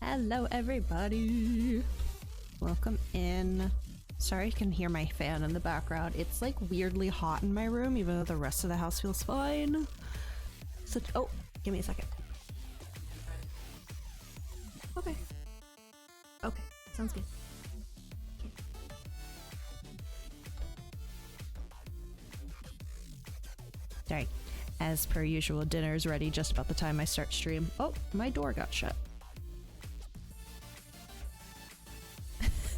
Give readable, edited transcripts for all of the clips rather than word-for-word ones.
Hello, everybody. Welcome in. Sorry you can hear my fan in the background. It's like weirdly hot in my room, even though the rest of the house feels fine. Oh, give me a second. Okay. Okay, sounds good. Sorry. As per usual, dinner's ready just about the time I start stream. Oh, my door got shut.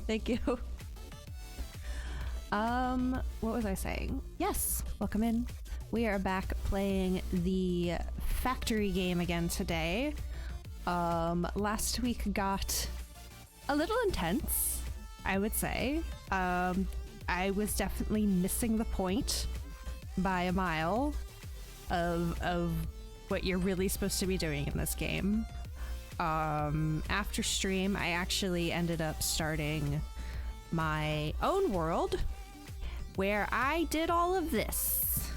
Thank you. What was I saying? Yes, welcome in. We are back playing the factory game again today. Last week got a little intense, I would say. I was definitely missing the point by a mile of what you're really supposed to be doing in this game. After stream, I actually ended up starting my own world where I did all of this.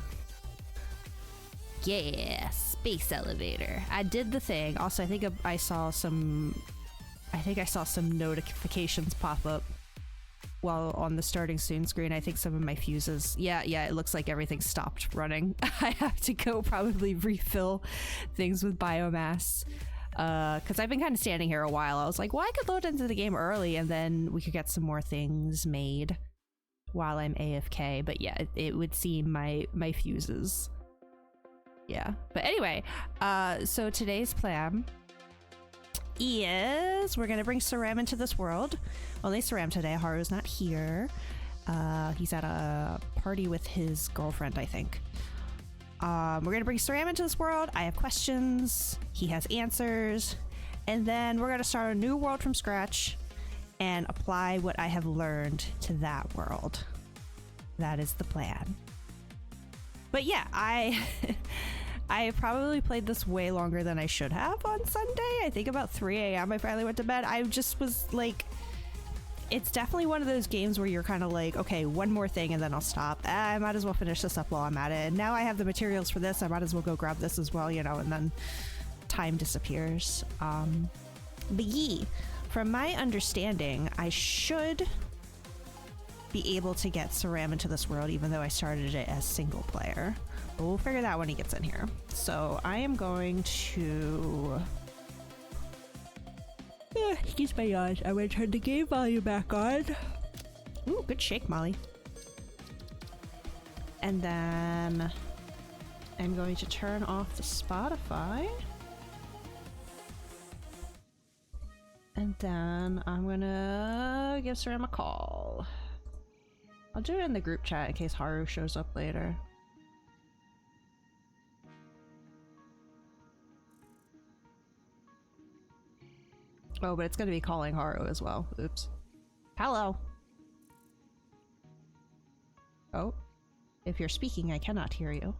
Yeah, space elevator. I did the thing. Also, I think I saw some notifications pop up while on the starting soon screen. I think some of my fuses. Yeah, it looks like everything stopped running. I have to go probably refill things with biomass. Because I've been kind of standing here a while. I was like, well, I could load into the game early and then we could get some more things made while I'm AFK. But yeah, it would seem my fuses. Yeah. But anyway, so today's plan is we're going to bring Saram into this world. Only Saram today. Haru's not here. He's at a party with his girlfriend, I think. We're gonna bring Saram into this world. I have questions, he has answers, and then we're gonna start a new world from scratch and apply what I have learned to that world. That is the plan. But yeah, I probably played this way longer than I should have on Sunday. I think about 3 a.m. I finally went to bed. I just was like, it's definitely one of those games where you're kind of like, okay, one more thing and then I'll stop. I might as well finish this up while I'm at it. And now I have the materials for this. I might as well go grab this as well, you know, and then time disappears. But yeah, from my understanding, I should be able to get Saram into this world, even though I started it as single player. But we'll figure that out when he gets in here. So I am going to... excuse my yawn. I'm gonna turn the game volume back on. Ooh, good shake, Molly. And then I'm going to turn off the Spotify. And then I'm gonna give Saram a call. I'll do it in the group chat in case Haru shows up later. Oh, but it's going to be calling Haru as well. Oops. Hello. Oh. If you're speaking, I cannot hear you.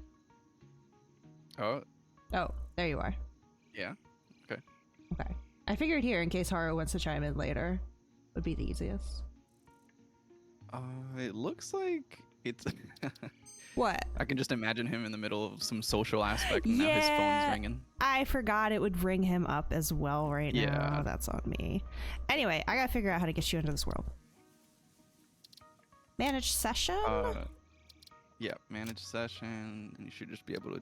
Oh. Oh, there you are. Yeah. Okay. Okay. I figured here in case Haru wants to chime in later. Would be the easiest. It looks like it's... What? I can just imagine him in the middle of some social aspect and now his phone's ringing. I forgot it would ring him up as well right now. Yeah. That's on me. Anyway, I gotta figure out how to get you into this world. Manage session? Yeah, manage session, and you should just be able to...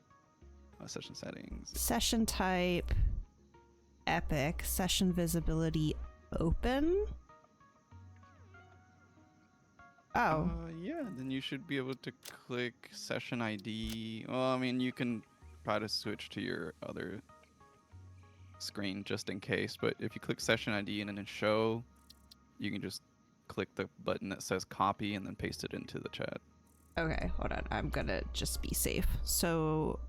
session settings. Session type, epic, session visibility, open? Oh. Yeah, then you should be able to click session ID. Well, I mean, you can try to switch to your other screen just in case, but if you click session ID and then show, you can just click the button that says copy and then paste it into the chat. Okay, hold on. I'm gonna just be safe. So,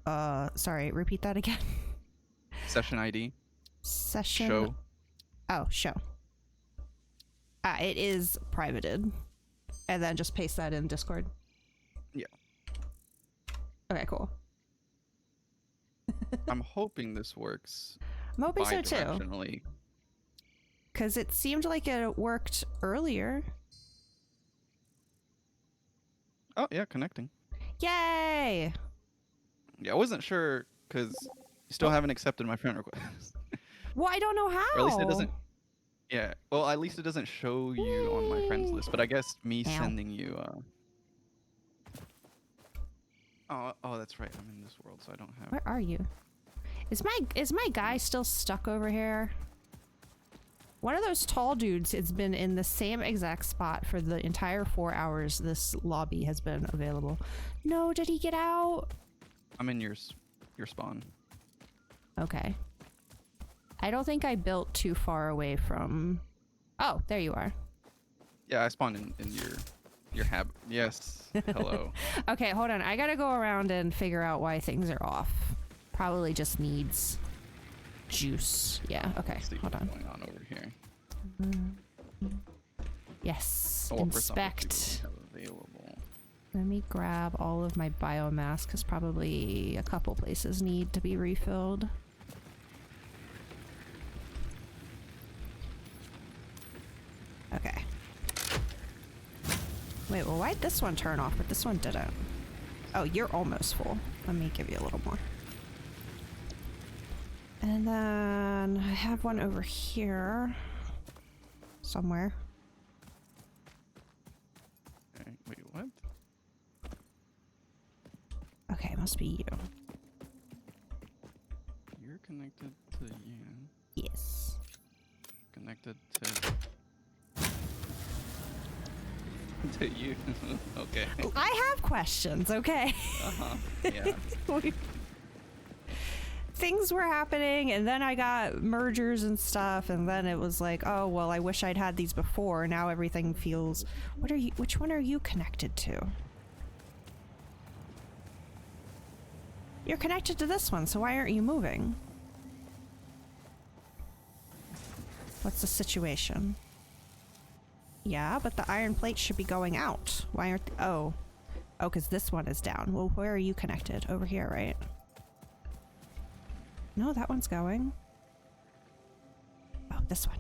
sorry, repeat that again. Session ID. Session. Show. Oh, show. It is privated. And then just paste that in Discord. Yeah. Okay, cool. I'm hoping this works. I'm hoping so too. Bidirectionally. Because it seemed like it worked earlier. Oh, yeah, connecting. Yay! Yeah, I wasn't sure because you still haven't accepted my friend request. Well, I don't know how. Or at least it doesn't. Yeah. Well, at least it doesn't show you on my friends list. But I guess me Ow. sending you. Oh, that's right. I'm in this world, so I don't have. Where are you? Is my guy still stuck over here? One of those tall dudes has been in the same exact spot for the entire 4 hours this lobby has been available. No, did he get out? I'm in your spawn. Okay. I don't think I built too far away from... Oh, there you are. Yeah, I spawned in your hab. Yes. Hello. Okay, hold on. I gotta go around and figure out why things are off. Probably just needs juice. Yeah, okay. See Hold what's on. going on over here. Yes. Oh, for some of the people Inspect. we have available. Let me grab all of my biomass because probably a couple places need to be refilled. Okay. Wait, well, why'd this one turn off, but this one didn't? Oh, you're almost full. Let me give you a little more. And then I have one over here. Somewhere. Okay. Wait, what? Okay, it must be you. You're connected to you. Yes. Connected to to you. Okay. I have questions, okay? Yeah. Things were happening, and then I got mergers and stuff, and then it was like, oh, well, I wish I'd had these before. Now everything feels... What are you... Which one are you connected to? You're connected to this one, so why aren't you moving? What's the situation? Yeah, but the iron plate should be going out. Why aren't... Oh, because this one is down. Well, where are you connected? Over here, right? No, that one's going. Oh, this one.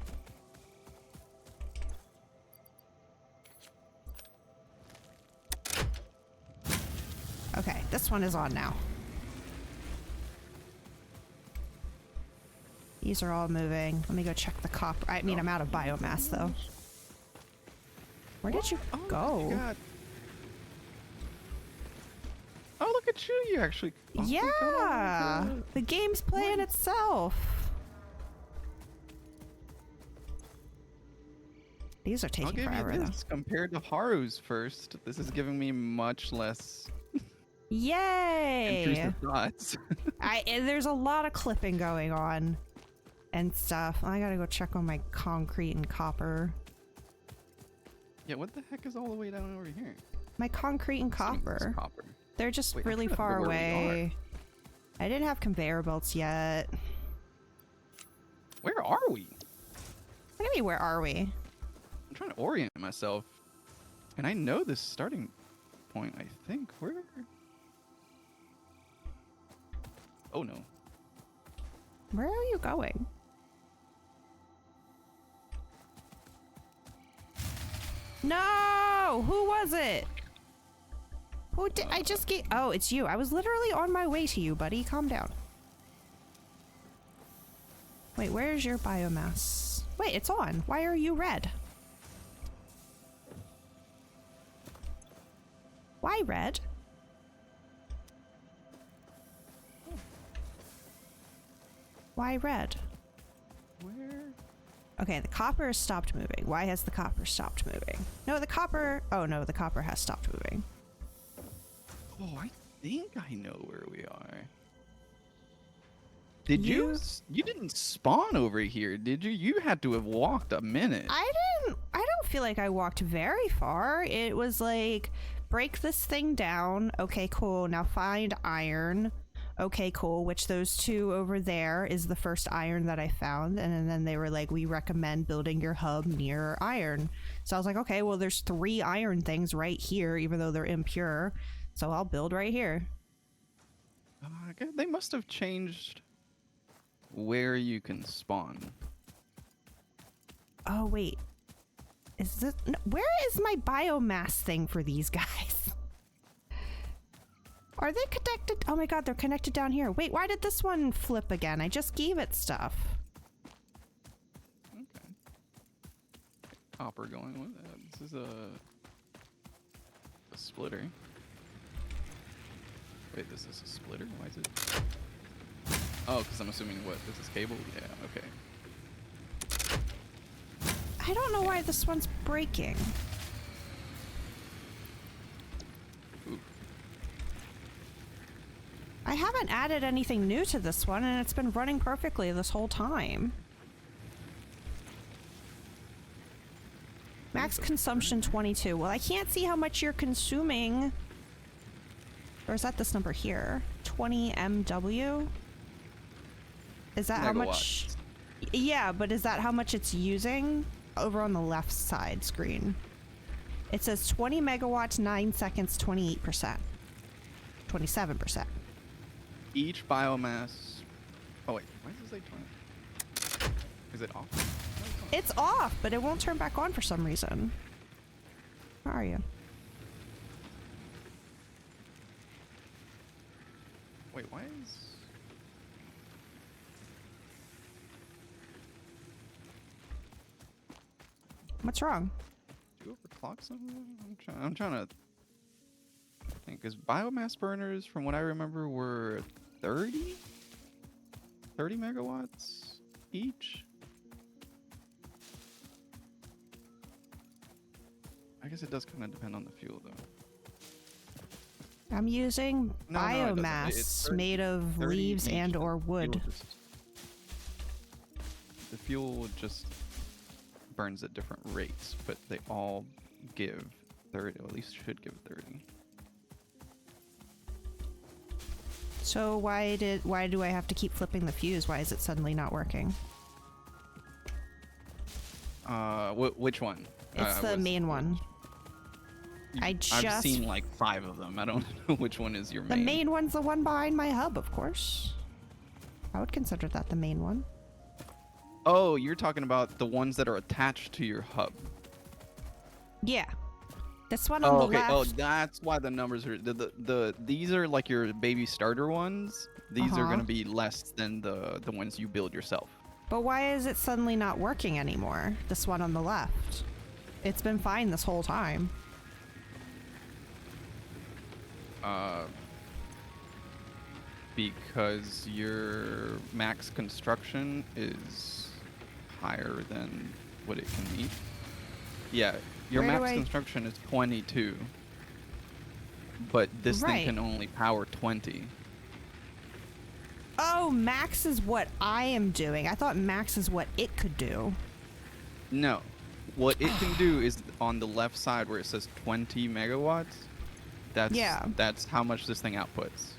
Okay, this one is on now. These are all moving. Let me go check the copper. I mean, I'm out of biomass, though. Where did you go? God. Oh, look at you! You actually. Oh my Yeah, God. the game's playing itself. These are I'll taking give forever, you though. this compared to Haru's first. This is giving me much less Yay! intrusive thoughts. There's a lot of clipping going on and stuff. I gotta go check on my concrete and copper. Yeah, what the heck is all the way down over here? My concrete and copper. Copper. They're just Wait, I'm really trying to far remember where we away. I didn't have conveyor belts yet. Where are we? What do you mean, where are we? I'm trying to orient myself, and I know this starting point. I think where? Oh no. Where are you going? No! Who was it? Who did I just get? Oh, it's you. I was literally on my way to you, buddy. Calm down. Wait, where's your biomass? Wait, it's on. Why are you red? Why red? Why red? Where? Okay, the copper has stopped moving. Why has the copper stopped moving? No, the copper... Oh, no, the copper has stopped moving. Oh, I think I know where we are. Did you? You didn't spawn over here, did you? You had to have walked a minute. I don't feel like I walked very far. It was like, break this thing down. Okay, cool. Now find iron. Okay, cool. Which those two over there is the first iron that I found. And then they were like, we recommend building your hub near iron. So I was like, okay, well, there's 3 iron things right here, even though they're impure. So I'll build right here. Okay, they must have changed where you can spawn. Oh, wait. Is this... No, where is my biomass thing for these guys? Are they connected? Oh my god, they're connected down here. Wait, why did this one flip again? I just gave it stuff. Okay. copper going with that. This is a splitter. Wait, this is a splitter? Why is it? Oh, because I'm assuming what? This is cable? Yeah, okay. I don't know why this one's breaking. Ooh. I haven't added anything new to this one, and it's been running perfectly this whole time. Max consumption 22. Well, I can't see how much you're consuming. Or is that this number here? 20 MW? Is that how much? Yeah, but is that how much it's using? Over on the left side screen. It says 20 megawatts, 9 seconds, 28%. 27%. Each biomass... Oh wait, why does it say 20? Is it off? It's off, but it won't turn back on for some reason. Where are you? Wait, why is... What's wrong? Do you overclock something? I'm trying to think. Because biomass burners, from what I remember, were 30? 30 megawatts each? I guess it does kind of depend on the fuel, though. I'm using No, biomass it's 30 made of 30 leaves each. and or wood. The fuel just burns at different rates, but they all give 30, or at least should give 30. So why do I have to keep flipping the fuse? Why is it suddenly not working? Which one? It's the main one. I've seen like 5 of them. I don't know which one is your main. The main one's the one behind my hub, of course. I would consider that the main one. Oh, you're talking about the ones that are attached to your hub. Yeah. This one on the left. Oh, that's why the numbers are these are like your baby starter ones. These are going to be less than the ones you build yourself. But why is it suddenly not working anymore? This one on the left. It's been fine this whole time. Because your max construction is higher than what it can meet. Yeah, your max construction is 22. But this thing can only power 20. Oh, max is what I am doing. I thought max is what it could do. No. What it can do is on the left side where it says 20 megawatts. That's how much this thing outputs.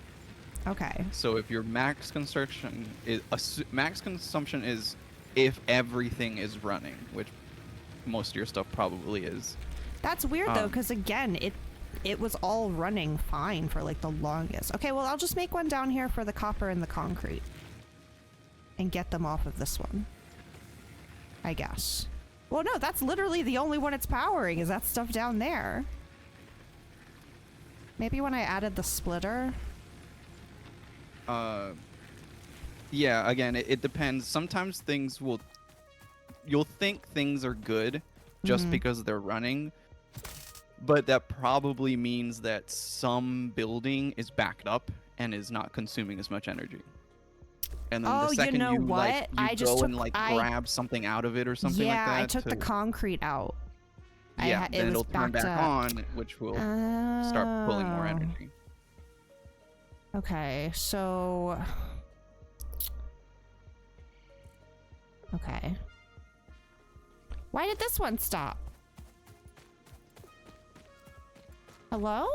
Okay. So if your max consumption is if everything is running, which most of your stuff probably is. That's weird though, because again, it was all running fine for like the longest. Okay, well I'll just make one down here for the copper and the concrete, and get them off of this one, I guess. Well, no, that's literally the only one it's powering, is that stuff down there. Maybe when I added the splitter. Yeah, again, it depends. Sometimes you'll think things are good just because they're running, but that probably means that some building is backed up and is not consuming as much energy. And then the second you go and grab something out of it or something like that. Yeah, I took the concrete out. Yeah, then it'll turn back on, which will start pulling more energy. Okay, so... Okay. Why did this one stop? Hello?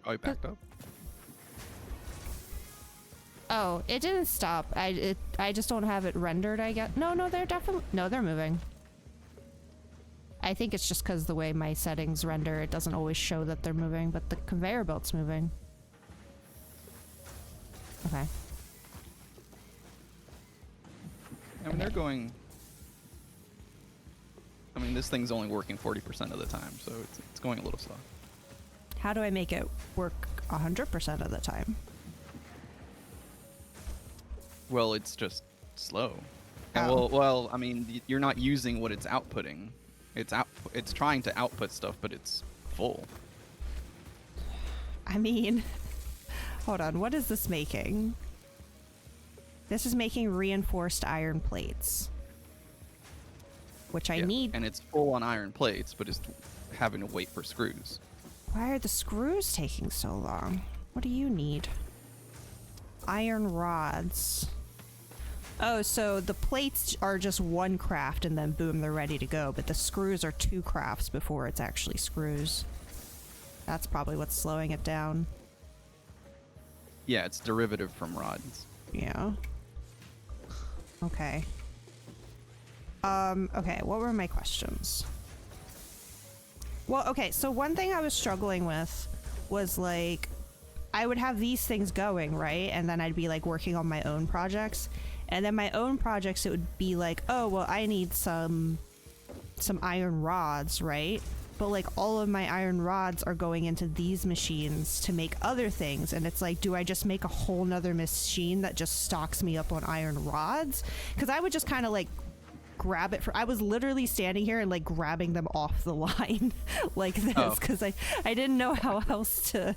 Oh, you backed up? Oh, it didn't stop. I just don't have it rendered, I guess. No, they're definitely... No, they're moving. I think it's just because the way my settings render, it doesn't always show that they're moving, but the conveyor belt's moving. Okay. I mean, they're going... I mean, this thing's only working 40% of the time, so it's going a little slow. How do I make it work 100% of the time? Well, it's just slow. And well, I mean, you're not using what it's outputting. It's trying to output stuff, but it's full. I mean, hold on. What is this making? This is making reinforced iron plates, which I need. And it's full on iron plates, but it's having to wait for screws. Why are the screws taking so long? What do you need? Iron rods. Oh, so the plates are just one craft and then boom, they're ready to go. But the screws are 2 crafts before it's actually screws. That's probably what's slowing it down. Yeah, it's derivative from rods. Yeah. Okay. Okay, what were my questions? Well, okay, so one thing I was struggling with was like, I would have these things going, right? And then I'd be like working on my own projects. And then my own projects, it would be like, oh, well, I need some iron rods, right? But like all of my iron rods are going into these machines to make other things. And it's like, do I just make a whole nother machine that just stocks me up on iron rods? Because I would just kind of like grab it I was literally standing here and like grabbing them off the line like this because I didn't know how else to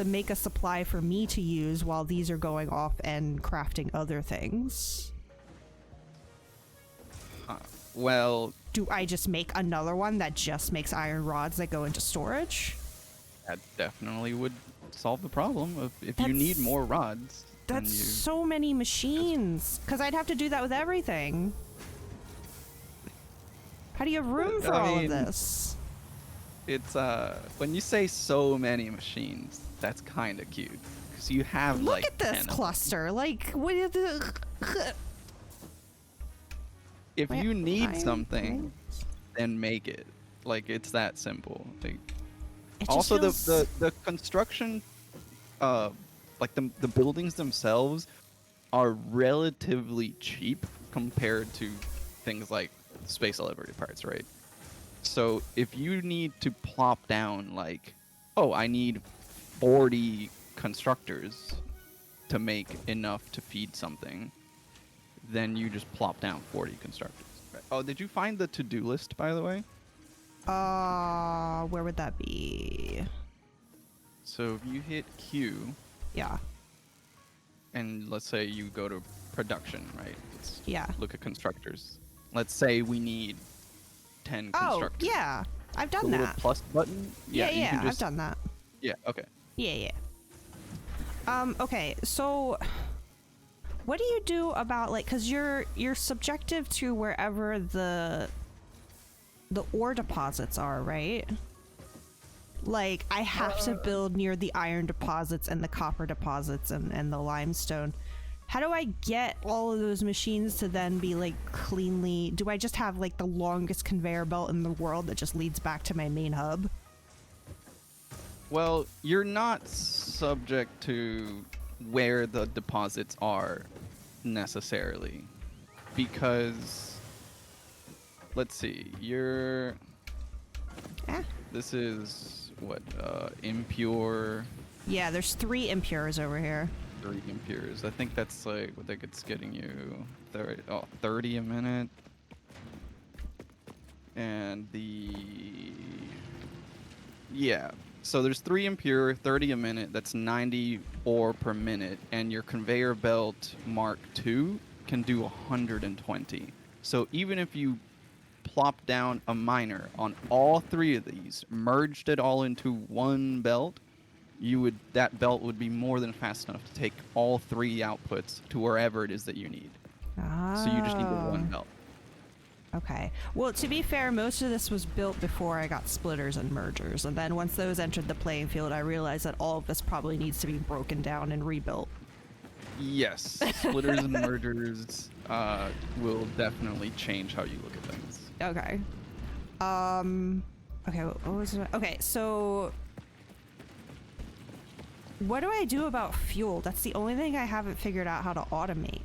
make a supply for me to use while these are going off and crafting other things. Well, do I just make another one that just makes iron rods that go into storage? That definitely would solve the problem. If you need more rods. That's so many machines. Because I'd have to do that with everything. How do you have room for all of this? It's when you say so many machines, that's kind of cute. Because you have Look at this cluster. Like, what is the... If you need something, then make it. Like, it's that simple. Like, also, the construction, like the buildings themselves are relatively cheap compared to things like space elevator parts, right? So if you need to plop down like, oh, I need 40 constructors to make enough to feed something, then you just plop down 40 constructors. Right. Oh, did you find the to-do list, by the way? Where would that be? So if you hit Q. Yeah. And let's say you go to production, right? Yeah. Look at constructors. Let's say we need 10 constructors. Oh, yeah. I've done the that. Little plus button? Yeah, I've done that. Yeah, okay. Yeah. Okay, so what do you do about like, cause you're subjective to wherever the ore deposits are, right? Like, I have to build near the iron deposits and the copper deposits and the limestone. How do I get all of those machines to then be like cleanly... Do I just have like the longest conveyor belt in the world that just leads back to my main hub? Well, you're not subject to where the deposits are necessarily. Because... Let's see, This is... what, impure... Yeah, there's 3 impures over here. 3 impures. I think that's like, what think it's getting you 30 a minute. And so there's 3 impure, 30 a minute, that's 90 ore per minute, and your conveyor belt Mark II can do 120. So even if you plop down a miner on all 3 of these, merged it all into one belt, that belt would be more than fast enough to take all 3 outputs to wherever it is that you need. So you just need the one belt. Okay. Well, to be fair, most of this was built before I got splitters and mergers, and then once those entered the playing field, I realized that all of this probably needs to be broken down and rebuilt. Yes, splitters and mergers will definitely change how you look at things. Okay. Okay, what was it? Okay, so what do I do about fuel? That's the only thing I haven't figured out how to automate.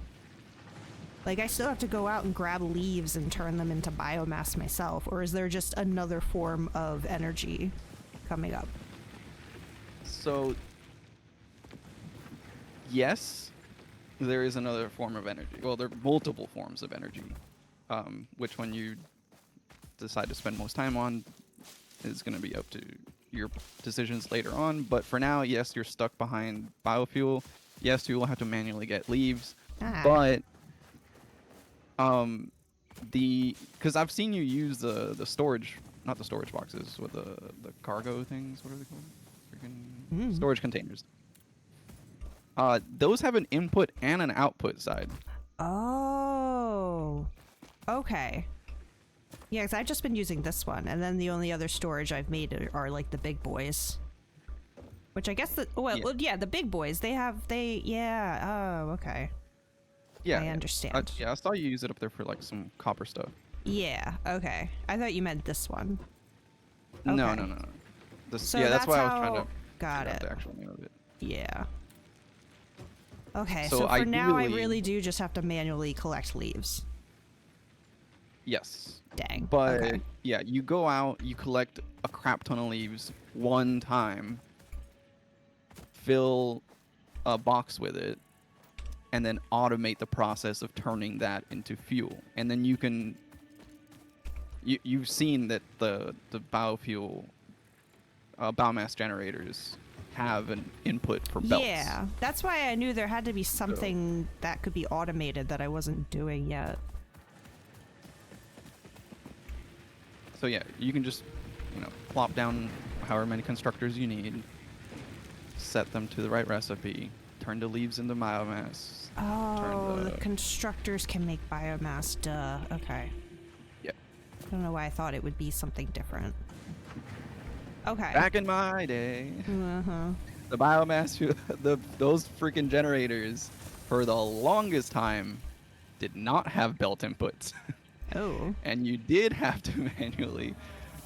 Like, I still have to go out and grab leaves and turn them into biomass myself, or is there just another form of energy coming up? So, yes, there is another form of energy. Well, there are multiple forms of energy. Which one you decide to spend most time on is going to be up to your decisions later on. But for now, yes, you're stuck behind biofuel. Yes, you will have to manually get leaves. But because I've seen you use the storage, not the storage boxes, with the cargo things. What are they called? Freaking storage containers. Those have an input and an output side. Oh, okay. Yeah, because I've just been using this one, and then the only other storage I've made are like the big boys. Which I guess the the big boys yeah. Oh, okay. Yeah, I understand. I saw you use it up there for like some copper stuff. Yeah. Okay. I thought you meant this one. Okay. No. So that's why I was trying to got figure it. out the actual name of it. Yeah. Okay. So So for now, I ideally- really do just have to manually collect leaves. Yes. Dang. But okay. yeah, you go out, you collect a crap ton of leaves one time, fill a box with it, and then automate the process of turning that into fuel. And then you can you've seen that the biofuel biomass generators have an input for belts. Yeah, that's why I knew there had to be something that could be automated that I wasn't doing yet. So yeah, you can just, plop down however many constructors you need, set them to the right recipe, turn the leaves into biomass. Oh, the constructors can make biomass. Duh. Okay. Yep. I don't know why I thought it would be something different. Okay. Back in my day, Uh-huh. the biomass, those freaking generators, for the longest time, did not have belt inputs. Oh. And you did have to manually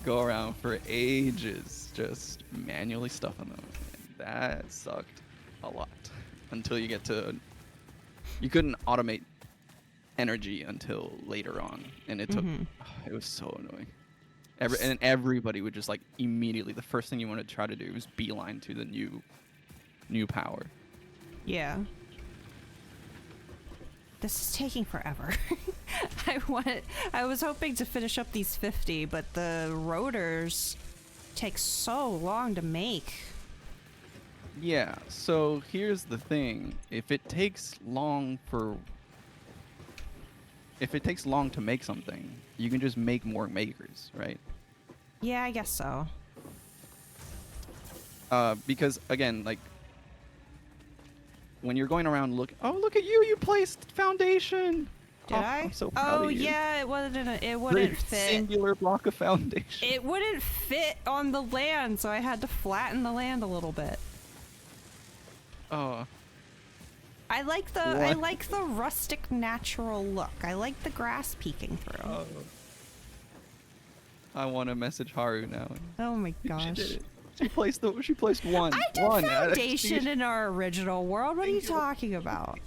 go around for ages just manually stuffing them. And that sucked a lot until you get to... You couldn't automate energy until later on. And it took... it was so annoying. And everybody would just like immediately... The first thing you wanted to try to do was beeline to the new power. Yeah. This is taking forever. I was hoping to finish up these 50, but the rotors take so long to make. Yeah, so here's the thing. If it takes long to make something, you can just make more makers, right? Yeah, I guess so. Because again, like when you're going around look at you placed foundation. Did I? I'm so proud of you. Yeah, it wouldn't The fit. singular block of foundation. It wouldn't fit on the land, so I had to flatten the land a little bit. Oh. I like the rustic natural look. I like the grass peeking through. Oh. I want to message Haru now. Oh my gosh. She did it. She placed one. I did one foundation in our original world. What are you talking about?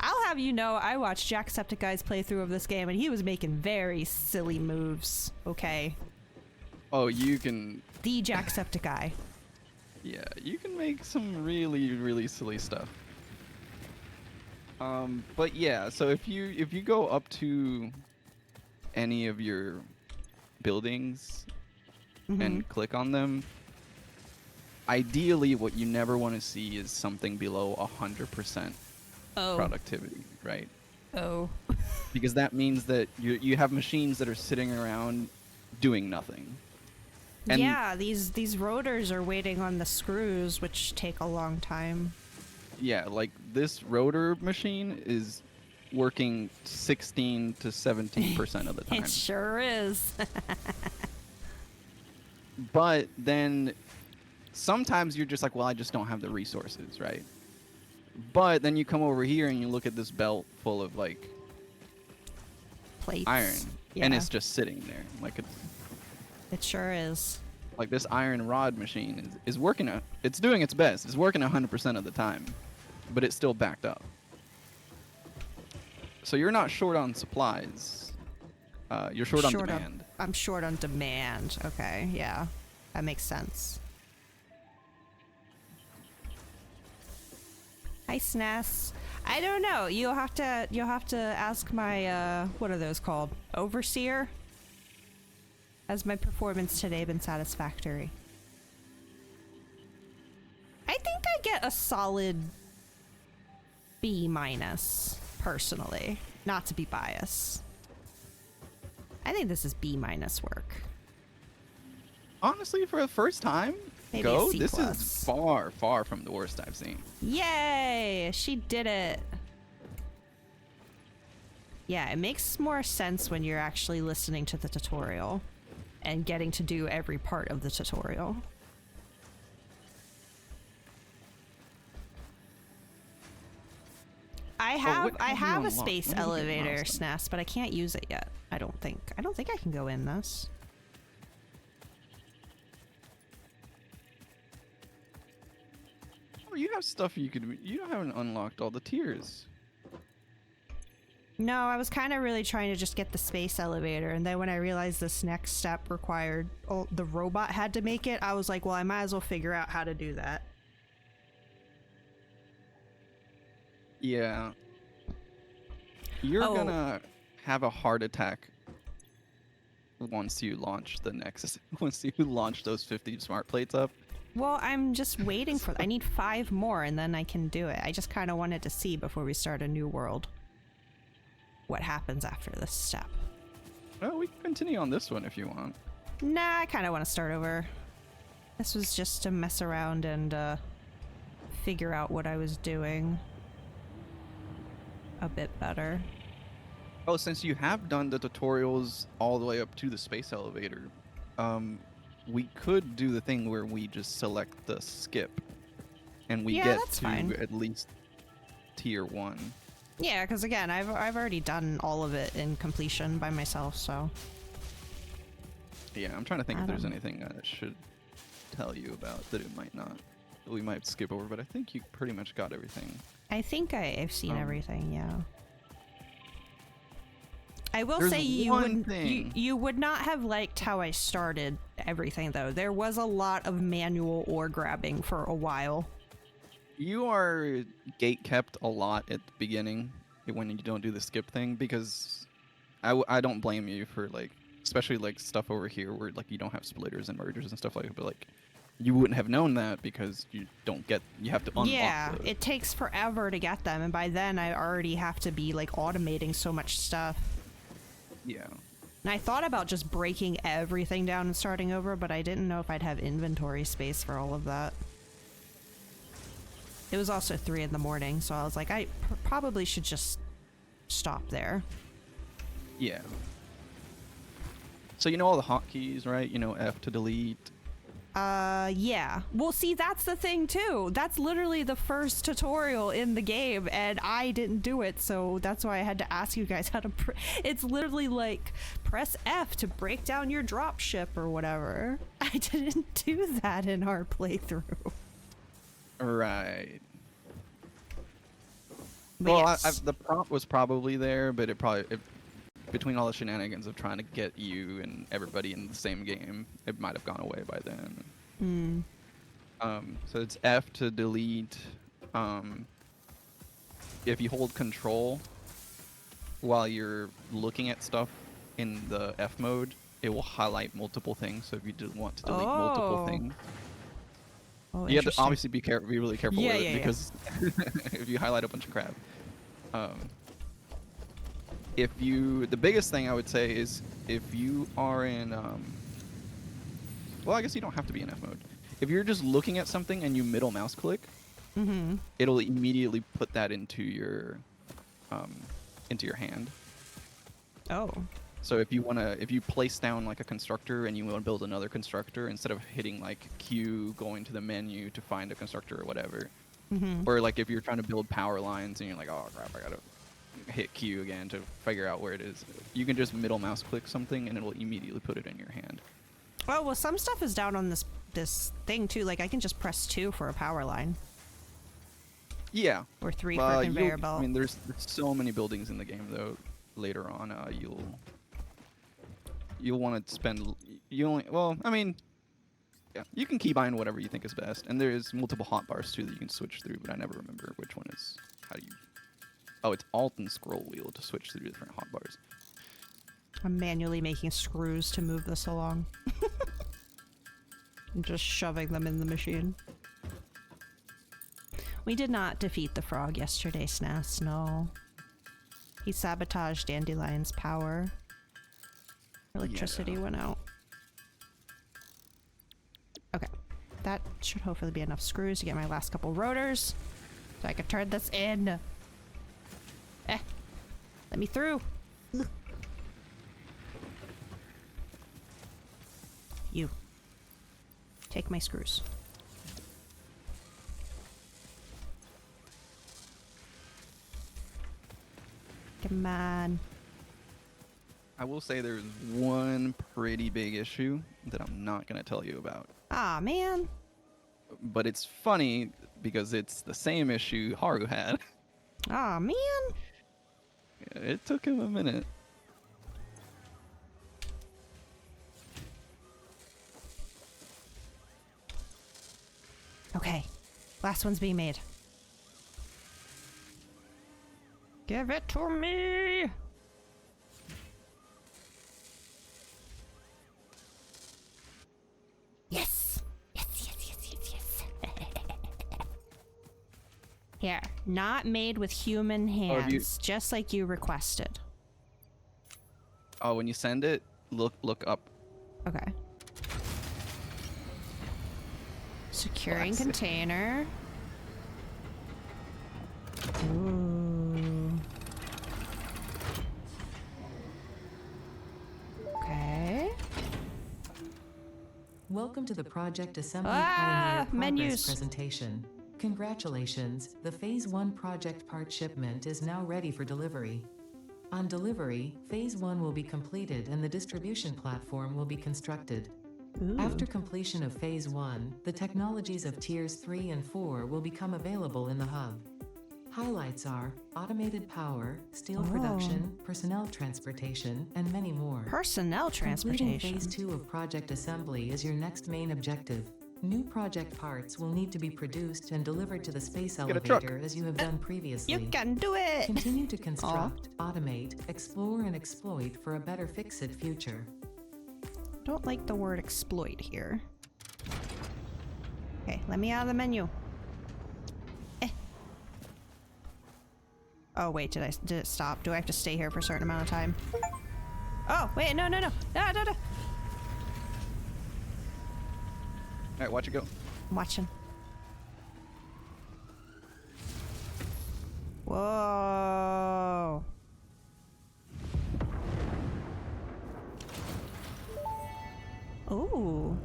I'll have you know, I watched Jacksepticeye's playthrough of this game, and he was making very silly moves. Okay. Oh, you can. The Jacksepticeye. Yeah, you can make some really, really silly stuff. But yeah, so if you go up to any of your buildings and click on them, ideally what you never want to see is something below 100% productivity, right? Oh. Because that means that you have machines that are sitting around doing nothing. And yeah, these rotors are waiting on the screws, which take a long time. Yeah, like this rotor machine is working 16 to 17% of the time. It sure is. But then sometimes you're just like, well, I just don't have the resources, right? But then you come over here and you look at this belt full of like Plates. iron, Yeah. and it's just sitting there. Like It sure is. like this iron rod machine is working. It's doing its best. It's working 100% of the time, but it's still backed up. So you're not short on supplies. You're short on demand. I'm short on demand. Okay, yeah. That makes sense. Hi, SNES. I don't know. You'll have to ask my what are those called? Overseer? Has my performance today been satisfactory? I think I get a solid B minus, personally. Not to be biased. I think this is B minus work. Honestly, for the first time, Maybe a C this plus. is far, far from the worst I've seen. Yay! She did it. Yeah, it makes more sense when you're actually listening to the tutorial and getting to do every part of the tutorial. I have a space elevator, SNES, but I can't use it yet. I don't think I can go in this. Oh, you have stuff you could. You haven't unlocked all the tiers. No, I was kind of really trying to just get the space elevator, and then when I realized this next step required the robot had to make it, I was like, well, I might as well figure out how to do that. Yeah. You're gonna have a heart attack once you launch the next. Once you launch those 50 smart plates up. Well, I'm just waiting for. I need 5 more, and then I can do it. I just kind of wanted to see before we start a new world what happens after this step. Well, we can continue on this one if you want. Nah, I kind of want to start over. This was just to mess around and figure out what I was doing a bit better. Oh, since you have done the tutorials all the way up to the space elevator, we could do the thing where we just select the skip, and we get to at least tier 1. Yeah, because again, I've already done all of it in completion by myself, so. Yeah, I'm trying to think if there's anything I should tell you about that it might not. We might skip over, but I think you pretty much got everything. I think I've seen everything, yeah. I will say you would not have liked how I started everything, though. There was a lot of manual ore grabbing for a while. You are gate kept a lot at the beginning when you don't do the skip thing, because I don't blame you for, like, especially like stuff over here where like you don't have splitters and mergers and stuff like that, but like you wouldn't have known that because you have to unlock those. It takes forever to get them, and by then I already have to be like automating so much stuff. Yeah. And I thought about just breaking everything down and starting over, but I didn't know if I'd have inventory space for all of that. It was also 3 in the morning, so I was like, I probably should just stop there. Yeah. So you know all the hotkeys, right? You know F to delete. Yeah. Well, see, that's the thing too. That's literally the first tutorial in the game, and I didn't do it, so that's why I had to ask you guys how to. It's literally like press F to break down your dropship or whatever. I didn't do that in our playthrough. Right. But well, yes. the prompt was probably there, but between all the shenanigans of trying to get you and everybody in the same game, it might have gone away by then. So it's F to delete. If you hold control while you're looking at stuff in the F mode, it will highlight multiple things. So if you do want to delete multiple things, you have to obviously be really careful with it, because if you highlight a bunch of crap. The biggest thing I would say is if you are in, well, I guess you don't have to be in F mode. If you're just looking at something and you middle mouse click, it'll immediately put that into your hand. Oh. So if you place down like a constructor and you want to build another constructor, instead of hitting like Q, going to the menu to find a constructor or whatever, or like if you're trying to build power lines and you're like, oh crap, I gotta hit Q again to figure out where it is, you can just middle mouse click something and it'll immediately put it in your hand. Oh, well, some stuff is down on this thing too. Like I can just press 2 for a power line. Yeah. Or 3 for a conveyor belt. I mean, there's so many buildings in the game though. Later on, you'll want to spend. Yeah, you can keybind whatever you think is best, and there's multiple hotbars too that you can switch through. But I never remember which one is. How do you Oh, it's Alt and scroll wheel to switch through different hotbars. I'm manually making screws to move this along. I'm just shoving them in the machine. We did not defeat the frog yesterday, Snas, no. He sabotaged Dandelion's power. Electricity went out. Okay. That should hopefully be enough screws to get my last couple rotors. So I can turn this in. Let me through. You. Take my screws. Come on. I will say there's one pretty big issue that I'm not going to tell you about. Aw, man. But it's funny because it's the same issue Haru had. Aw, man. It took him a minute. Okay. Last one's being made. Give it to me! Yes! Yes, yes, yes, yes, yes. Here. Not made with human hands, just like you requested. Oh, when you send it, look up. Okay. Securing Classic. container. Ooh. Okay. Welcome to the Project Assembly Pioneer Progress menus. presentation. Congratulations, the Phase 1 project part shipment is now ready for delivery. On delivery, Phase 1 will be completed and the distribution platform will be constructed. Ooh. After completion of Phase 1, the technologies of Tiers 3 and 4 will become available in the hub. Highlights are automated power, steel production, personnel transportation, and many more. Personnel transportation. Completing Phase 2 of Project Assembly is your next main objective. New project parts will need to be produced and delivered to the space elevator as you have done previously. You can do it! Continue to construct, automate, explore, and exploit for a better Fix-It future. Don't like the word exploit here. Okay, let me out of the menu. Oh wait, did it stop? Do I have to stay here for a certain amount of time? Oh wait, no. No. All right, watch it go. I'm watching. Whoa. Ooh.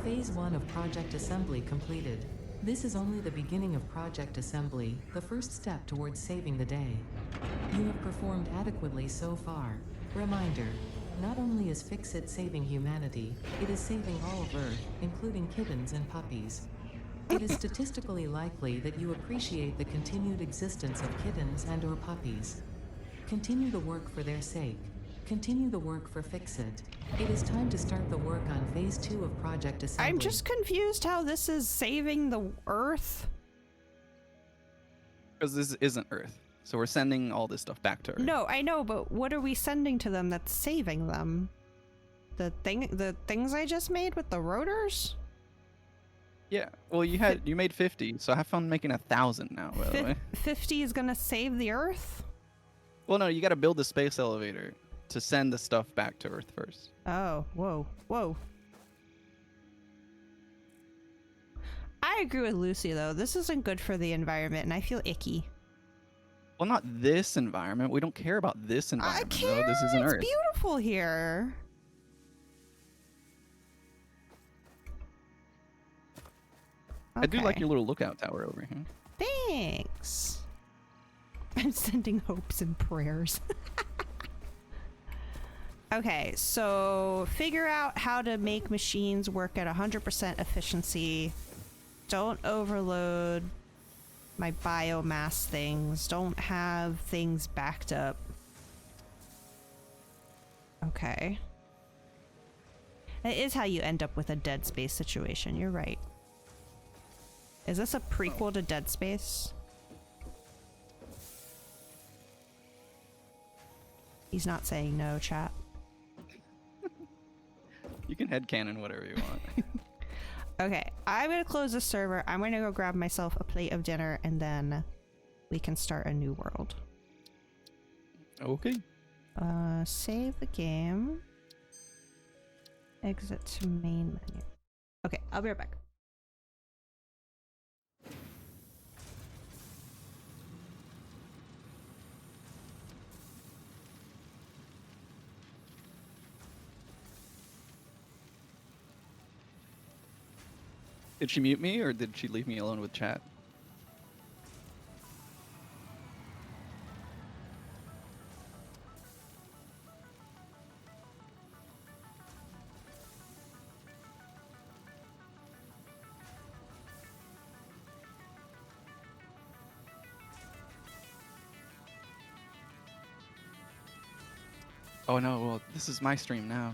Phase 1 of Project Assembly completed. This is only the beginning of Project Assembly, the first step towards saving the day. You have performed adequately so far. Reminder, not only is Fix-It saving humanity, it is saving all of Earth, including kittens and puppies. It is statistically likely that you appreciate the continued existence of kittens and/or puppies. Continue the work for their sake. Continue the work for Fix-It. It is time to start the work on Phase 2 of Project Assembly. I'm just confused how this is saving the Earth. Because this isn't Earth. So we're sending all this stuff back to Earth. No, I know, but what are we sending to them that's saving them? The things I just made with the rotors? Yeah. Well, you made 50, so have fun making 1,000 now, by the way. 50 is gonna save the Earth? Well, no, you got to build the space elevator to send the stuff back to Earth first. Oh, whoa. I agree with Lucy, though. This isn't good for the environment, and I feel icky. Well, not this environment. We don't care about this environment. I care! Though. This isn't It's Earth. beautiful here. I do like Okay. your little lookout tower over here. Thanks. I'm sending hopes and prayers. Okay, so figure out how to make machines work at 100% efficiency. Don't overload my biomass things. Don't have things backed up. Okay. That is how you end up with a Dead Space situation. You're right. Is this a prequel to Dead Space? He's not saying no, chat. You can headcanon whatever you want. Okay, I'm gonna close the server. I'm gonna go grab myself a plate of dinner, and then we can start a new world. Okay. Save the game. Exit to main menu. Okay, I'll be right back. Did she mute me or did she leave me alone with chat? Oh no, well, this is my stream now.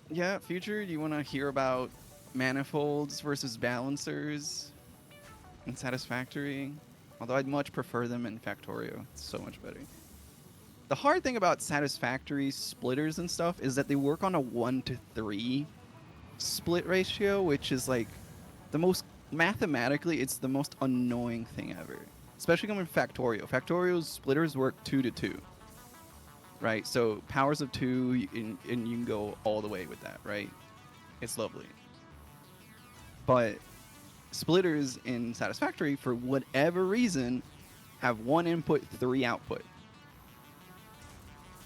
Yeah, Future, do you want to hear about manifolds versus balancers in Satisfactory? Although I'd much prefer them in Factorio. It's so much better. The hard thing about Satisfactory splitters and stuff is that they work on a 1-to-3 split ratio, which is like the most, mathematically, it's the most annoying thing ever. Especially coming from Factorio. Factorio's splitters work 2-to-2. Right, so powers of 2, and you can go all the way with that, right? It's lovely. But splitters in Satisfactory, for whatever reason, have 1 input, 3 output.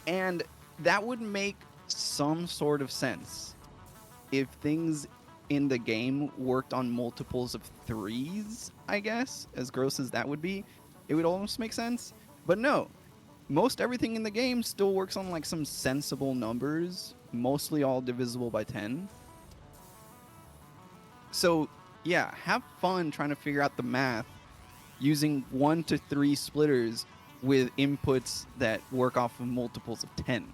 And that would make some sort of sense if things in the game worked on multiples of 3s, I guess, as gross as that would be. It would almost make sense. But no. Most everything in the game still works on like some sensible numbers, mostly all divisible by 10. So yeah, have fun trying to figure out the math using 1-to-3 splitters with inputs that work off of multiples of 10.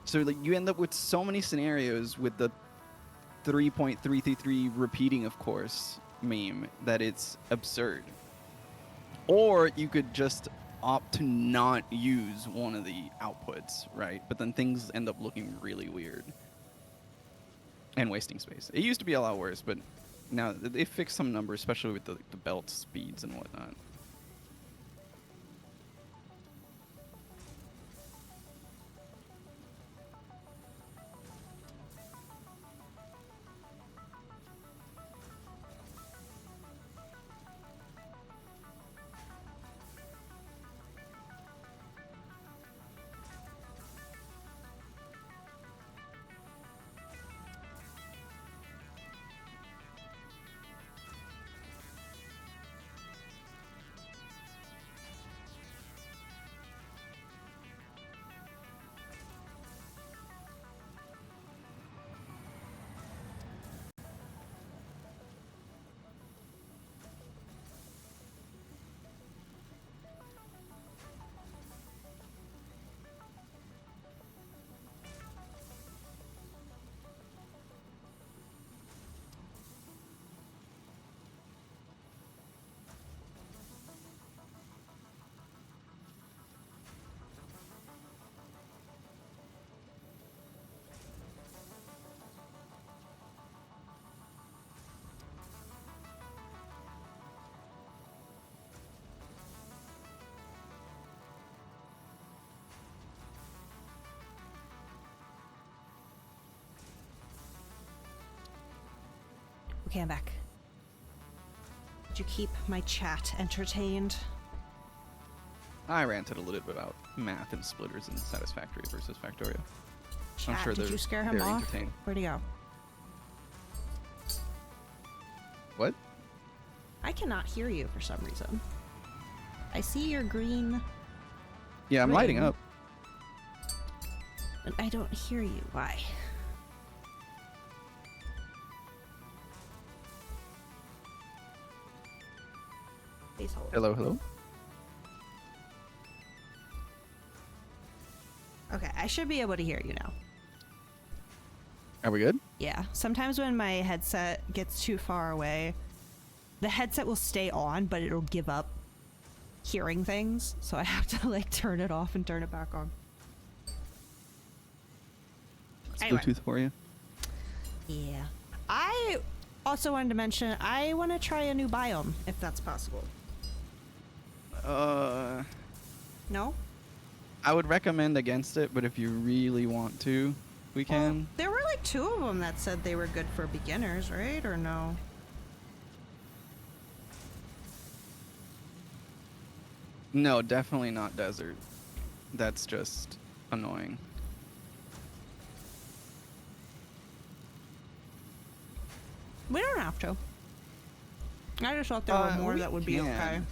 So like you end up with so many scenarios with the 3.333 repeating, of course, meme that it's absurd. Or you could just opt to not use one of the outputs, right? But then things end up looking really weird and wasting space. It used to be a lot worse, but now they fixed some numbers, especially with the belt speeds and whatnot. Okay, I'm back. Did you keep my chat entertained? I ranted a little bit about math and splitters in Satisfactory versus Factorio. Chat, I'm sure did you scare him they're off? entertained. Where'd he go? What? I cannot hear you for some reason. I see your green, Yeah, I'm lighting Ring. up. but I don't hear you. Why? Please hold. Hello, hello. I should be able to hear you now. Are we good? Yeah. Sometimes when my headset gets too far away, the headset will stay on, but it'll give up hearing things. So I have to like turn it off and turn it back on. It's Anyway. Bluetooth for you. Yeah. I also wanted to mention I want to try a new biome if that's possible. No? I would recommend against it, but if you really want to, we Well, can. there were like 2 of them that said they were good for beginners, right? Or no? No, definitely not desert. That's just annoying. We don't have to. I just thought there were more we that would be okay. can.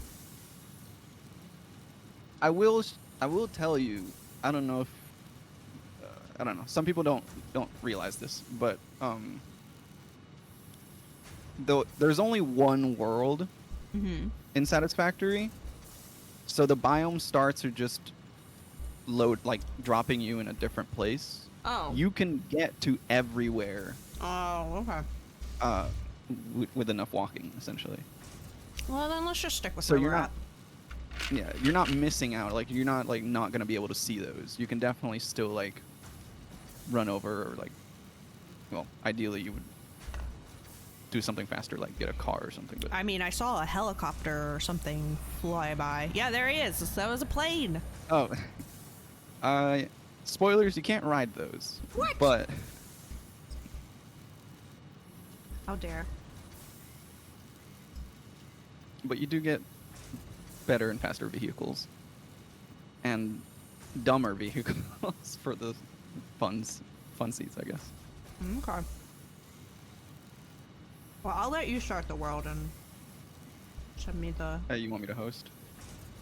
I will tell you. I don't know if I don't know. Some people don't realize this, but though there's only one world in Satisfactory, so the biome starts are just dropping you in a different place. Oh. You can get to everywhere Oh, okay. with enough walking, essentially. Well, then let's just stick with So where you're we're not. Yeah, you're not missing out. Like you're not not gonna be able to see those. You can definitely still like run over or like, well, ideally you would do something faster, like get a car or something. But I mean, I saw a helicopter or something fly by. Yeah, there he is. That was a plane. oh, spoilers, you can't ride those. What? But How dare. you do get better and faster vehicles and dumber vehicles for the fun seats, I guess. Okay. Well, I'll let you start the world and send me the... You want me to host?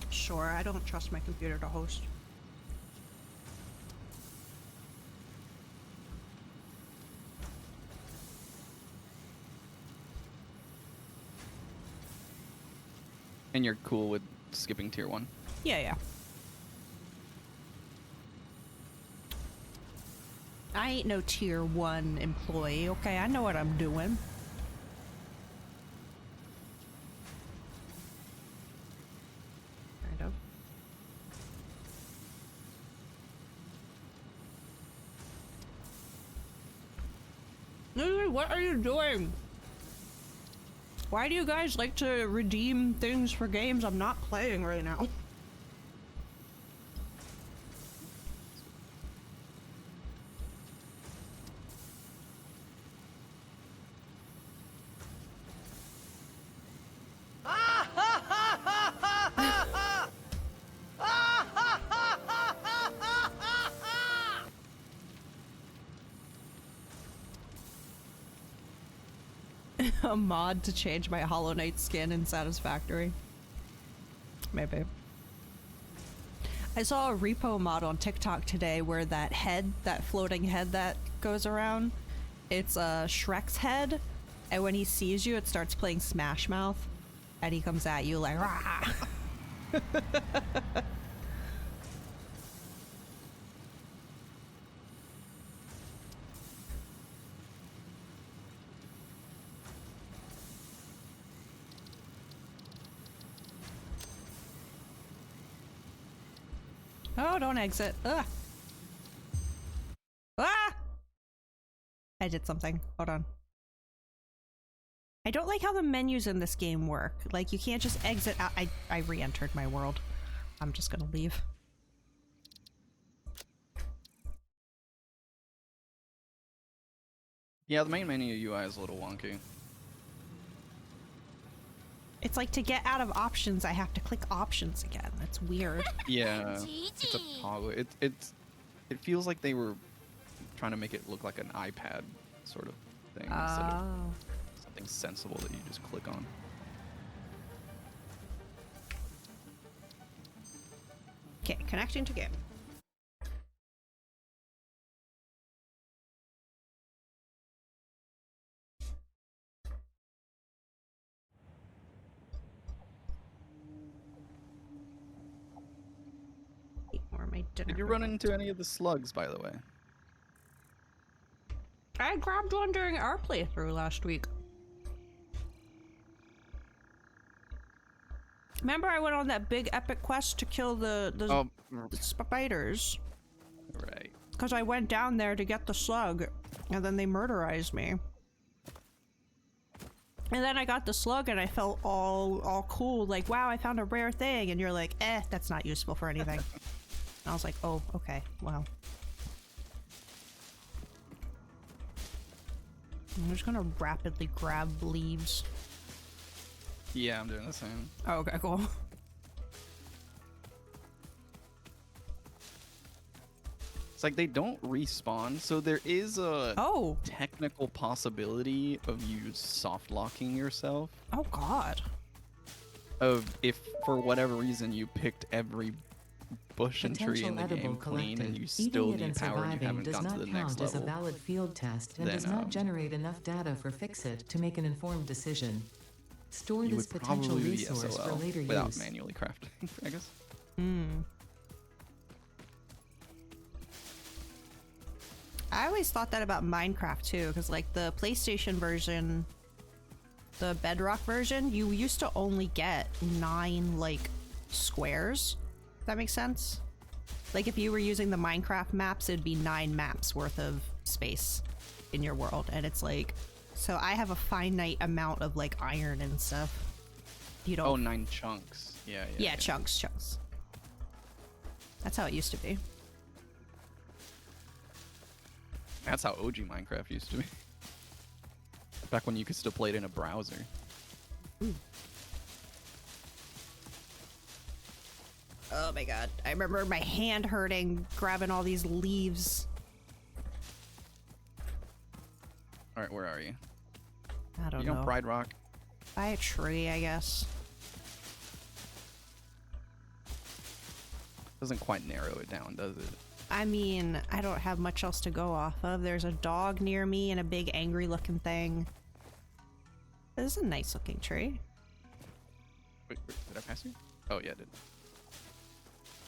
Sure, I don't trust my computer to host. And you're cool with skipping tier 1? Yeah, yeah. I ain't no tier 1 employee, okay? I know what I'm doing. Kind of. Lily, what are you doing? Why do you guys like to redeem things for games I'm not playing right now? A mod to change my Hollow Knight skin in Satisfactory. Maybe. I saw a repo mod on TikTok today where that head, that floating head that goes around, it's Shrek's head, and when he sees you, it starts playing Smash Mouth, and he comes at you like, rah! Oh, don't exit. Ugh. Ah! I did something. Hold on. I don't like how the menus in this game work. Like, you can't just exit out. I re-entered my world. I'm just gonna leave. Yeah, the main menu UI is a little wonky. It's like to get out of options, I have to click options again. That's weird. Yeah, it's a toggle. It feels like they were trying to make it look like an iPad sort of thing instead of something sensible that you just click on. Okay, connecting to game. my dinner. Did you run into any of the slugs, by the way? I grabbed one during our playthrough last week. Remember I went on that big epic quest to kill the spiders? Right. Because I went down there to get the slug, and then they murderized me. And then I got the slug and I felt all cool, like, wow, I found a rare thing. And you're like, that's not useful for anything. And I was like, oh, okay, wow. I'm just gonna rapidly grab leaves. Yeah, I'm doing the same. Oh, okay, cool. It's like they don't respawn, so there is a technical possibility of you soft locking yourself. Oh god. Of if for whatever reason you picked every bush and tree in the game clean and you still need power and you haven't gone to the next level. Does not count as a valid field test and does not generate enough data for Fixit to make an informed decision. Store this potential resource for later without use. manually crafting, I guess. I always thought that about Minecraft too, because like the PlayStation version, the Bedrock version, you used to only get 9 like squares. Does that make sense? Like if you were using the Minecraft maps, it'd be 9 maps worth of space in your world, and it's like, so I have a finite amount of like iron and stuff. You don't. Oh, 9 chunks. Yeah. Chunks. That's how it used to be. That's how OG Minecraft used to be. Back when you could still play it in a browser. Ooh. Oh my god. I remember my hand hurting grabbing all these leaves. Alright, where are you? I don't you know. on Pride Rock? By a tree, I guess. Doesn't quite narrow it down, does it? I mean, I don't have much else to go off of. There's a dog near me and a big angry looking thing. This is a nice looking tree. Wait, did I pass you? Oh yeah, I did.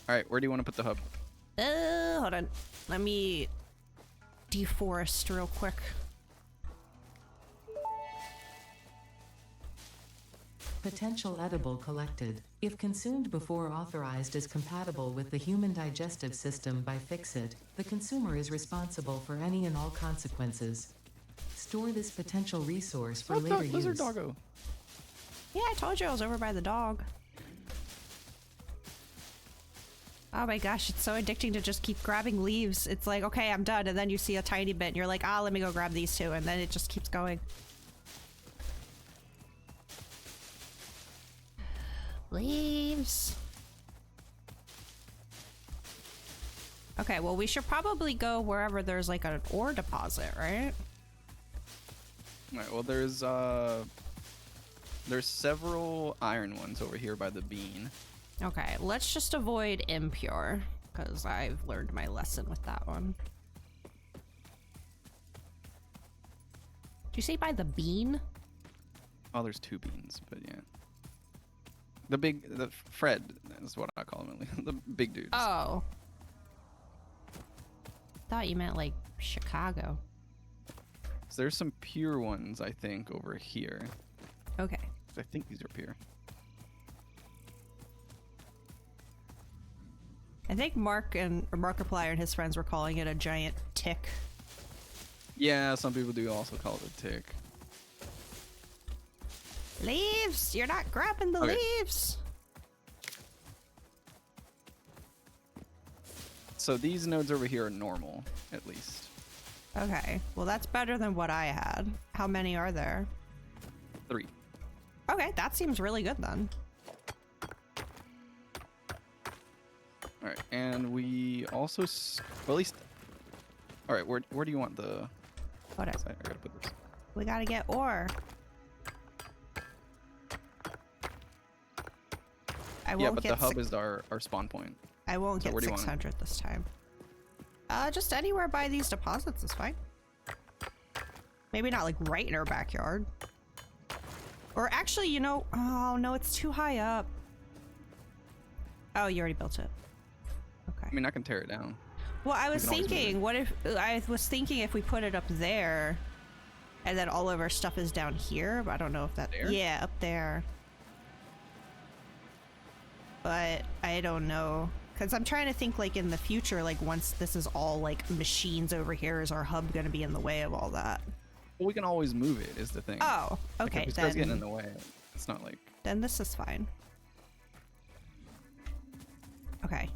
Alright, where do you want to put the hub? Hold on. Let me deforest real quick. Potential edible collected. If consumed before authorized as compatible with the human digestive system by Fixit, the consumer is responsible for any and all consequences. Store this potential resource for later use. Lizard doggo. Yeah, I told you I was over by the dog. Oh my gosh, it's so addicting to just keep grabbing leaves. It's like, okay, I'm done, and then you see a tiny bit and you're like, let me go grab these two, and then it just keeps going. Leaves. Okay, well, we should probably go wherever there's like an ore deposit, right? Alright, well there's several iron ones over here by the bean. Okay, let's just avoid impure, because I've learned my lesson with that one. Do you say by the bean? Oh, there's 2 beans, but yeah. The Fred is what I call him. The big dudes. Oh. Thought you meant like Chicago. So there's some pure ones, I think, over here. Okay. I think these are pure. I think Markiplier and his friends were calling it a giant tick. Yeah, some people do also call it a tick. Leaves! You're not grabbing the leaves! So these nodes over here are normal, at least. Okay, well that's better than what I had. How many are there? 3. Okay, that seems really good then. Alright, and we also... well, at least... Alright, where do you want the... Whatever. I gotta put this. We gotta get ore. Yeah, but the hub is our spawn point. I won't get 600 this time. Just anywhere by these deposits is fine. Maybe not like right in our backyard. Or actually, you know, oh no, it's too high up. Oh, you already built it. Okay. I mean, I can tear it down. Well, I was can always move it. thinking, what if I was thinking if we put it up there, and then all of our stuff is down here, but I don't know if that. There? Yeah, up there. But I don't know, because I'm trying to think like in the future, like once this is all like machines over here, is our hub going to be in the way of all that? Well, we can always move it. Is the thing. Oh, Like, okay. if it starts getting in the way, it's not like. Then this is fine. Okay.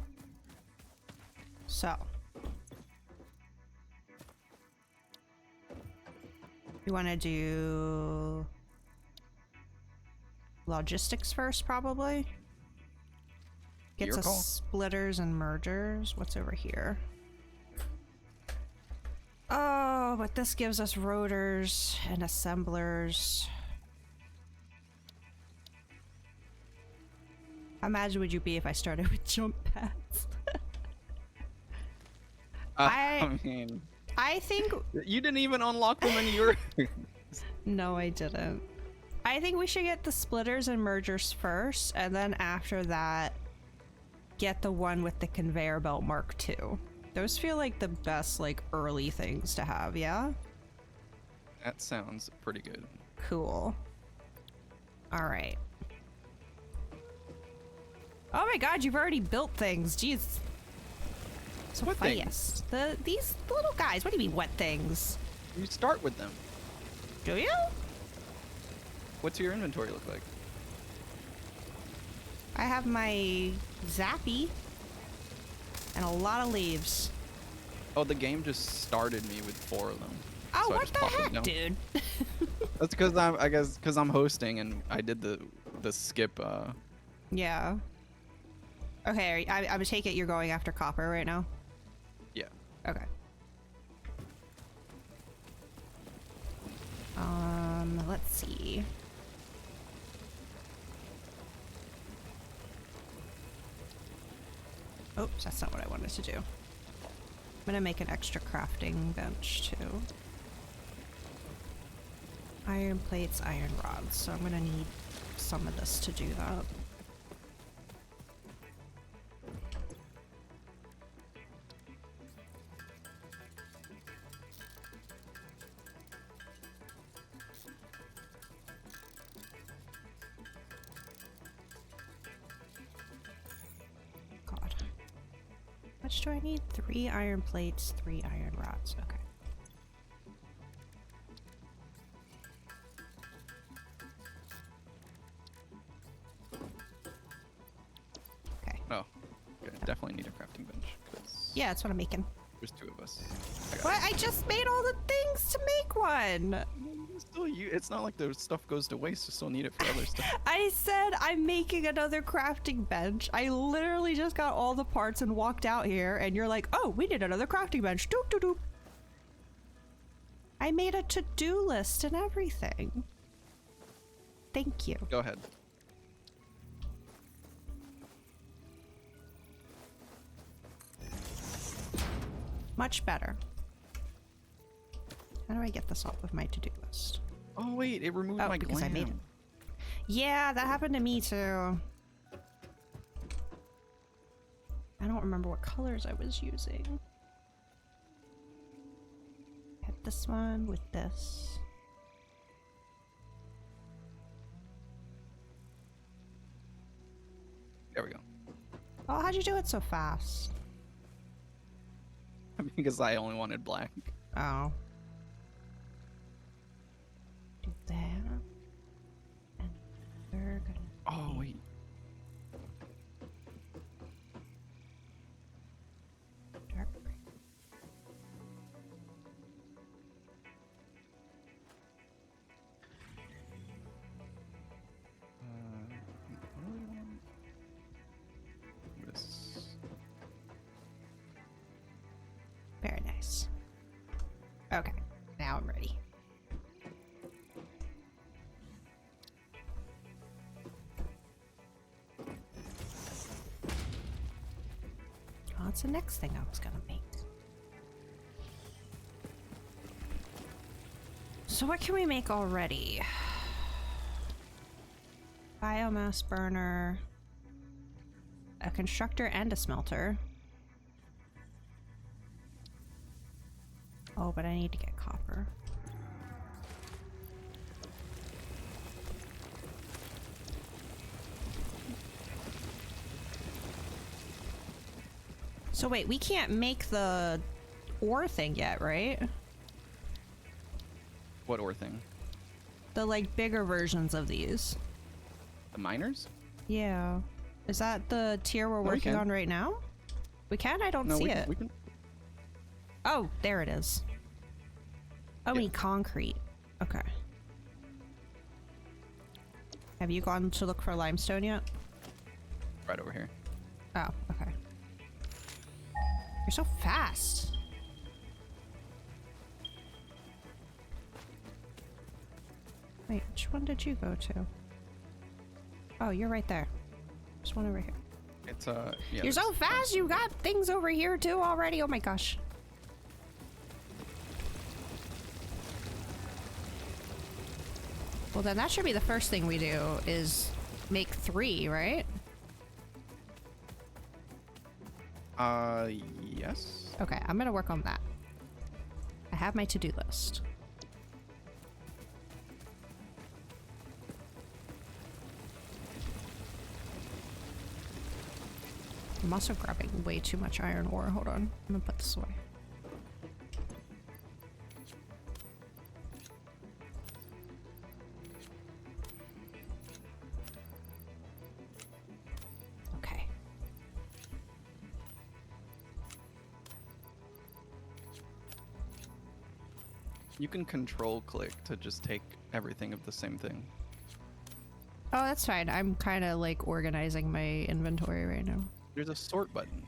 So. We want to do logistics first, probably. Gets Your us call. splitters and mergers. What's over here? Oh, but this gives us rotors and assemblers. How mad would you be if I started with jump pads? I mean, I think... you didn't even unlock them in your. No, I didn't. I think we should get the splitters and mergers first, and then after that, get the one with the conveyor belt Mark II. Those feel like the best, like, early things to have, yeah? That sounds pretty good. Cool. Alright. Oh my god, you've already built things. Jeez. So What fast. These little guys, what do you mean wet things? You start with them. Do you? What's your inventory look like? I have my zappy and a lot of leaves. Oh, the game just started me with 4 of them. Oh, So I what just the popped them heck, down. dude? That's because I guess because I'm hosting and I did the skip. Yeah. Okay, I would take it you're going after copper right now? Yeah. Okay. Let's see. Oops, that's not what I wanted to do. I'm gonna make an extra crafting bench too. Iron plates, iron rods, so I'm gonna need some of this to do that. God. How much do I need? 3 iron plates, 3 iron rods. Okay. Okay. Oh. Okay. Definitely need a crafting bench. 'Cause Yeah, that's what I'm making. There's 2 of us. I got What? I just made all the things to make one! it. Still, it's not like the stuff goes to waste. You still need it for other stuff. I said I'm making another crafting bench. I literally just got all the parts and walked out here, and you're like, oh, we need another crafting bench. Doop, doop, doop. I made a to-do list and everything. Thank you. Go ahead. Much better. How do I get this off of my to-do list? Oh wait, it removed Oh, my because I made it. glam. Yeah, that happened to me too. I don't remember what colors I was using. Had this one with this. There we go. Oh, how'd you do it so fast? Because I only wanted black. Oh. Do that. And we're gonna... Oh wait. Dark gray. This. Very nice. Okay, now I'm ready. Oh, that's the next thing I was gonna make. So what can we make already? Biomass burner, a constructor and a smelter. Oh, but I need to get copper. So wait, we can't make the ore thing yet, right? What ore thing? The like bigger versions of these. The miners? Yeah. Is that the tier we're we working can. on right now? We can? I don't No, see we it. can, we can. Oh, there it is. Oh, we Yeah. need concrete. Okay. Have you gone to look for limestone yet? Right over here. Oh, okay. You're so fast. Wait, which one did you go to? Oh, you're right there. There's one over here. It's yeah. You're so there's- fast, you got things over here too already. Oh my gosh. Well, then that should be the first thing we do is make 3, right? Yes. Okay, I'm gonna work on that. I have my to-do list. I'm also grabbing way too much iron ore. Hold on. I'm gonna put this away. Okay. You can control click to just take everything of the same thing. Oh, that's fine. I'm kind of like organizing my inventory right now. There's a sort button.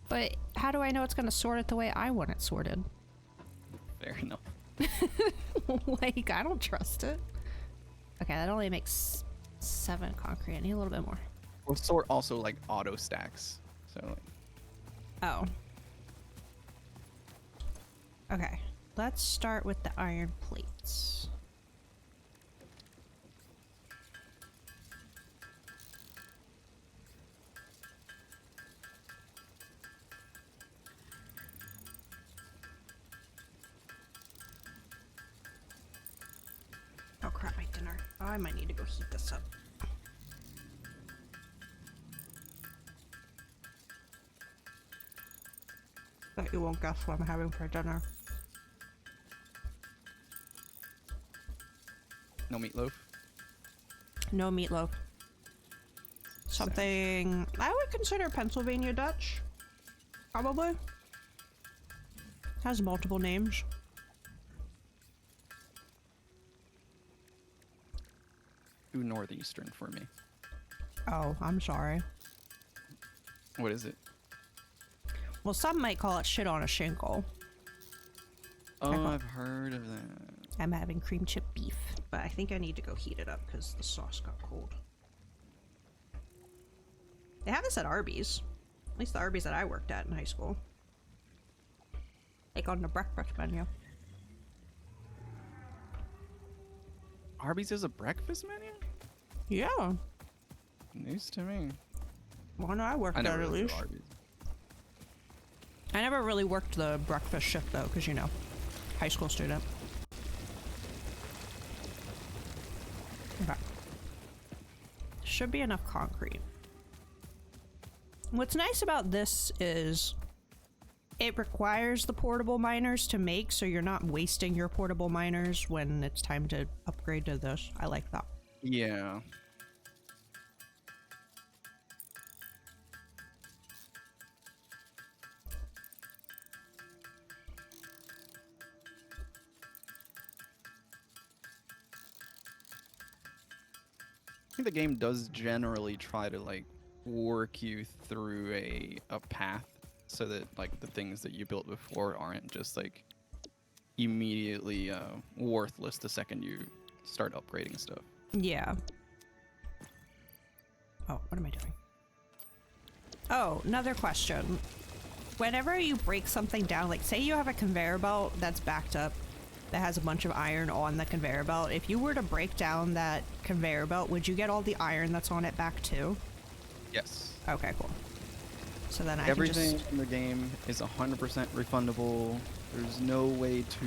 But how do I know it's gonna sort it the way I want it sorted? Fair enough. Like, I don't trust it. Okay, that only makes 7 concrete. I need a little bit more. Well, sort also like auto stacks. So like, Oh. Okay. Let's start with the iron plates. Oh crap, my dinner. Oh, I might need to go heat this up. Bet you won't guess what I'm having for dinner. no meatloaf. No meatloaf. Something I would consider Pennsylvania Dutch. Probably. Has multiple names. Do northeastern for me. Oh, I'm sorry. What is it? Well, some might call it shit on a shingle. Oh, I've heard of that. I'm having cream chip beef, but I think I need to go heat it up because the sauce got cold. They have this at Arby's. At least the Arby's that I worked at in high school. Like on the breakfast menu. Arby's has a breakfast menu? Yeah. News to me. Well, no, I worked I there never at really least. Arby's. I never really worked the breakfast shift though, because you know, high school student. Okay. Should be enough concrete. What's nice about this is it requires the portable miners to make, so you're not wasting your portable miners when it's time to upgrade to this. I like that. Yeah. I think the game does generally try to like work you through a path so that like the things that you built before aren't just like immediately worthless the second you start upgrading stuff. Yeah. Oh, what am I doing? Oh, another question. Whenever you break something down, like say you have a conveyor belt that's backed up that has a bunch of iron on the conveyor belt, if you were to break down that conveyor belt, would you get all the iron that's on it back too? Yes. Okay, cool. So then I Everything can just... in the game is 100% refundable. There's no way to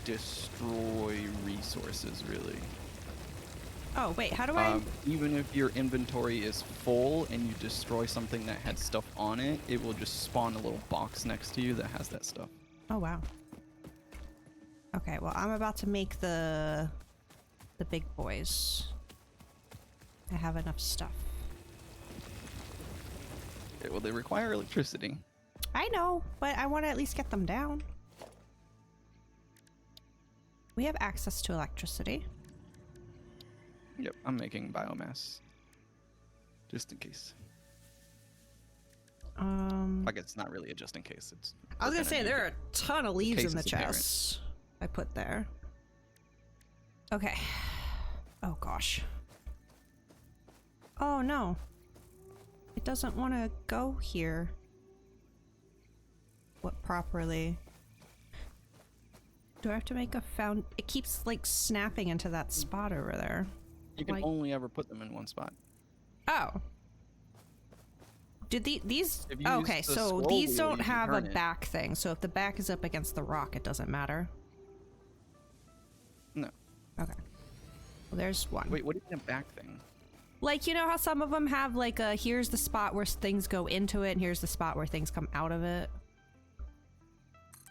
destroy resources, really. Oh, wait, how do I... Even if your inventory is full and you destroy something that had stuff on it, it will just spawn a little box next to you that has that stuff. Oh, wow. Okay, well, I'm about to make the big boys. I have enough stuff. Okay, well, they require electricity. I know, but I want to at least get them down. We have access to electricity. Yep, I'm making biomass. Just in case. Like, it's not really a just in case. It's. I was gonna say there are a ton of leaves in the case is apparent. chest I put there. Okay. Oh gosh. Oh no. It doesn't want to go here. What properly? Do I have to make a found? It keeps like snapping into that spot over there. You can Like- only ever put them in one spot. Oh. Did these? If you Oh, use okay, the so scroll these wheel, don't you can have a turn it. back thing. So if the back is up against the rock, it doesn't matter. No. Okay. Well, there's one. Wait, what do you mean a back thing? Like, you know how some of them have like a here's the spot where things go into it and here's the spot where things come out of it?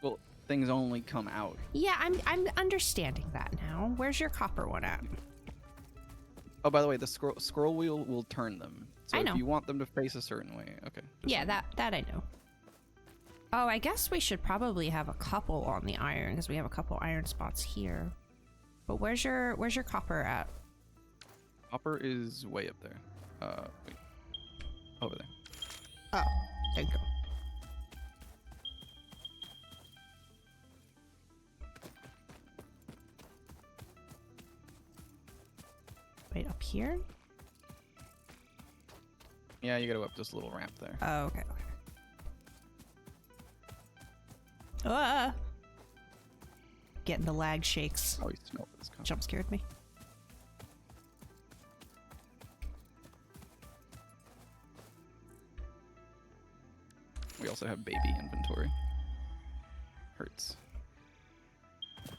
Well, things only come out. Yeah, I'm understanding that now. Where's your copper one at? Oh, by the way, the scroll wheel will turn them. So I know. if you want them to face a certain way, okay. Yeah, that I know. Oh, I guess we should probably have a couple on the iron because we have a couple iron spots here. But where's your copper at? Copper is way up there. Wait. Over there. Oh, there you go. Wait, up here? Yeah, you gotta go up this little ramp there. Oh, okay. Ah! Getting the lag shakes. Oh, you smell this coming. Jump scared me. We also have baby inventory. Hurts.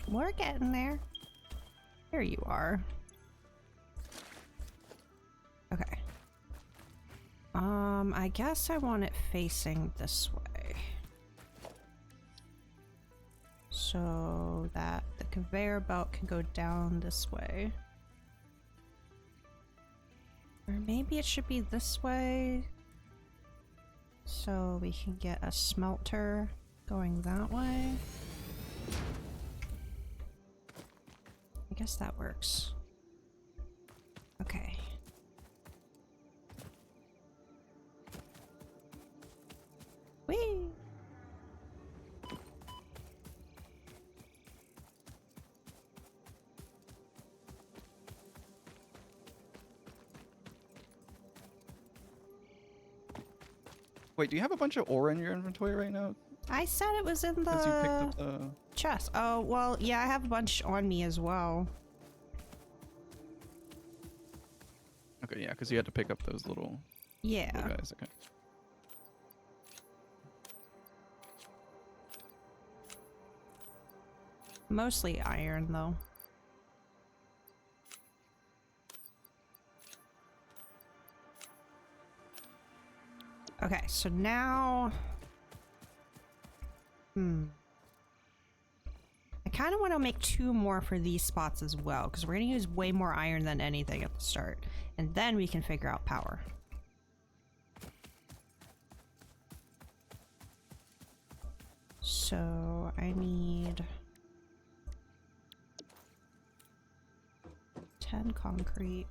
We're getting there. There you are. Okay. I guess I want it facing this way. So that the conveyor belt can go down this way. Or maybe it should be this way. So we can get a smelter going that way. I guess that works. Okay. Whee! Wait, do you have a bunch of ore in your inventory right now? I said it was in Because you picked the up the... chest. Oh, well, yeah, I have a bunch on me as well. Okay, yeah, because you had to pick up those little Yeah. guys. Okay. Mostly iron, though. Okay, so now... I kind of want to make 2 more for these spots as well, because we're going to use way more iron than anything at the start. And then we can figure out power. So I need 10 concrete.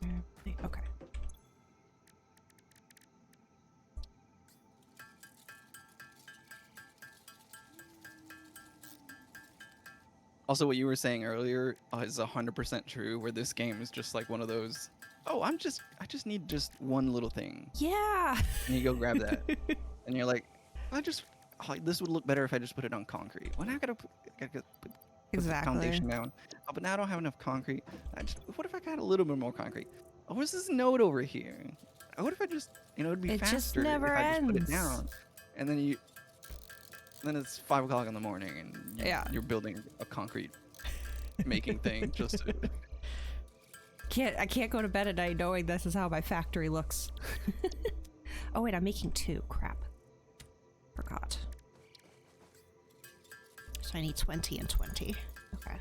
10 okay. Also, what you were saying earlier is 100% true, where this game is just like one of those, oh, I just need just one little thing. Yeah. And you go grab that. And you're like, this would look better if I just put it on concrete. Well, now I gotta put Exactly. the foundation down. Oh, but now I don't have enough concrete. What if I got a little bit more concrete? Oh, what's this node over here? What if I just, it'd be It faster just never if I just put it ends. down, and then it's 5 o'clock in the morning, and you're building a concrete making thing just to... I can't go to bed at night knowing this is how my factory looks. Oh wait, I'm making 2. Crap. Forgot. So I need 20 and 20. Okay.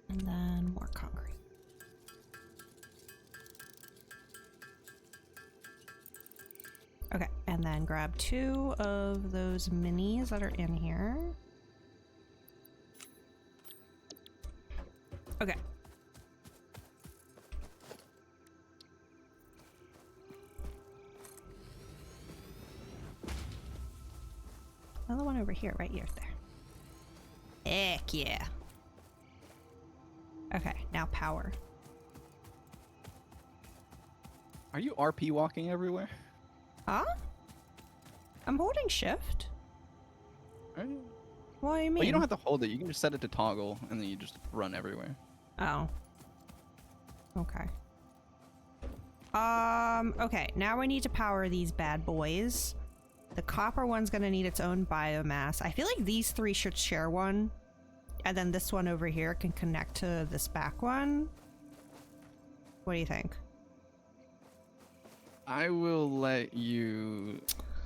And then more concrete. Okay, and then grab 2 of those minis that are in here. Okay. Another one over here, right here, there. Heck yeah. Okay, now power. Are you RP walking everywhere? Huh? I'm holding shift. Are you? What do you mean? Well, you don't have to hold it. You can just set it to toggle, and then you just run everywhere. Oh. Okay. Okay, now we need to power these bad boys. The copper one's gonna need its own biomass. I feel like these 3 should share one. And then this one over here can connect to this back one. What do you think? I will let you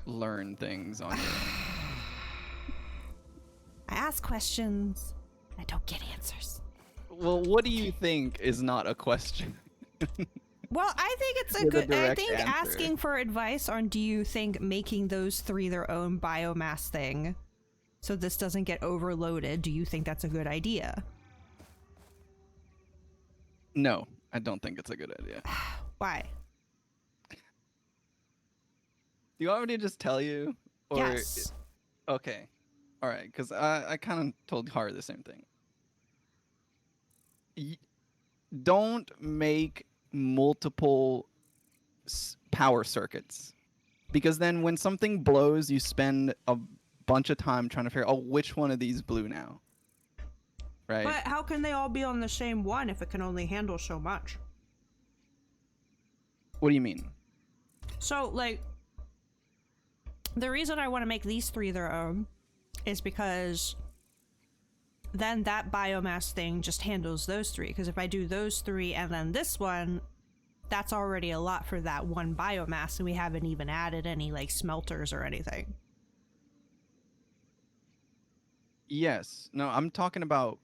learn things on your own. I ask questions. I don't get answers. Well, what do you think is not a question? Well, I think it's a With a good. I direct think answer. asking for advice on do you think making those 3 their own biomass thing, so this doesn't get overloaded, do you think that's a good idea? No, I don't think it's a good idea. Why? Do you want me to just tell you? Or Yes. Okay. All right, because I kind of told Har the same thing. Don't make multiple power circuits, because then when something blows, you spend a bunch of time trying to figure out, oh, which one of these blew now, right? But how can they all be on the same one if it can only handle so much? What do you mean? So, like, the reason I want to make these 3 their own is because then that biomass thing just handles those 3. Because if I do those 3 and then this one, that's already a lot for that one biomass, and we haven't even added any, like, smelters or anything. Yes. No, I'm talking about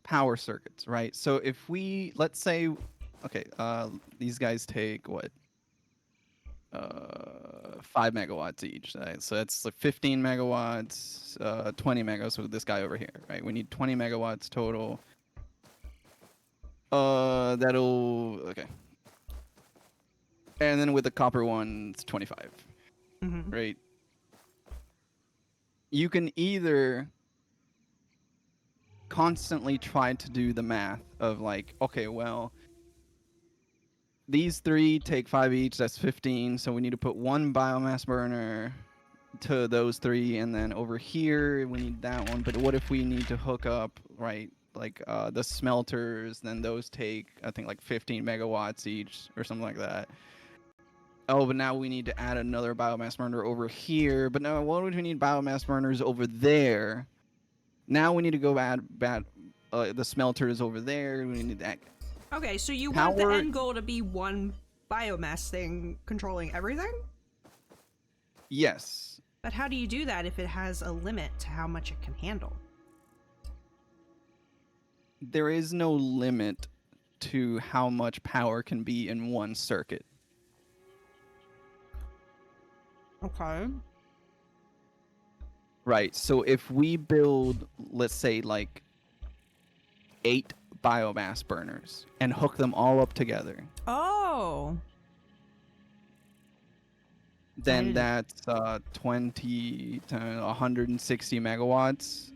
power circuits, right? So if we, let's say, okay, these guys take what? 5 megawatts each, right? So that's like 15 megawatts, 20 megawatts. So this guy over here, right? We need 20 megawatts total. Okay. And then with the copper one, it's 25, right? You can either constantly try to do the math of like, okay, well, these 3 take 5 each, that's 15, so we need to put 1 biomass burner to those 3, and then over here we need that one. But what if we need to hook up, right, like the smelters, then those take, I think, like 15 megawatts each or something like that. Oh, but now we need to add another biomass burner over here. But now, what would we need biomass burners over there? Now we need to go add the smelters over there. We need that. Okay, so you want the end goal to be one biomass thing controlling everything? Yes. But how do you do that if it has a limit to how much it can handle? There is no limit to how much power can be in one circuit. Okay. Right. So if we build, let's say, like 8 biomass burners and hook them all up together, Oh. then that's 20 to 160 megawatts.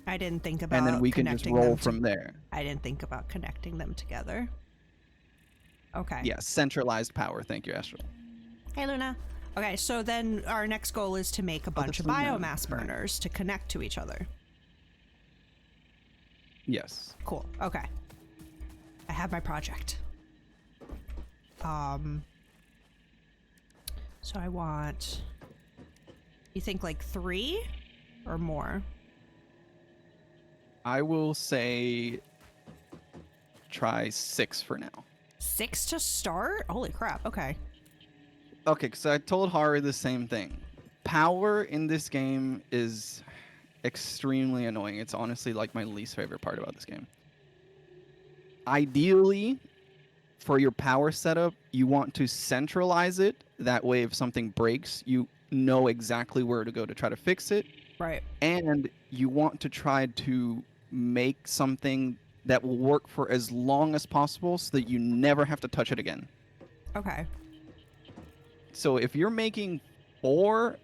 I didn't think about And then we can just connecting roll them from there. I didn't think about connecting them together. Okay. Yeah, centralized power. Thank you, Astral. Hey, Luna. Okay, so then our next goal is to make a bunch of that's Luna. biomass Alright. burners to connect to each other. Yes. Cool. Okay. I have my project. So I want, you think like 3 or more? I will say try 6 for now. 6 to start? Holy crap. Okay. Okay, so I told Haru the same thing. Power in this game is extremely annoying. It's honestly like my least favorite part about this game. Ideally, for your power setup, you want to centralize it. That way, if something breaks, you know exactly where to go to try to fix it. Right. And you want to try to make something that will work for as long as possible so that you never have to touch it again. Okay. So if you're making 4,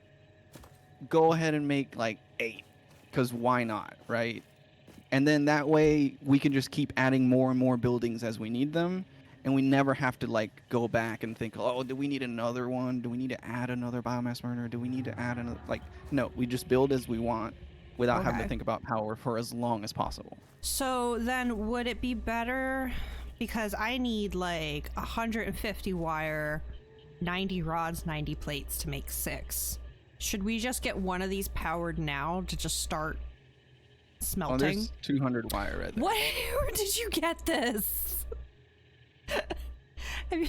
go ahead and make like 8, because why not, right? And then that way we can just keep adding more and more buildings as we need them, and we never have to like go back and think, oh, do we need another one? Do we need to add another biomass burner? Do we need to add another? Like, no, we just build as we want without having Okay. to think about power for as long as possible. So then would it be better, because I need like 150 wire, 90 rods, 90 plates to make 6. Should we just get one of these powered now to just start Oh, smelting? there's 200 wire right there. Where did you get this? I mean,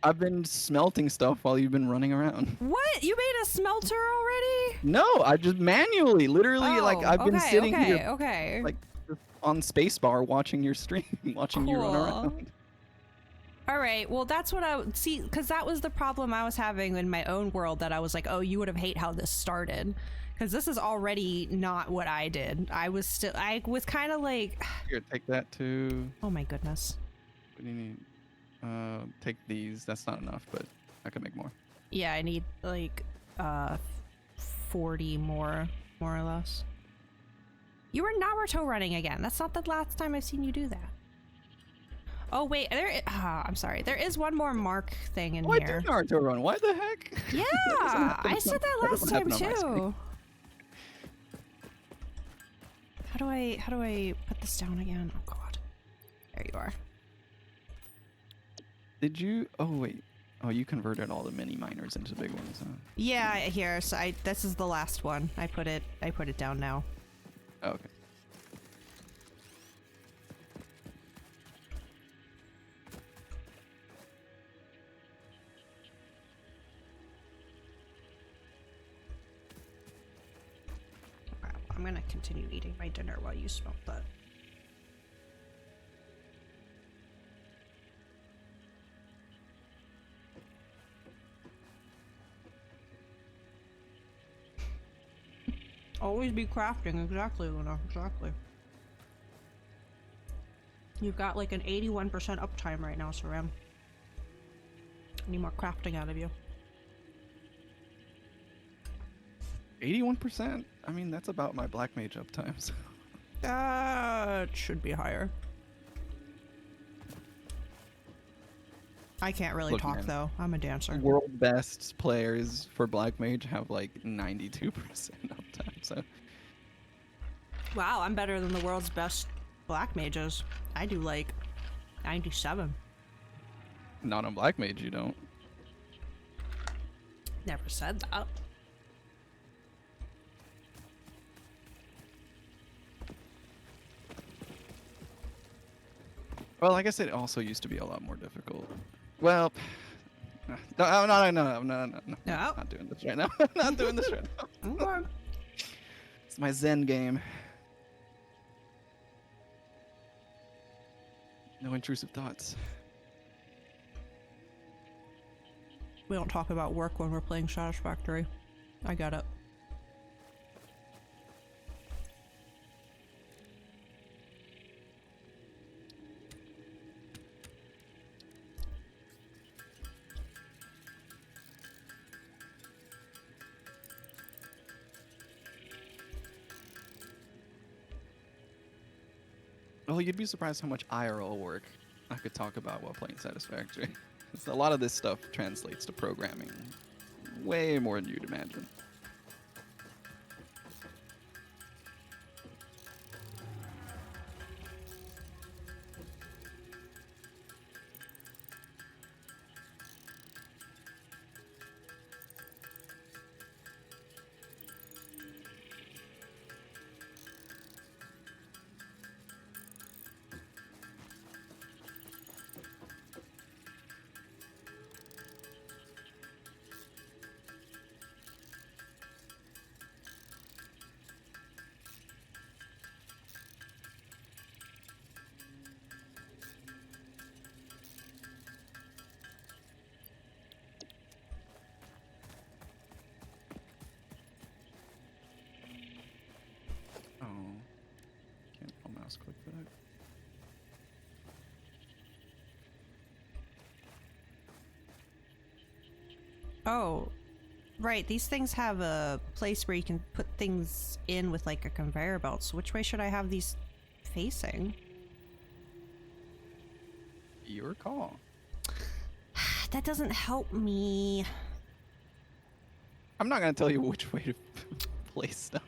I've been smelting stuff while you've been running around. what? You made a smelter already? No, I just manually, literally, like I've been sitting here Okay. like just on spacebar watching your stream, watching you run Cool. around. All right. Well, that's what I see, because that was the problem I was having in my own world, that I was like, oh, you would have hate how this started, because this is already not what I did. I was kind of like, Here, take that too. oh my goodness. What do you need? Take these. That's not enough, but I could make more. Yeah, I need like 40 more or less. You were Naruto running again. That's not the last time I've seen you do that. Oh wait, I'm sorry. There is one more mark thing in Why here. did Naruto run? Why the heck? Yeah, I said that last time too. How do I put this down again? Oh god. There you are. Did you? Oh wait. Oh, you converted all the mini miners into big ones, huh? Yeah, here. So this is the last one. I put it down now. Oh, okay. Wow, I'm gonna continue eating my dinner while you smelt that. Always be crafting, exactly, Luna, exactly. You've got like an 81% uptime right now, Saram. I need more crafting out of you. 81%. I mean, that's about my black mage uptime. So. That should be higher. I can't really Look, talk man. though. I'm a dancer. World best players for black mage have like 92% uptime. So. Wow, I'm better than the world's best black mages. I do like 97. Not on black mage, you don't. Never said that. Well, I guess it also used to be a lot more difficult. Well, no, I'm not doing this right now. I'm not doing this right now. Okay. It's my Zen game. No intrusive thoughts. We don't talk about work when we're playing Satisfactory. I got it. Well, you'd be surprised how much IRL work I could talk about while playing Satisfactory. A lot of this stuff translates to programming way more than you'd imagine. Oh, can't pull mouse click for that. Oh, right. These things have a place where you can put things in with like a conveyor belt. So which way should I have these facing? Your call. That doesn't help me. I'm not gonna tell you which way to place stuff.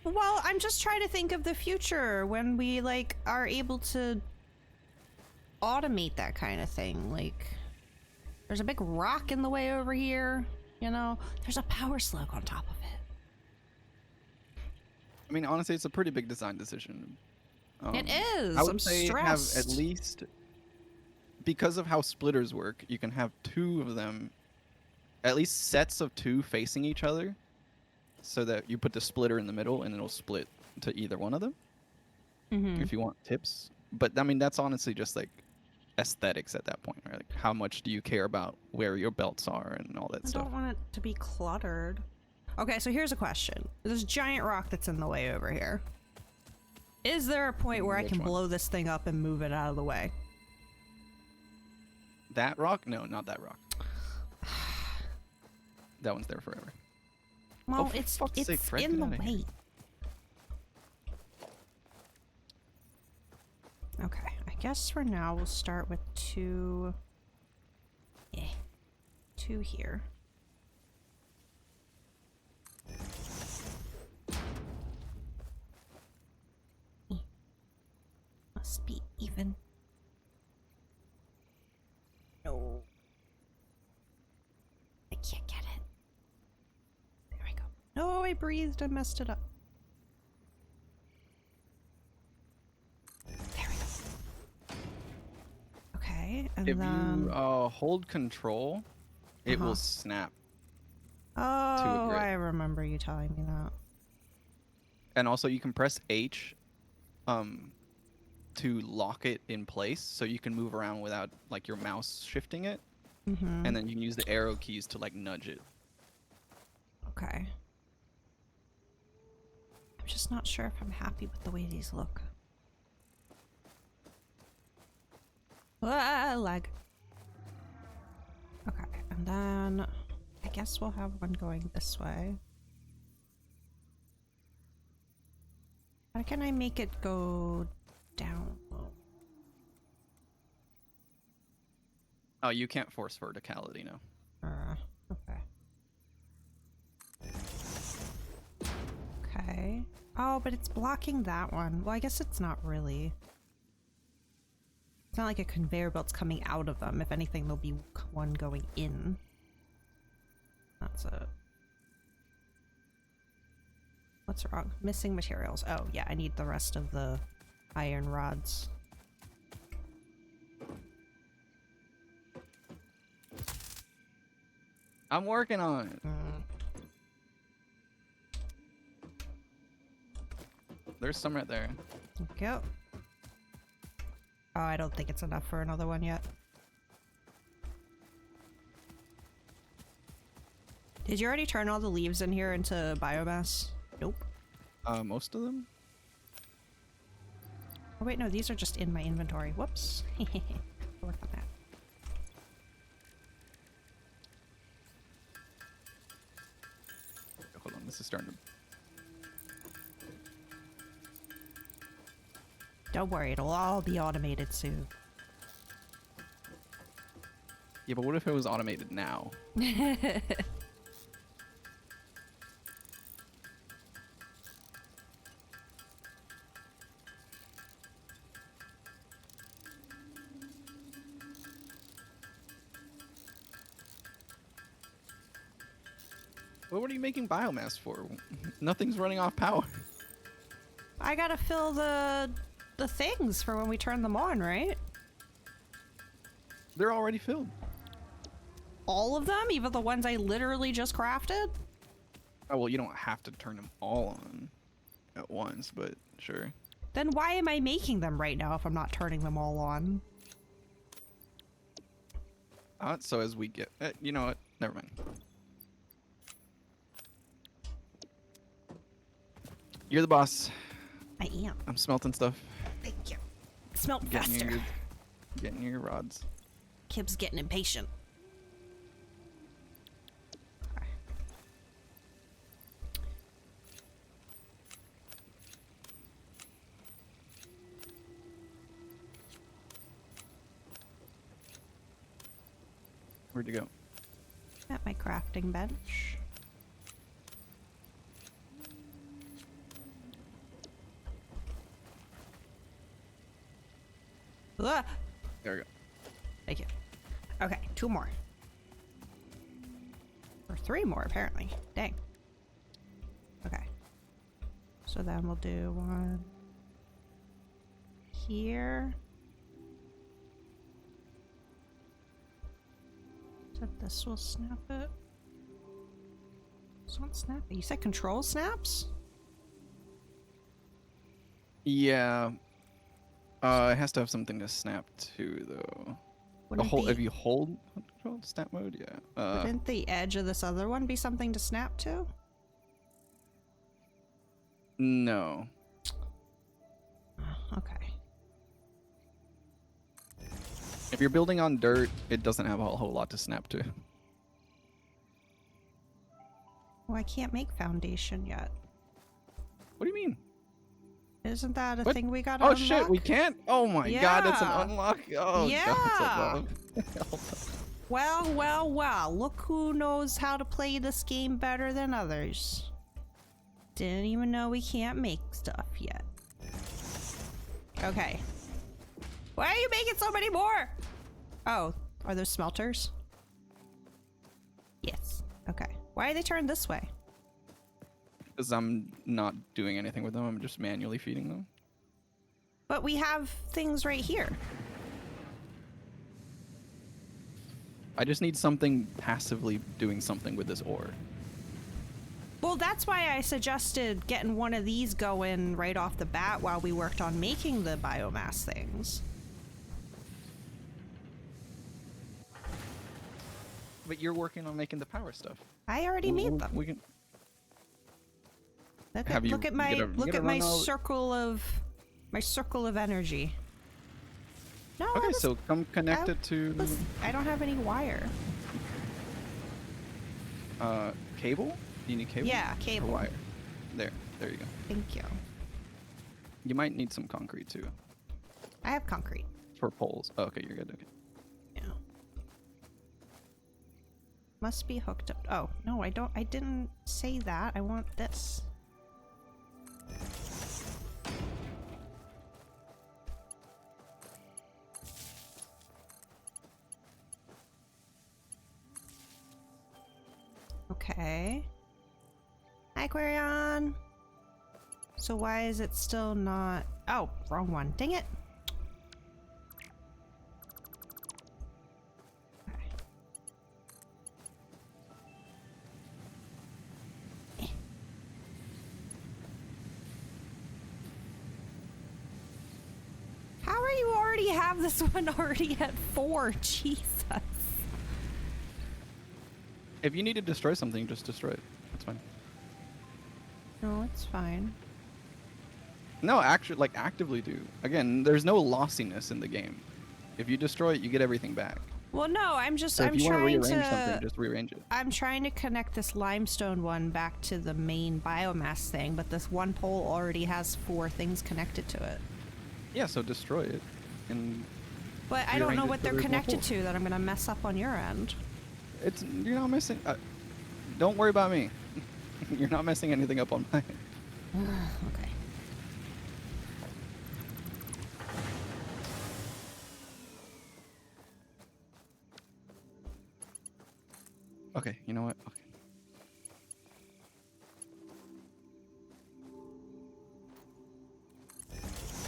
Well, I'm just trying to think of the future when we like are able to automate that kind of thing. Like, there's a big rock in the way over here, you know? There's a power slug on top of it. I mean, honestly, it's a pretty big design decision. It is. I would I'm say stressed. have at least, because of how splitters work, you can have two of them, at least sets of two facing each other, so that you put the splitter in the middle and it'll split to either one of them. Mhm. If you want tips. But I mean, that's honestly just like aesthetics at that point, right? Like, how much do you care about where your belts are and all that I stuff? don't want it to be cluttered. Okay, so here's a question. There's a giant rock that's in the way over here. Is there a point where I Which can one? blow this thing up and move it out of the way? That rock? No, not that rock. That one's there forever. Well, for it's fuck's sake, Fred, in get the outta here. way. Okay, I guess for now we'll start with two. Yeah, two here. Eh. Must be even. No. I can't get it. There we go. No, I breathed. I messed it up. There we go. Okay, and If then... you hold control, it Uh-huh. will snap. Oh, grid. I remember you telling me that. And also you can press H to lock it in place, so you can move around without like your mouse shifting it. Mm-hmm. And then you can use the arrow keys to like nudge it. Okay. I'm just not sure if I'm happy with the way these look. Ah, lag. Okay, and then I guess we'll have one going this way. How can I make it go down? Oh, you can't force verticality, no. Okay. Okay. Oh, but it's blocking that one. Well, I guess it's not really. It's not like a conveyor belt's coming out of them. If anything, there'll be one going in. That's it. What's wrong? Missing materials. Oh, yeah, I need the rest of the iron rods. I'm working on it. There's some right there. Thank you. Oh, I don't think it's enough for another one yet. Did you already turn all the leaves in here into biomass? Nope. Most of them? Oh wait, no, these are just in my inventory. Whoops. I'll work on that. Hold on, this is starting to... Don't worry, it'll all be automated soon. Yeah, but what if it was automated now? Well, what are you making biomass for? Nothing's running off power. I gotta fill the things for when we turn them on, right? They're already filled. All of them? Even the ones I literally just crafted? Oh, well, you don't have to turn them all on at once, but sure. Then why am I making them right now if I'm not turning them all on? So as we get... you know what? Never mind. You're the boss. I am. I'm smelting stuff. Thank you. Smelt Getting faster. getting your rods. Kib's getting impatient. Where'd you go? At my crafting bench. Ugh. There we go. Thank you. Okay, 2 more. Or 3 more, apparently. Dang. Okay. So then we'll do 1 here. So this will snap it. This won't snap it. You said control snaps? Yeah. It has to have something to snap to, though. If you hold control snap mode, yeah. Wouldn't the edge of this other one be something to snap to? No. Okay. If you're building on dirt, it doesn't have a whole lot to snap to. Well, I can't make foundation yet. What do you mean? Isn't that a What? thing we got? Oh shit, we can't? Oh my god, it's an Yeah. unlock. Oh Yeah. god, it's Well, well, well. Look who knows how to play this game better than others. Didn't even know we can't make stuff yet. Okay. Why are you making so many more? Oh, are those smelters? Yes. Okay. Why are they turned this way? Because I'm not doing anything with them, I'm just manually feeding them. But we have things right here. I just need something passively doing something with this ore. Well, that's why I suggested getting one of these going right off the bat while we worked on making the biomass things. But you're working on making the power stuff. I already made them. We can. Look at my run all- circle of energy. No, Okay, so come connect it to I don't have any wire. cable. Do you need cable? Yeah, Or cable. wire. There you go. Thank you. You might need some concrete too I have concrete. for poles. Oh, okay, you're good. Okay. Yeah. Must be hooked up. Oh, no, I don't. I didn't say that. I want this. Okay. Hi, Quarion. So why is it still not... Oh, wrong one. Dang it. Okay. How are you already have this one already at 4? Jesus. If you need to destroy something, just destroy it. That's fine. No, it's fine. No, actually, like actively do. Again, there's no lossiness in the game. If you destroy it, you get everything back. Well, no, I'm So if you want to trying rearrange something, just rearrange it. I'm trying to connect this limestone one back to the main biomass thing, but this one pole already has 4 things connected to it. Yeah, so destroy it and But I don't know what they're connected to that I'm gonna mess up on your end. You're not messing. Don't worry about me. You're not messing anything up on mine. Okay. Okay, you know what? Okay.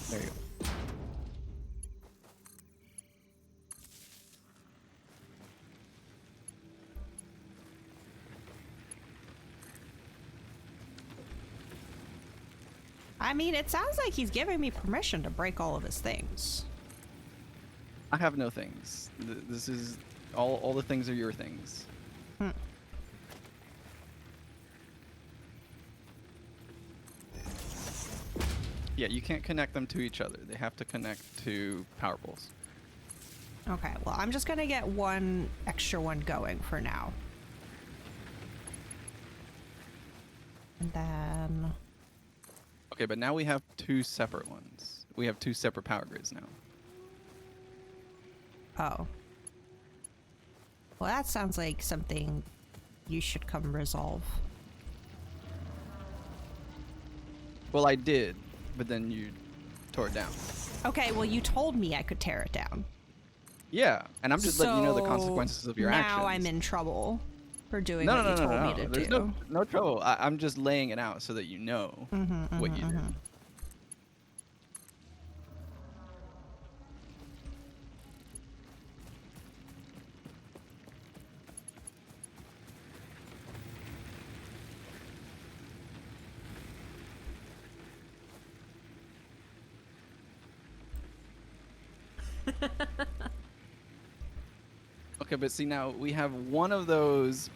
There you go. I mean, it sounds like he's giving me permission to break all of his things. I have no things. This is all the things are your things. Yeah, you can't connect them to each other. They have to connect to power poles. Okay, well, I'm just gonna get one extra one going for now. And then... Okay, but now we have two separate ones. We have two separate power grids now. Oh. Well, that sounds like something you should come resolve. Well, I did, but then you tore it down. Okay, well, you told me I could tear it down. Yeah, and I'm just letting you know the consequences of your actions. Now I'm in trouble for doing what you told me to There's do. no trouble. I'm just laying it out so that you know what you did. Okay, but see now we have one of those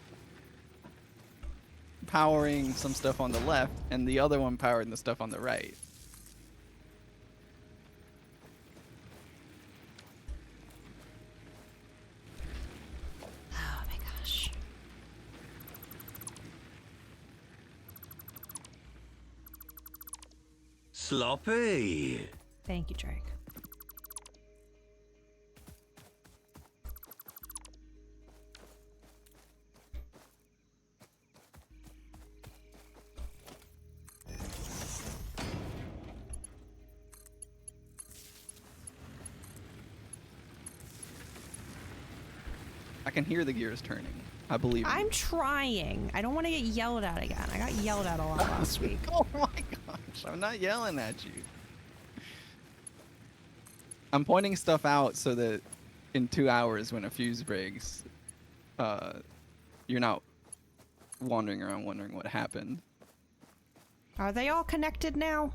powering some stuff on the left and the other one powering the stuff on the right. Oh my gosh. Sloppy. Thank you, Drake. I can hear the gears turning. I believe you. I'm trying. I don't want to get yelled at again. I got yelled at a lot last week. Oh my gosh, I'm not yelling at you. I'm pointing stuff out so that in 2 hours when a fuse breaks, you're not wandering around wondering what happened. Are they all connected now?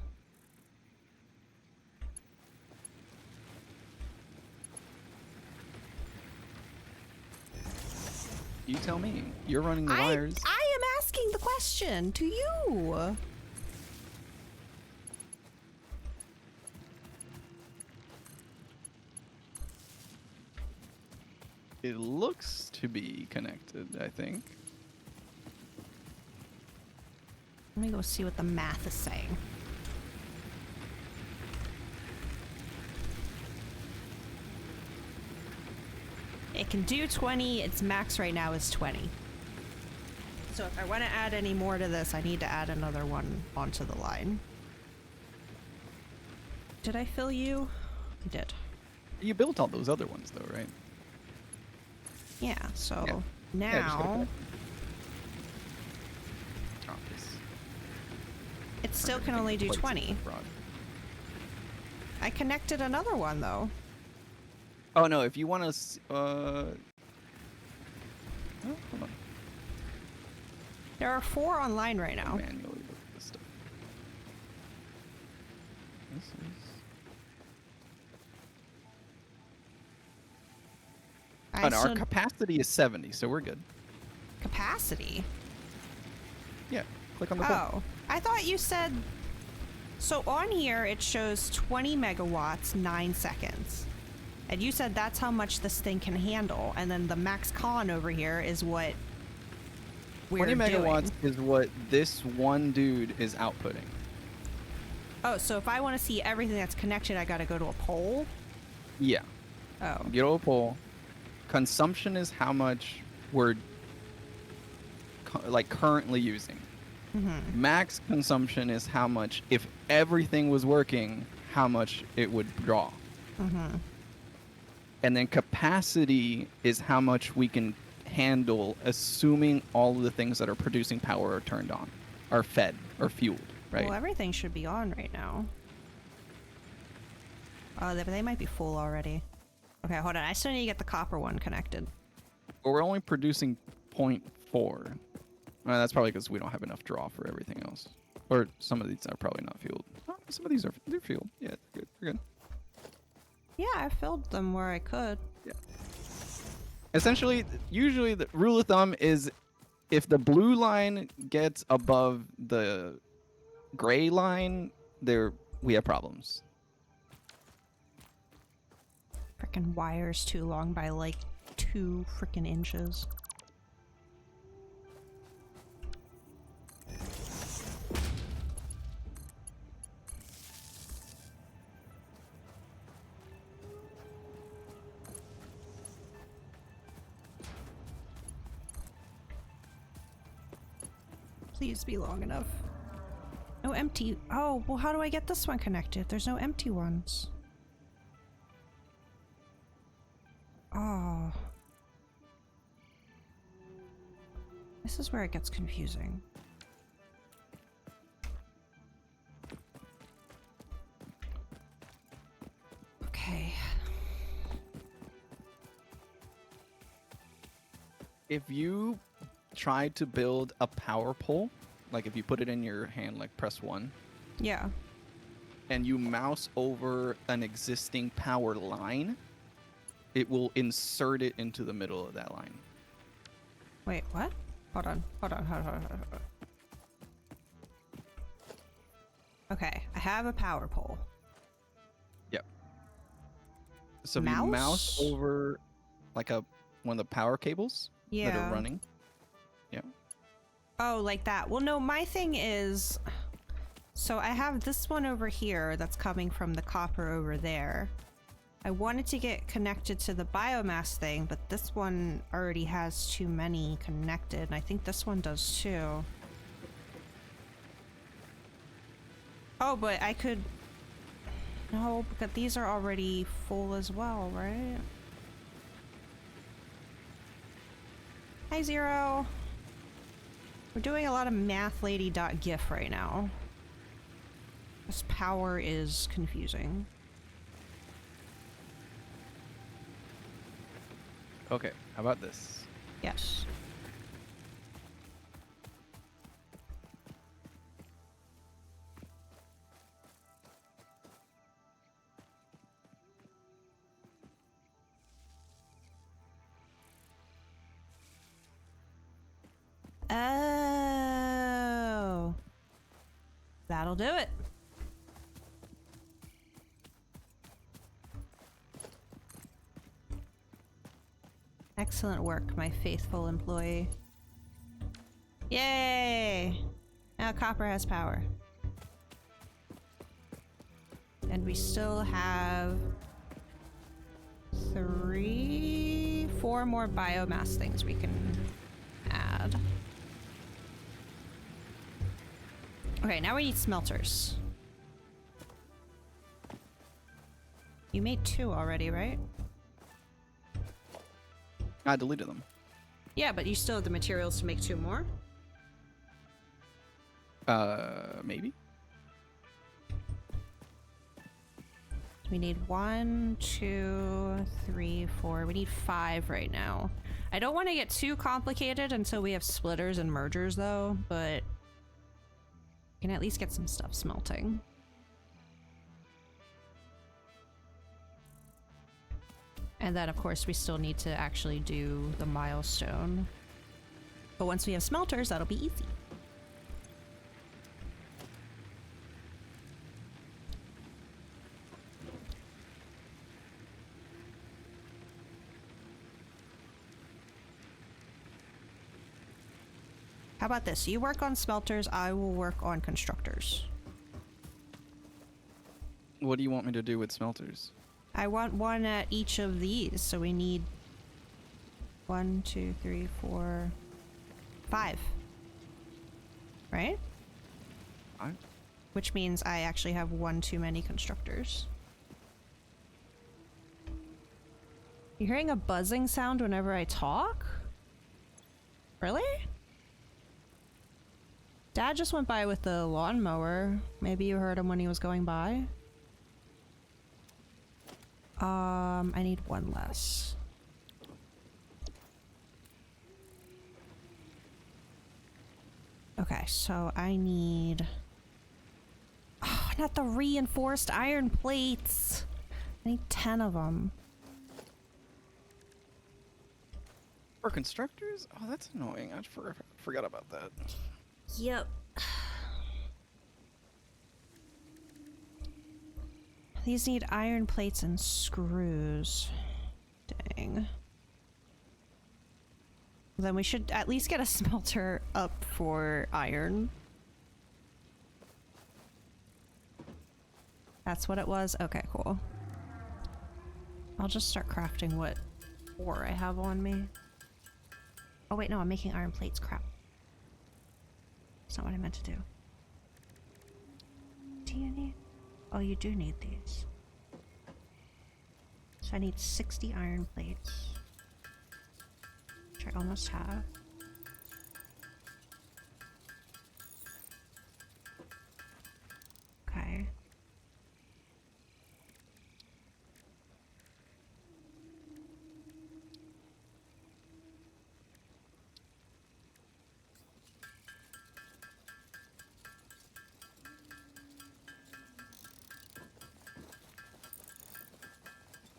You tell me. You're running the wires. I am asking the question to you. It looks to be connected, I think. Let me go see what the math is saying. It can do 20. Its max right now is 20. So if I want to add any more to this, I need to add another one onto the line. Did I fill you? I did. You built all those other ones, though, right? Yeah, so Yeah. Yeah, just gotta now put Oh, this- it still I'm can gonna only think do the plates 20. are fraud. I connected another one though. Oh no! If you want to, oh, hold on. There are 4 online right now. Manually look at this stuff. This is. I Oh no, our still- capacity is 70, so we're good. capacity. Yeah, click on the button. Oh, I thought you said. So on here it shows 20 megawatts, 9 seconds. And you said that's how much this thing can handle. And then the max con over here is what we're 20 megawatts doing. is what this one dude is outputting. Oh, so if I want to see everything that's connected, I got to go to a pole? Yeah. Oh. Butyl pole. Consumption is how much we're like currently using. Max consumption is how much, if everything was working, how much it would draw. And then capacity is how much we can handle, assuming all of the things that are producing power are turned on, are fed, or fueled, right? Well, everything should be on right now. Oh, they might be full already. Okay, hold on. I still need to get the copper one connected. But we're only producing 0.4. That's probably because we don't have enough draw for everything else. Or some of these are probably not fueled. Oh, some of these are they're fueled. Yeah, they're good. They're good. Yeah, I filled them where I could. Yeah. Essentially, usually the rule of thumb is if the blue line gets above the gray line, we have problems. Frickin' wire's too long by like 2 frickin' inches. Please be long enough. No empty. Oh, well, how do I get this one connected? There's no empty ones. Oh. This is where it gets confusing. Okay. If you try to build a power pole, like if you put it in your hand, like press 1, Yeah. and you mouse over an existing power line, it will insert it into the middle of that line. Wait, what? Hold on. Hold on. Hold on. Hold on. Okay, I have a power pole. Yep. So if Mouse? you mouse over like one of the power cables that Yeah. are running. Yeah. Oh, like that. Well, no, my thing is... So I have this one over here that's coming from the copper over there. I wanted to get connected to the biomass thing, but this one already has too many connected, and I think this one does too. Oh, but I could... No, because these are already full as well, right? Hi, Zero. We're doing a lot of mathlady.gif right now. This power is confusing. Okay, how about this? Yes. Oh. That'll do it. Excellent work, my faithful employee. Yay! Now Copper has power. And we still have 4 more biomass things we can add. Okay, now we need smelters. You made 2 already, right? I deleted them. Yeah, but you still have the materials to make 2 more? Maybe? We need 1, 2, 3, 4. We need 5 right now. I don't want to get too complicated until we have splitters and mergers, though, but we can at least get some stuff smelting. And then, of course, we still need to actually do the milestone. But once we have smelters, that'll be easy. How about this? You work on smelters, I will work on constructors. What do you want me to do with smelters? I want one at each of these, so we need 1, 2, 3, 4, 5. Right? Which means I actually have one too many constructors. You hearing a buzzing sound whenever I talk? Really? Dad just went by with the lawnmower. Maybe you heard him when he was going by. I need one less. Okay, so I need... Oh, not the reinforced iron plates! I need 10 of them. For constructors? Oh, that's annoying. I forgot about that. Yep. These need iron plates and screws. Dang. Then we should at least get a smelter up for iron. That's what it was? Okay, cool. I'll just start crafting what ore I have on me. Oh wait, no, I'm making iron plates. Crap. That's not what I meant to do. Do you need... Oh, you do need these. So I need 60 iron plates. Which I almost have. Okay.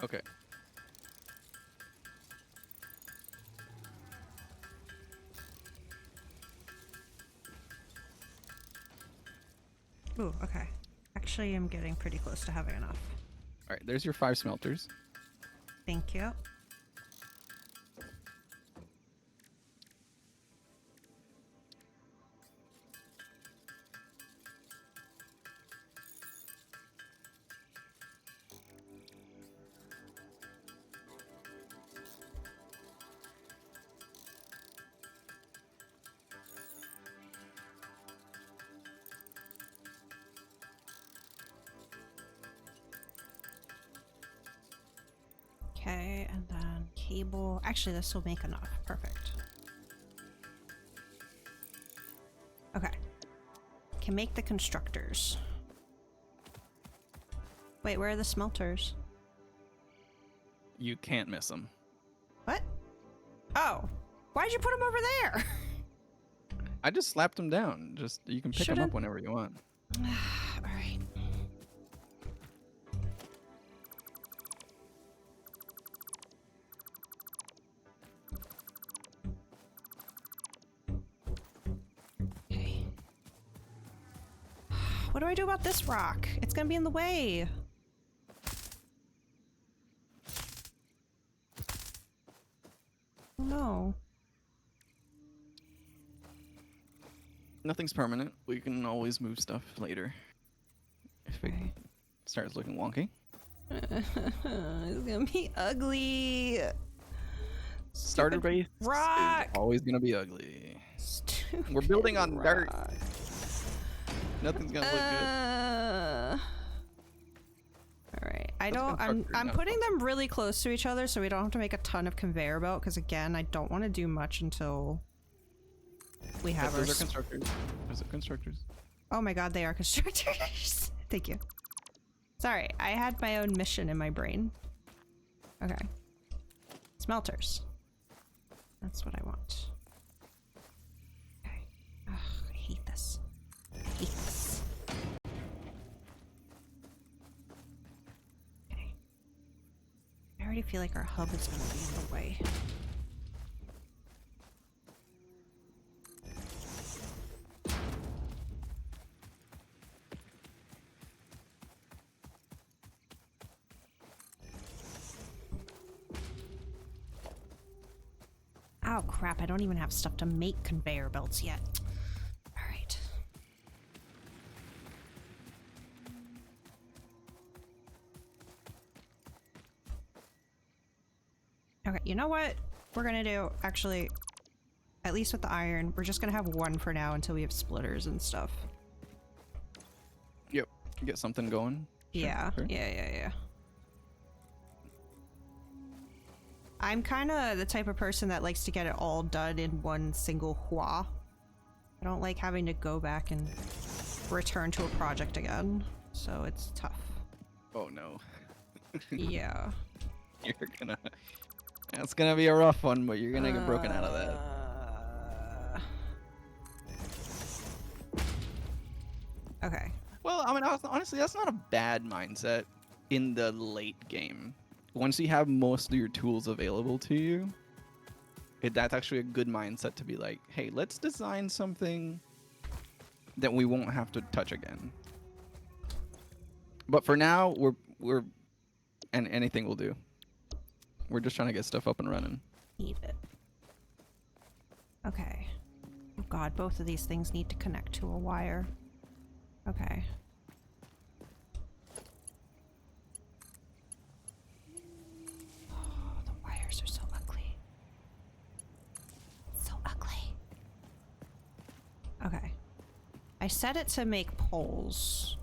Okay. Ooh, okay. Actually, I'm getting pretty close to having enough. All right, there's your 5 smelters. Thank you. Okay, and then cable. Actually, this will make enough. Perfect. Okay. Can make the constructors. Wait, where are the smelters? You can't miss them. What? Oh. Why'd you put them over there? I just slapped them down. Just you can pick them up whenever you want. Alright. Okay. What do I do about this rock? It's gonna be in the way. Oh no. Nothing's permanent. We can always move stuff later. If it starts looking wonky. It's gonna be ugly. Starter base rock. is always gonna be ugly. Stupid We're building on dirt. rock. Nothing's gonna look good. All right. I'm constructor now. putting them really close to each other so we don't have to make a ton of conveyor belt because again, I don't want to do much until we have Those our are constructors. Those are constructors. Oh my god, they are constructors. Thank you. Sorry, I had my own mission in my brain. Okay. Smelters. That's what I want. Okay. Ugh, I hate this. I hate this. Okay. I already feel like our hub is gonna be in the way. Oh crap, I don't even have stuff to make conveyor belts yet. Alright. Okay, you know what we're gonna do? Actually, at least with the iron, we're just gonna have one for now until we have splitters and stuff. Yep. Get something going. Sure, Yeah, sure. yeah. I'm kind of the type of person that likes to get it all done in one single hua. I don't like having to go back and return to a project again, so it's tough. Oh no. Yeah. You're gonna. That's gonna be a rough one, but you're gonna get broken out of that. Okay. Well, I mean, honestly, that's not a bad mindset in the late game. Once you have most of your tools available to you, that's actually a good mindset to be like, hey, let's design something that we won't have to touch again. But for now, and anything will do. We're just trying to get stuff up and running. Eat it. Okay. Oh god, both of these things need to connect to a wire. Okay. Oh, the wires are so ugly. So ugly. Okay. I set it to make poles.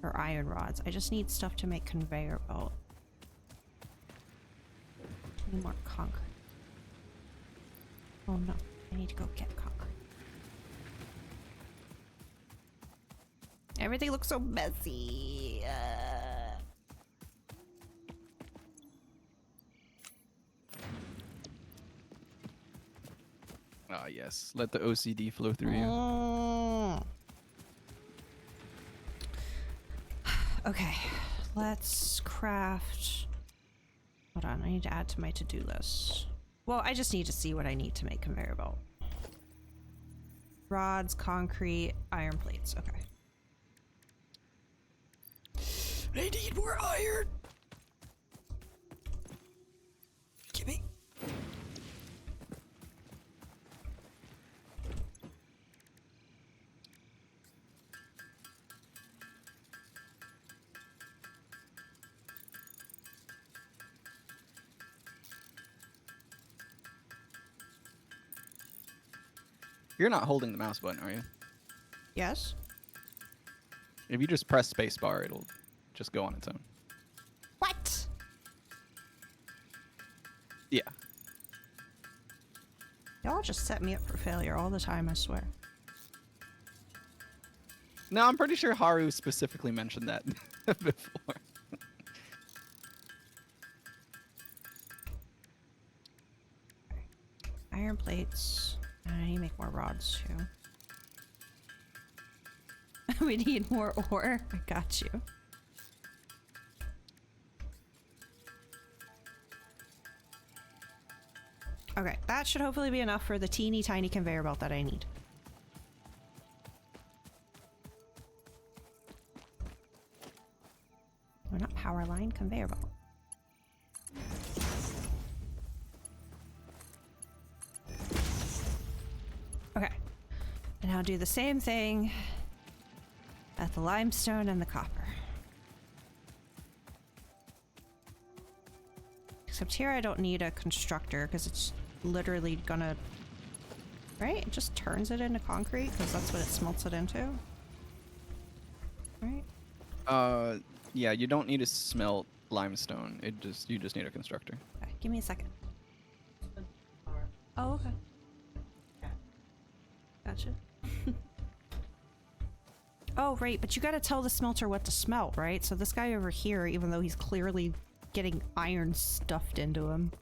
Or iron rods. I just need stuff to make conveyor belt. I need more concrete. Oh no, I need to go get concrete. Everything looks so messy. Ah, yes. Let the OCD flow through you. Okay, let's craft. Hold on, I need to add to my to-do list. Well, I just need to see what I need to make conveyor belt. Rods, concrete, iron plates. Okay. I need more iron. Give me. You're not holding the mouse button, are you? Yes. If you just press spacebar, it'll just go on its own. What? Yeah. Y'all just set me up for failure all the time, I swear. No, I'm pretty sure Haru specifically mentioned that before. Iron plates. I need to make more rods too. We need more ore. I got you. Okay, that should hopefully be enough for the teeny tiny conveyor belt that I need. We're not power line, conveyor belt. Okay. And I'll do the same thing at the limestone and the copper. Except here I don't need a constructor because it's literally gonna... Right? It just turns it into concrete because that's what it smelts it into. Right? Yeah, you don't need to smelt limestone. You just need a constructor. Okay, give me a second. Oh, okay. Gotcha. Oh, right, but you gotta tell the smelter what to smelt, right? So this guy over here, even though he's clearly getting iron stuffed into him,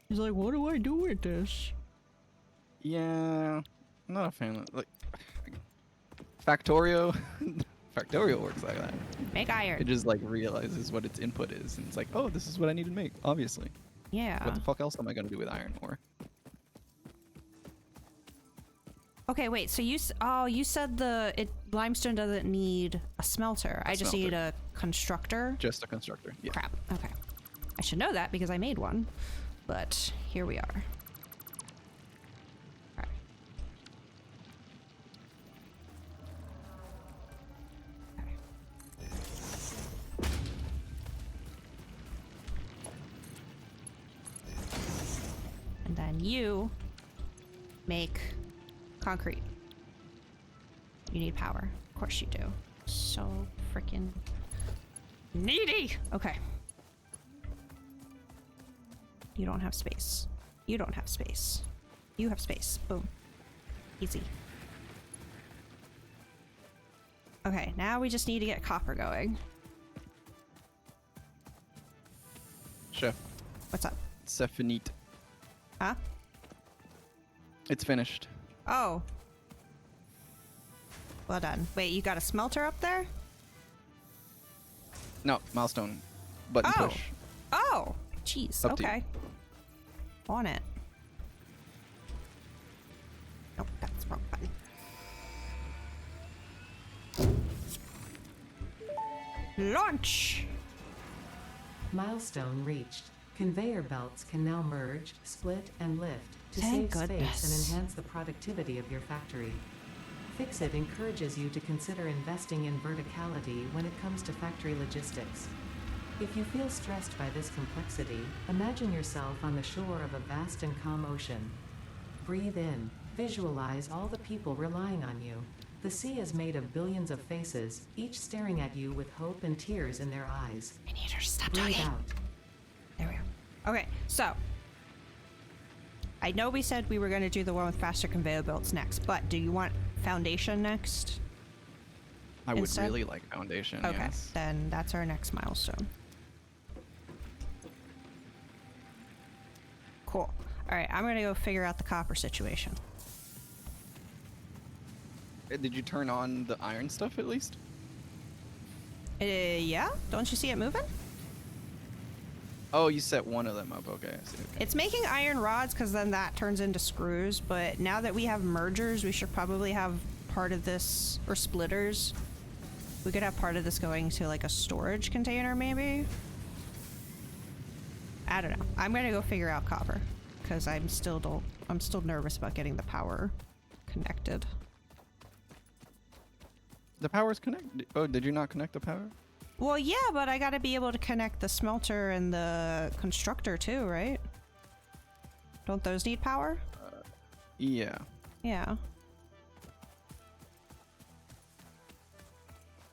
he's like, what do I do with this? Yeah, I'm not a fan of like Factorio. Factorio works like that. Make iron. It just like realizes what its input is, and it's like, oh, this is what I need to make. Obviously. Yeah. What the fuck else am I gonna do with iron ore? Okay, wait. So you said limestone doesn't need a smelter. I just need a constructor. Just a constructor. Yeah. Crap. Okay. I should know that because I made one. But here we are. All right. Okay. then you make concrete. You need power. Of course you do. So freaking needy. Okay. You don't have space. You don't have space. You have space. Boom. Easy. Okay, now we just need to get copper going. Chef, What's up? c'est fini. Huh? It's finished. Oh. Well done. Wait, you got a smelter up there? No, milestone. Button Oh. push. Oh. Jeez. Up to you. Okay. On it. Nope, that's the wrong button. Launch! Milestone reached. Conveyor belts can now merge, split, and lift to Thank save goodness. space and enhance the productivity of your factory. Fixit encourages you to consider investing in verticality when it comes to factory logistics. If you feel stressed by this complexity, imagine yourself on the shore of a vast and calm ocean. Breathe in, visualize all the people relying on you. The sea is made of billions of faces, each staring at you with hope and tears in their eyes. I need her to stop Breathe talking. out. There we go. Okay, so. I know we said we were going to do the one with faster conveyor belts next, but do you want foundation next? I would Instead? really like foundation, Okay, yes. then that's our next milestone. Cool. All right, I'm going to go figure out the copper situation. Did you turn on the iron stuff at least? Yeah? Don't you see it moving? Oh, you set one of them up. Okay, I see. Okay. It's making iron rods because then that turns into screws, but now that we have mergers, we should probably have part of this, or splitters. We could have part of this going to like a storage container maybe? I don't know. I'm gonna go figure out copper because I'm still nervous about getting the power connected. The power's connected. Oh, did you not connect the power? Well, yeah, but I gotta be able to connect the smelter and the constructor too, right? Don't those need power? Yeah. Yeah.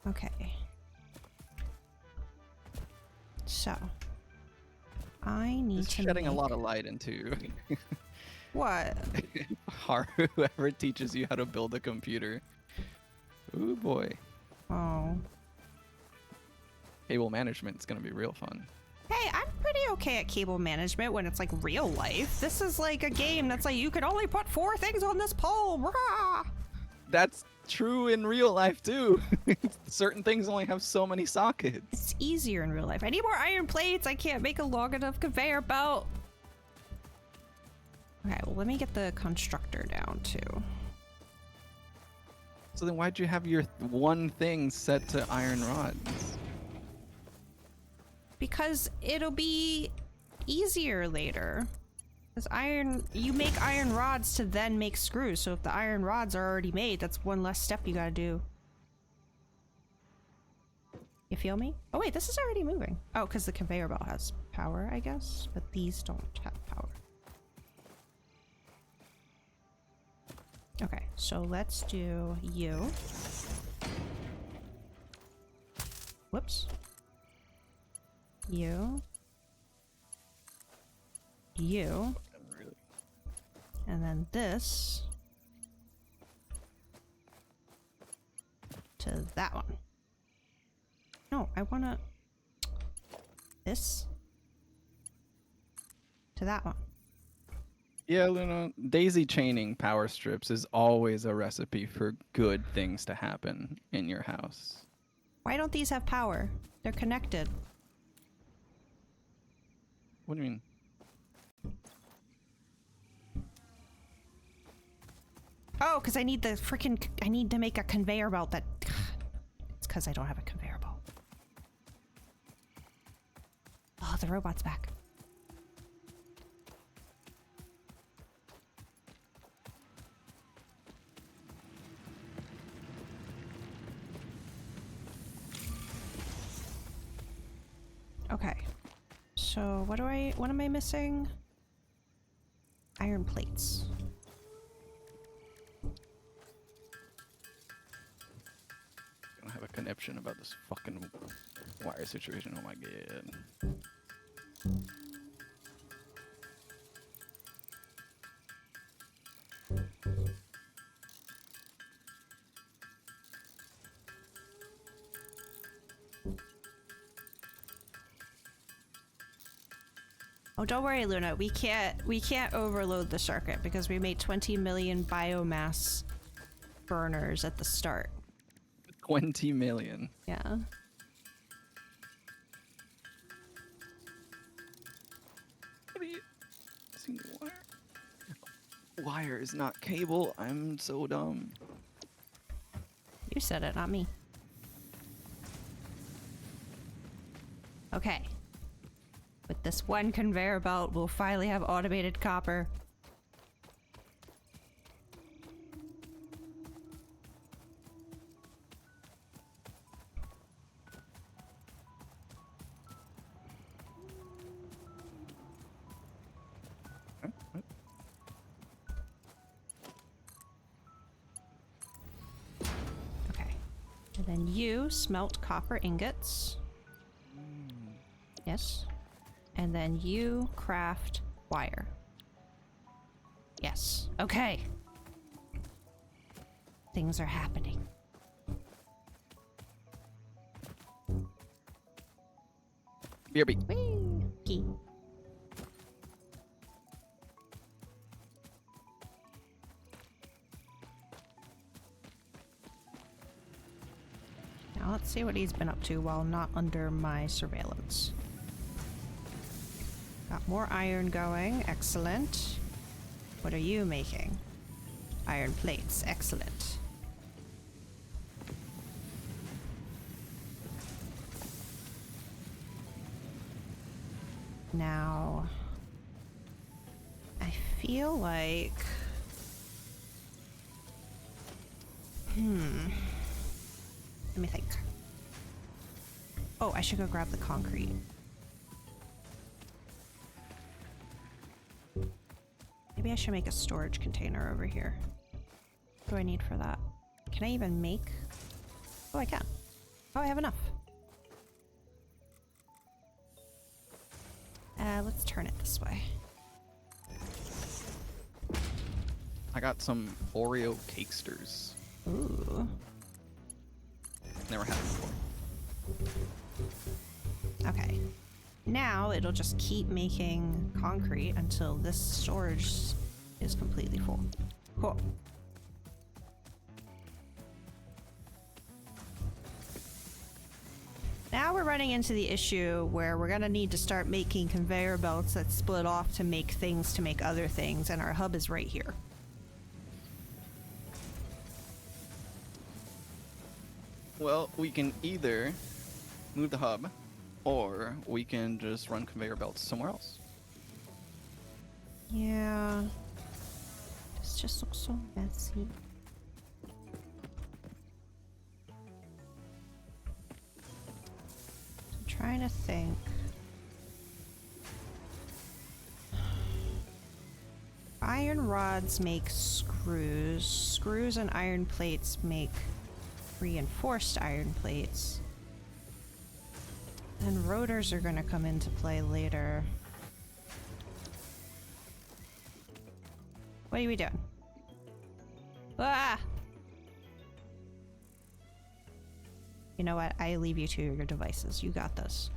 Okay. So, I need It's to shedding a make- lot of light into What? whoever teaches you how to build a computer. Ooh boy. Oh. Cable management is gonna be real fun. Hey, I'm pretty okay at cable management when it's like real life. This is like a game that's like you can only put 4 things on this pole. Rah! That's true in real life too. Certain things only have so many sockets. It's easier in real life. I need more iron plates. I can't make a long enough conveyor belt. Okay, well, let me get the constructor down too. So then why'd you have your one thing set to iron rods? Because it'll be easier later. Because you make iron rods to then make screws. So if the iron rods are already made, that's one less step you gotta do. You feel me? Oh wait, this is already moving. Oh, because the conveyor belt has power, I guess. But these don't have power. Okay, so let's do you. Whoops. You. You. And then this. To that one. No, I wanna. This. To that one. Yeah, Luna, daisy chaining power strips is always a recipe for good things to happen in your house. Why don't these have power? They're connected. What do you mean? Oh, because I need the freaking. I need to make a conveyor belt that. It's because I don't have a conveyor belt. Oh, the robot's back. Okay. So what am I missing? iron plates. I don't have a conniption about this fucking wire situation. Oh my god. Oh, don't worry, Luna. We can't overload the circuit because we made 20 million biomass burners at the start. 20 million. Yeah. What are you? See the wire? Wire is not cable. I'm so dumb. You said it, not me. Okay. With this one conveyor belt, we'll finally have automated copper. Okay. And then you smelt copper ingots. Yes. And then you craft wire. Yes. Okay. Things are happening. BRB. Whee! Key. Now let's see what he's been up to while not under my surveillance. Got more iron going. Excellent. What are you making? Iron plates. Excellent. Now, I feel like... Let me think. Oh, I should go grab the concrete. Maybe I should make a storage container over here. What do I need for that? Can I even make... Oh, I can. Oh, I have enough. Let's turn it this way. I got some Oreo cakesters. Ooh. Never had before. Okay. Now it'll just keep making concrete until this storage is completely full. Cool. Now we're running into the issue where we're gonna need to start making conveyor belts that split off to make things to make other things, and our hub is right here. Well, we can either move the hub, or we can just run conveyor belts somewhere else. Yeah. This just looks so messy. I'm trying to think. Iron rods make screws. Screws and iron plates make reinforced iron plates. And rotors are gonna come into play later. What are we doing? Ah! You know what? I leave you to your devices. You got this.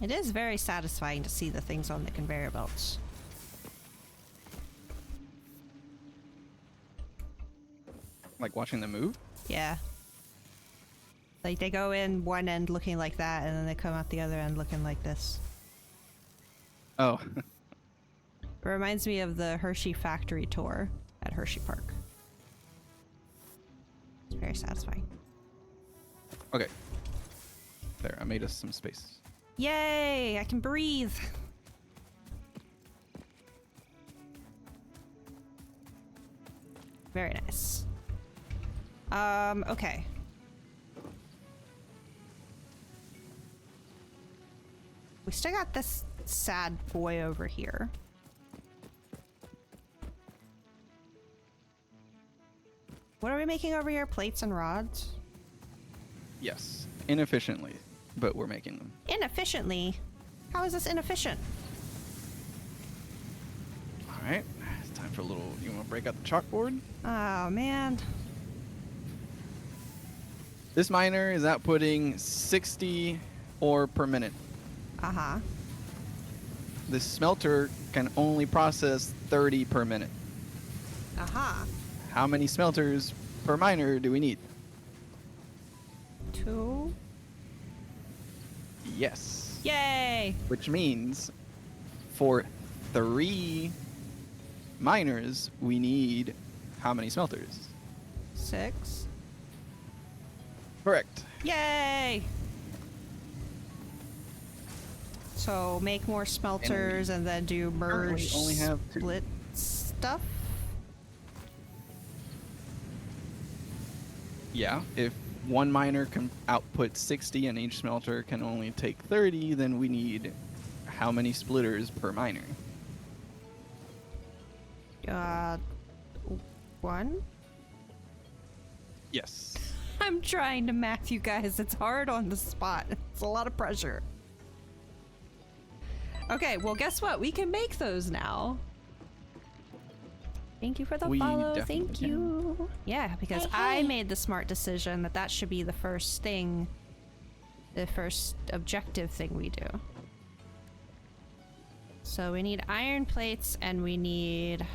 It is very satisfying to see the things on the conveyor belts. Like watching them move? Yeah. Like they go in one end looking like that, and then they come out the other end looking like this. Oh. It reminds me of the Hershey factory tour at Hershey Park. It's very satisfying. Okay. There, I made us some space. Yay! I can breathe. Very nice. Okay. We still got this sad boy over here. What are we making over here? Plates and rods? Yes, inefficiently, but we're making them. Inefficiently? How is this inefficient? All right, it's time for a little. You want to break out the chalkboard? Oh, man. This miner is outputting 60 ore per minute. Uh-huh. This smelter can only process 30 per minute. Uh-huh. How many smelters per miner do we need? 2. Yes. Yay! Which means for 3 miners, we need how many smelters? 6. Correct. Yay! So make more smelters and then do merge only have 2. split stuff? Yeah, if one miner can output 60 and each smelter can only take 30, then we need how many splitters per miner? 1? Yes. I'm trying to math, you guys. It's hard on the spot. It's a lot of pressure. Okay, well, guess what? We can make those now. Thank you for the We follow. definitely Thank can. you. Yeah, because I made the smart decision that that should be the first thing, the first objective thing we do. So we need iron plates and we need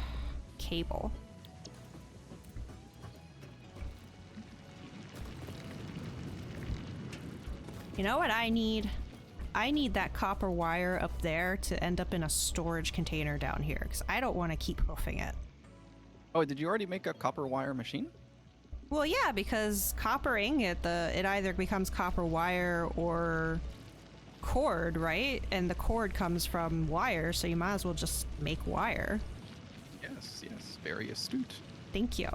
cable. You know what I need? I need that copper wire up there to end up in a storage container down here because I don't want to keep hoofing it. Oh, did you already make a copper wire machine? Well, yeah, because copper ingot, it either becomes copper wire or cord, right? And the cord comes from wire, so you might as well just make wire. Yes, yes. Very astute. Thank you.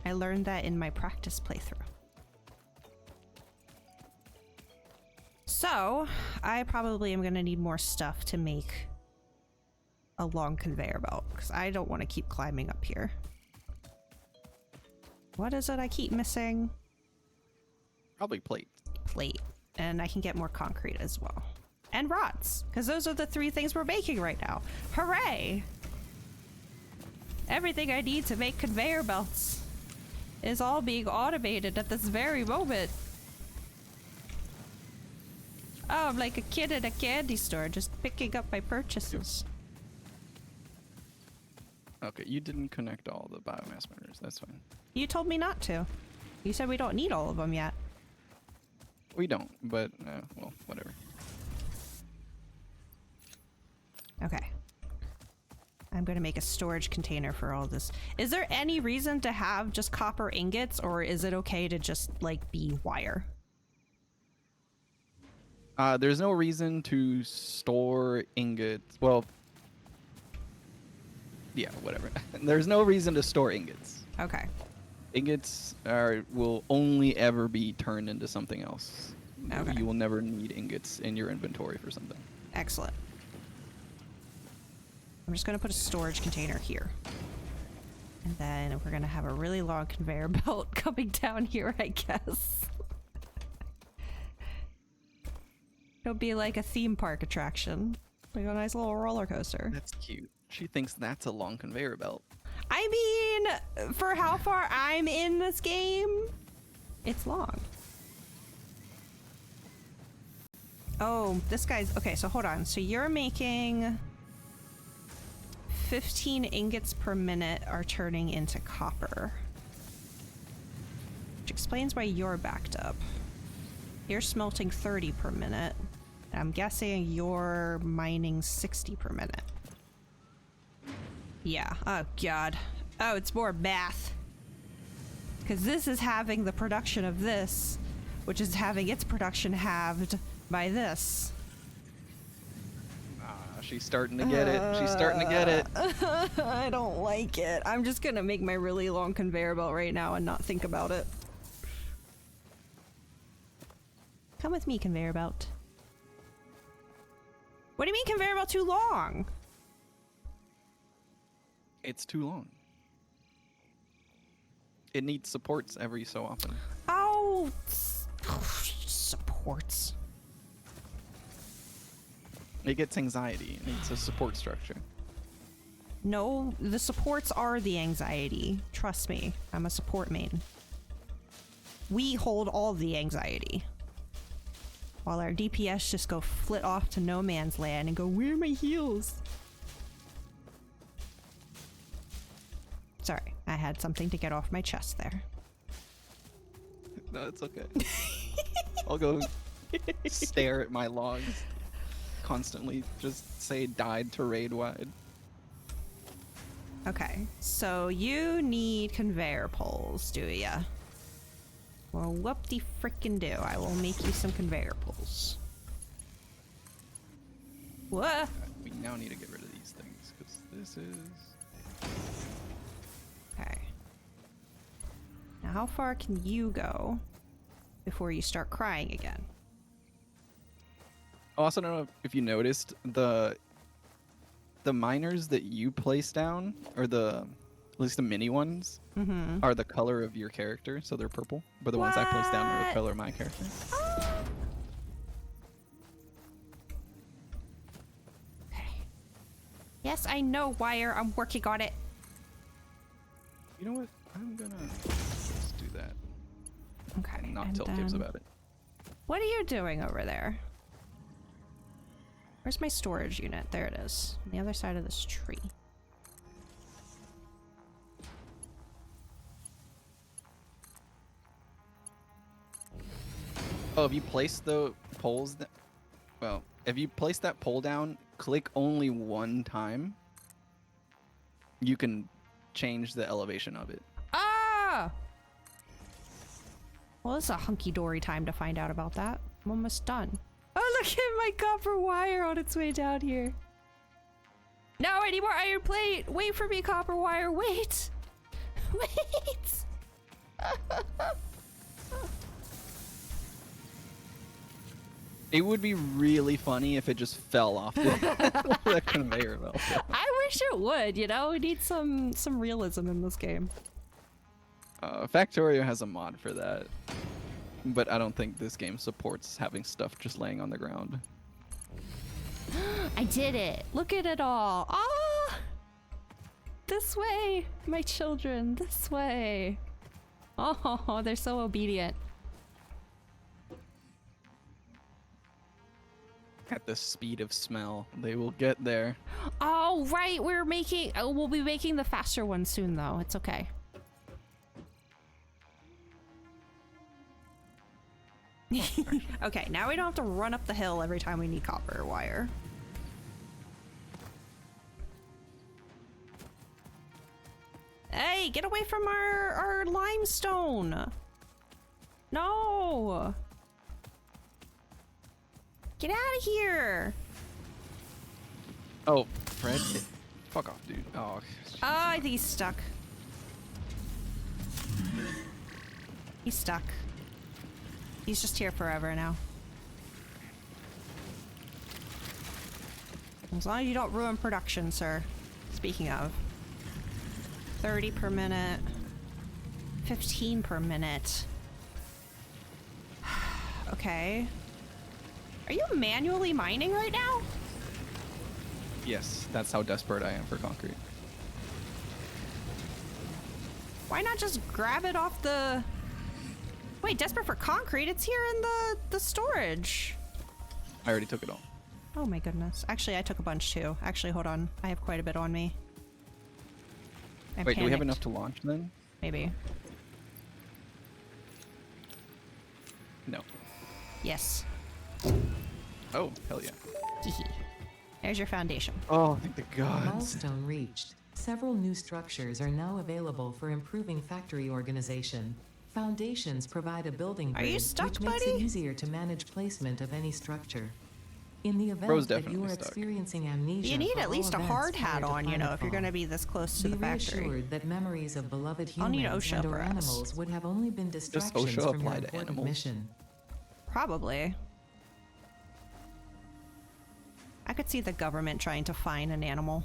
I learned that in my practice playthrough. So, I probably am going to need more stuff to make a long conveyor belt, because I don't want to keep climbing up here. What is it I keep missing? Probably plate. Plate. And I can get more concrete as well. And rods, because those are the 3 things we're making right now. Hooray! Everything I need to make conveyor belts is all being automated at this very moment. Oh, I'm like a kid in a candy store, just picking up my purchases. Okay, you didn't connect all the biomass miners. That's fine. You told me not to. You said we don't need all of them yet. We don't, but, well, whatever. Okay. I'm going to make a storage container for all this. Is there any reason to have just copper ingots, or is it okay to just, like, be wire? There's no reason to store ingots. Well, yeah, whatever. There's no reason to store ingots. Okay. Ingots will only ever be turned into something else. Okay. You will never need ingots in your inventory for something. Excellent. I'm just going to put a storage container here. And then we're going to have a really long conveyor belt coming down here, I guess. It'll be like a theme park attraction. Like a nice little roller coaster. That's cute. She thinks that's a long conveyor belt. I mean, for how far I'm in this game, it's long. Oh, this guy's... Okay, so hold on. So you're making 15 ingots per minute are turning into copper. Which explains why you're backed up. You're smelting 30 per minute. I'm guessing you're mining 60 per minute. Yeah. Oh, God. Oh, it's more math. Because this is having the production of this, which is having its production halved by this. She's starting to get it. She's starting to get it. I don't like it. I'm just gonna make my really long conveyor belt right now and not think about it. Come with me, conveyor belt. What do you mean conveyor belt too long? It's too long. It needs supports every so often. Oh, supports. It gets anxiety. It needs a support structure. No, the supports are the anxiety. Trust me, I'm a support main. We hold all the anxiety. While our DPS just go flit off to no man's land and go, where are my heals? Sorry, I had something to get off my chest there. No, it's okay. I'll go stare at my logs. Constantly just say died to raid wide. Okay, so you need conveyor poles, do ya? Well, whoop-de-frickin' do. I will make you some conveyor poles. What? We now need to get rid of these things, because this is... Okay. Now, how far can you go before you start crying again? I also don't know if you noticed, the miners that you place down, or at least the mini ones, are the color of your character, so they're purple. But the ones I placed down are the color of my character. Okay. Yes, I know, Wire. I'm working on it. You know what? I'm gonna just do that. Okay. Not and tell Tibbs then- about it. What are you doing over there? Where's my storage unit? There it is. On the other side of this tree. Oh, if you place the poles, well, if you place that pole down, click only one time, you can change the elevation of it. Ah! Well, it's a hunky-dory time to find out about that. I'm almost done. Oh, look at my copper wire on its way down here. No, I need more iron plate. Wait for me, copper wire. Wait. Wait. It would be really funny if it just fell off the conveyor belt. I wish it would, you know? We need some realism in this game. Factorio has a mod for that, but I don't think this game supports having stuff just laying on the ground. I did it. Look at it all. Ah! This way, my children. This way. Oh, they're so obedient. At the speed of smell, they will get there. Oh, right. We'll be making the faster one soon, though. It's okay. Okay, now we don't have to run up the hill every time we need copper wire. Hey, get away from our limestone. No. Get out of here. Oh, Fred, fuck off, dude. Oh, Oh, I think he's stuck. He's stuck. He's just here forever now. As long as you don't ruin production, sir. Speaking of. 30 per minute. 15 per minute. Okay. Are you manually mining right now? yes, that's how desperate I am for concrete. Why not just grab it off the... Wait, desperate for concrete? It's here in the storage. I already took it all. Oh my goodness. Actually, I took a bunch too. Actually, hold on. I have quite a bit on me. Wait, do we have enough to launch then? Maybe. No. Yes. Oh, hell yeah. Hehe. There's your foundation. Oh, thank the gods. Milestone reached. Several new structures are now available for improving factory organization. Foundations provide a building Are you grid, stuck, which makes it buddy? easier to manage placement of any structure. In the Bro's event that you definitely are stuck. experiencing amnesia, You need for at all least a events hard prior hat to on, you know, if you're planetfall. going to be this close to Be the factory. reassured that memories of beloved I'll need humans OSHA and or apparatus. animals would have only been distractions OSHA from your apply to important animals? mission. Probably. I could see the government trying to fine an animal.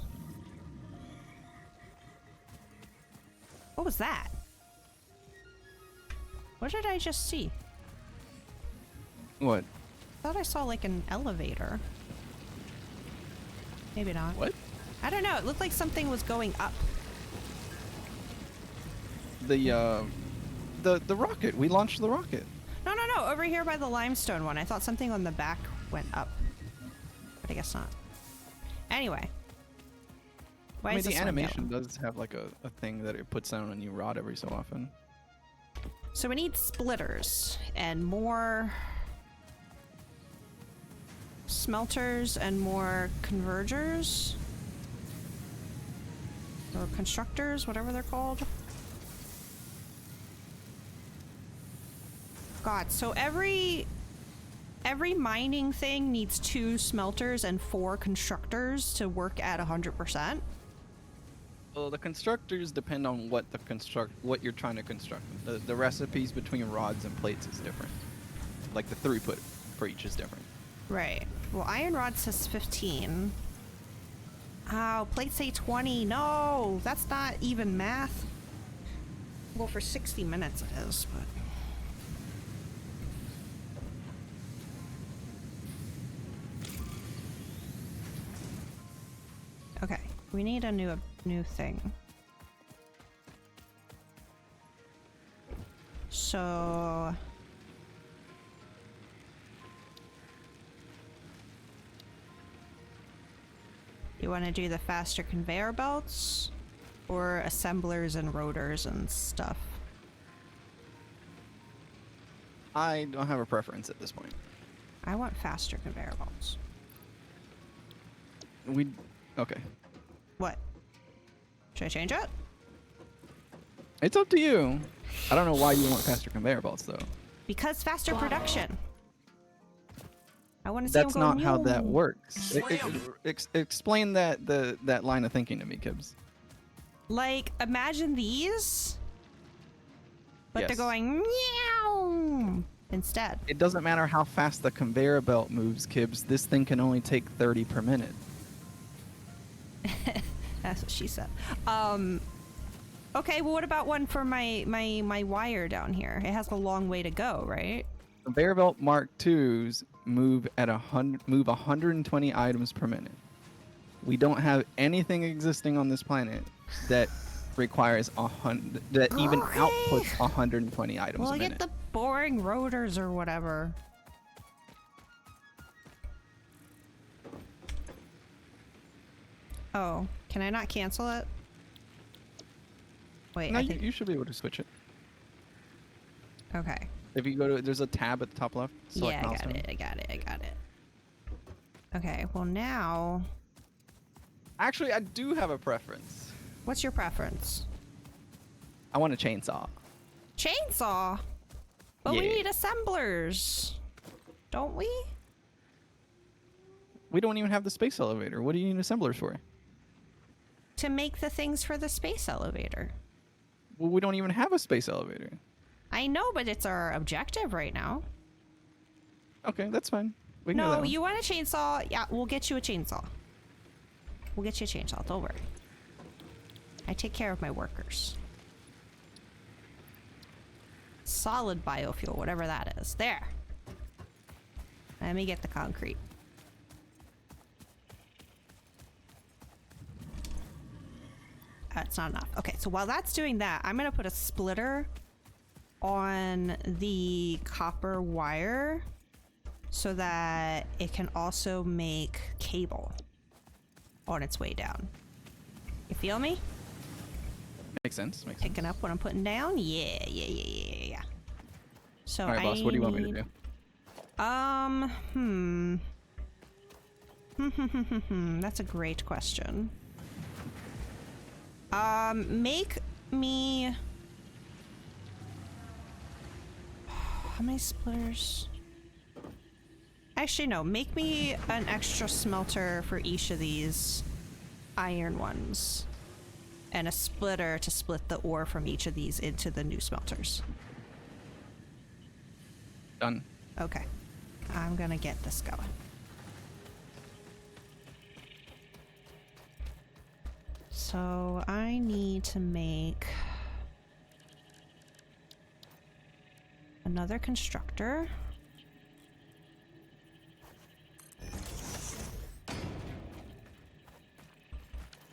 What was that? What did I just see? What? I thought I saw like an elevator. Maybe not. What? I don't know. It looked like something was going up. The rocket. We launched the rocket. No, no, no. Over here by the limestone one. I thought something on the back went up. But I guess not. Anyway. Why I mean, is the this one animation yellow? does have like a thing that it puts down a new rod every so often. So we need splitters and more smelters and more convergers or constructors, whatever they're called. God, so every mining thing needs 2 smelters and 4 constructors to work at 100%. Well, the constructors depend on what you're trying to construct. The recipes between rods and plates is different. Like the throughput for each is different. Right. Well, iron rod says 15. Oh, plates say 20. No, that's not even math. Well, for 60 minutes it is, but... Okay, we need a new thing. So... You want to do the faster conveyor belts? Or assemblers and rotors and stuff? I don't have a preference at this point. I want faster conveyor belts. Okay. What? Should I change it? It's up to you. I don't know why you want faster conveyor belts though. Because faster production. I want to see them That's go not how that new. works. Explain that line of thinking to me, Kibbs. Like, imagine these, but they're Yes. going meow instead. It doesn't matter how fast the conveyor belt moves, Kibbs. This thing can only take 30 per minute. That's what she said. Okay, well, what about one for my wire down here? It has a long way to go, right? Conveyor belt Mark IIs move at 120 items per minute. We don't have anything existing on this planet that requires that even Okay. outputs 120 items Well, a get minute. the boring rotors or whatever. Oh, can I not cancel it? Wait, No, I think... you should be able to switch it. Okay. If you go to, there's a tab at the top left. Select Yeah, I milestone. got it. Okay, well now... Actually, I do have a preference. What's your preference? I want a chainsaw. Chainsaw? But we Yeah. need assemblers. Don't we? We don't even have the space elevator. What do you need assemblers for? To make the things for the space elevator. Well, we don't even have a space elevator. I know, but it's our objective right now. Okay, that's fine. We can do that No, one. you want a chainsaw? Yeah, we'll get you a chainsaw. We'll get you a chainsaw, don't worry. I take care of my workers. Solid biofuel, whatever that is. There. Let me get the concrete. That's not enough. Okay, so while that's doing that, I'm gonna put a splitter on the copper wire so that it can also make cable on its way down. You feel me? Makes sense. Makes sense. Picking up what I'm putting down? Yeah. So All right, boss. What do you want me to need- do? That's a great question. Make me... How many splitters? Actually, no. Make me an extra smelter for each of these iron ones. And a splitter to split the ore from each of these into the new smelters. Done. Okay. I'm gonna get this going. So I need to make another constructor.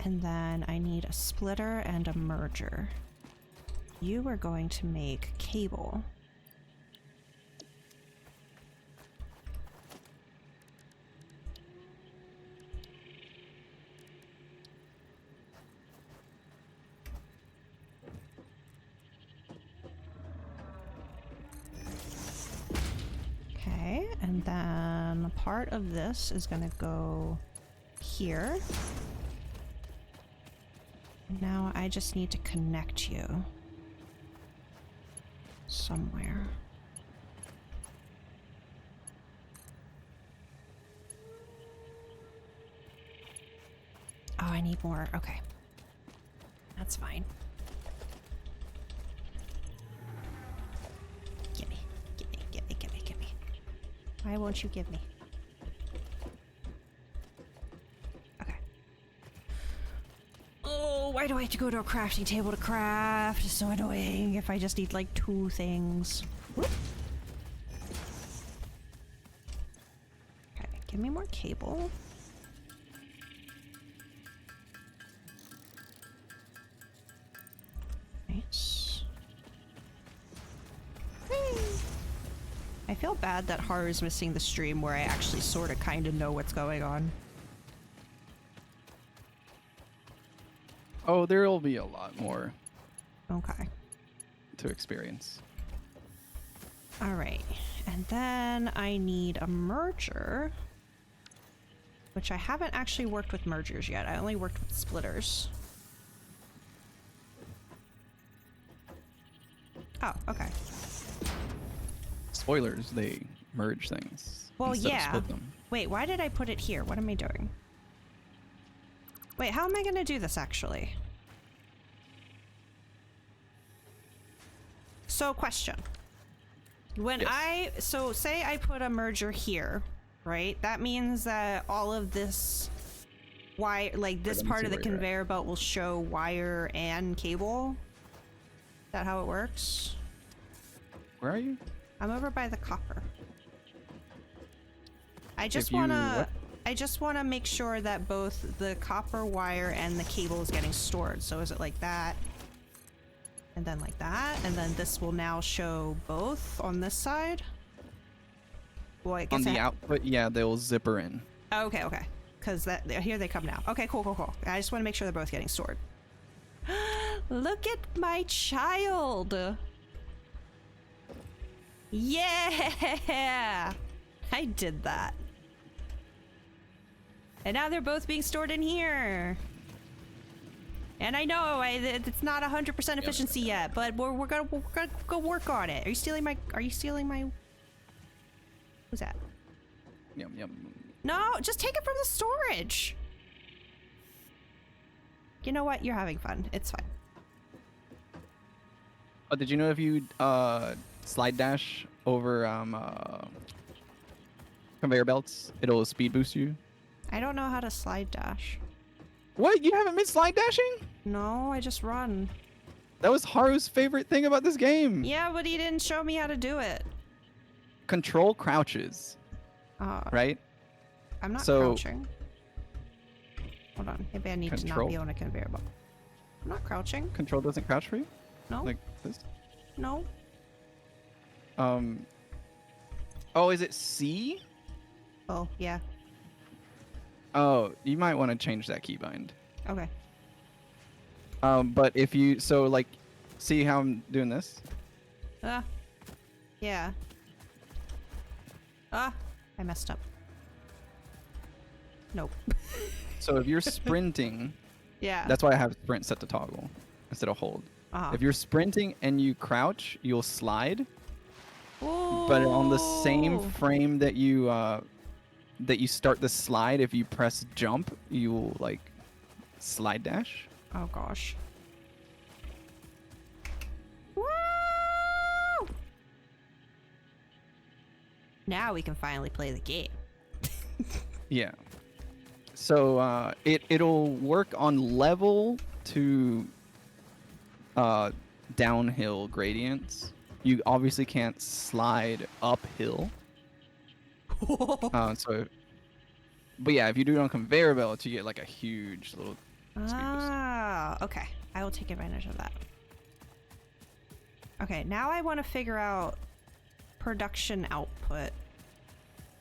And then I need a splitter and a merger. You are going to make cable. Okay, and then part of this is gonna go here. Now I just need to connect you somewhere. Oh, I need more. Okay. That's fine. Gimme, gimme, gimme, gimme, gimme. Why won't you give me? Okay. Oh, why do I have to go to a crafting table to craft? It's so annoying if I just need like 2 things. Whoop. Okay, give me more cable. Nice. Whee! I feel bad that Haru's missing the stream where I actually sort of kind of know what's going on. Oh, there'll be a lot more Okay. to experience. All right. And then I need a merger, which I haven't actually worked with mergers yet. I only worked with splitters. Oh, okay. Spoilers, they merge things. Well, instead of yeah. split them. Wait, why did I put it here? What am I doing? Wait, how am I gonna do this actually? So, question. When Yes. so say I put a merger here, right? That means that all of this wire, like this let me part see of the where you're at. conveyor belt will show wire and cable. Is that how it works? Where are you? I'm over by the copper. I just If you- wanna what? I just wanna make sure that both the copper wire and the cable is getting stored. So is it like that? And then like that, and then this will now show both on this side? Well, I guess On the I- output, yeah, they'll zipper in. Oh, okay, okay. Because that here they come now. Okay, cool, cool, cool. I just want to make sure they're both getting stored. Look at my child! Yeah! I did that. And now they're both being stored in here. And I know it's not 100% efficiency yet, but we're gonna go work on it. Are you stealing my? Who's that? Yum, yum. No, just take it from the storage. You know what? You're having fun. It's fine. Oh, did you know if you slide dash over conveyor belts, it'll speed boost you? I don't know how to slide dash. What? You haven't been slide dashing? No, I just run. That was Haru's favorite thing about this game. Yeah, but he didn't show me how to do it. Control crouches, right? I'm not So- crouching. Hold on. Maybe I need to not Control. be on a conveyor belt. I'm not crouching. Control doesn't crouch for you? No. Like this? No. Oh, is it C? Oh, yeah. Oh, you might want to change that keybind. Okay. But if you, so like, see how I'm doing this? Yeah. I messed up. Nope. So if you're sprinting, Yeah. That's why I have sprint set to toggle instead of hold. Uh-huh. If you're sprinting and you crouch, you'll slide. But on the same Ooh. frame that you start the slide, if you press jump, you'll like slide dash. Oh gosh. Woo! Now we can finally play the game. Yeah. So it'll work on level to downhill gradients. You obviously can't slide uphill. But yeah, if you do it on conveyor belts, you get like a huge little speed boost. Ah, okay. I will take advantage of that. Okay, now I want to figure out production output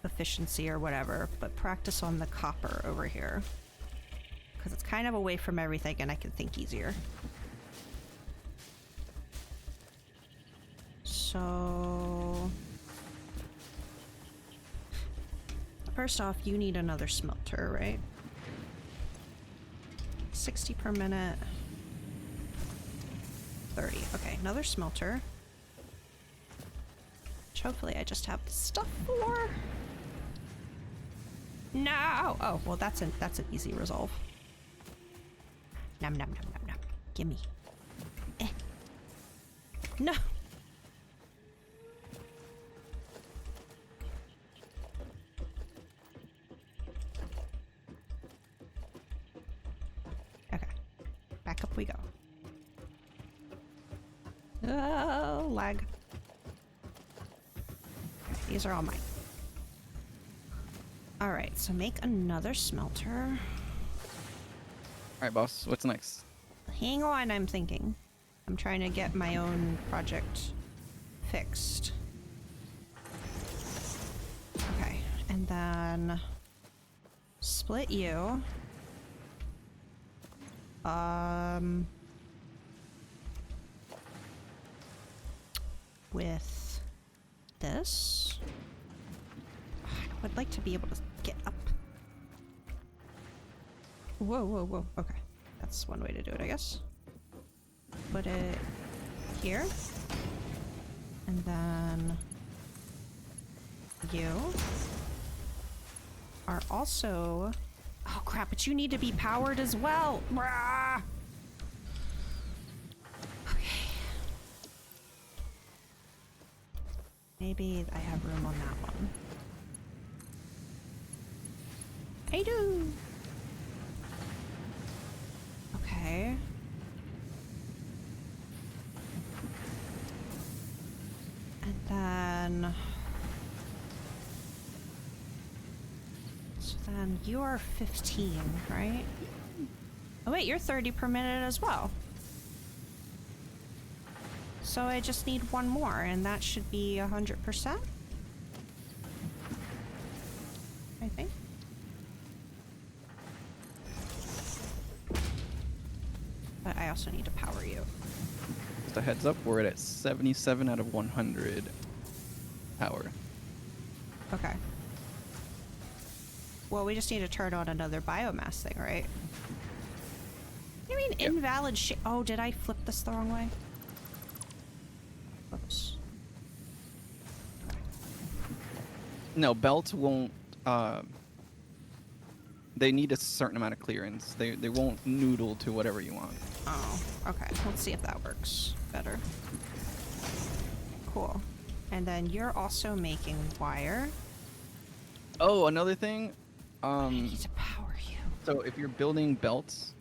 efficiency or whatever, but practice on the copper over here. Because it's kind of away from everything and I can think easier. So... First off, you need another smelter, right? 60 per minute. 30. Okay, another smelter. Which hopefully I just have the stuff for. No! Oh, well that's an easy resolve. Nom nom nom nom nom. Gimme. Eh. No! Okay. Back up we go. Oh, lag. These are all mine. Alright, so make another smelter. Alright, boss, what's next? Hang on, I'm thinking. I'm trying to get my own project fixed. Okay, and then split you. With this. I would like to be able to get up. Whoa, whoa, whoa. Okay. That's one way to do it, I guess. Put it here. And then you are also... Oh crap, but you need to be powered as well. Brah! Okay. Maybe I have room on that one. I do. Okay. And then... So then you are 15, right? Oh wait, you're 30 per minute as well. So I just need one more, and that should be 100%? I think. But I also need to power you. Just a heads up, we're at 77 out of 100 power. Okay. Well, we just need to turn on another biomass thing, right? You mean Yep. invalid shape? Oh, did I flip this the wrong way? Oops. No, belts won't. They need a certain amount of clearance. They won't noodle to whatever you want. Oh, okay. Let's see if that works better. Cool. And then you're also making wire. Oh, another thing. I need to power you. So if you're building belts,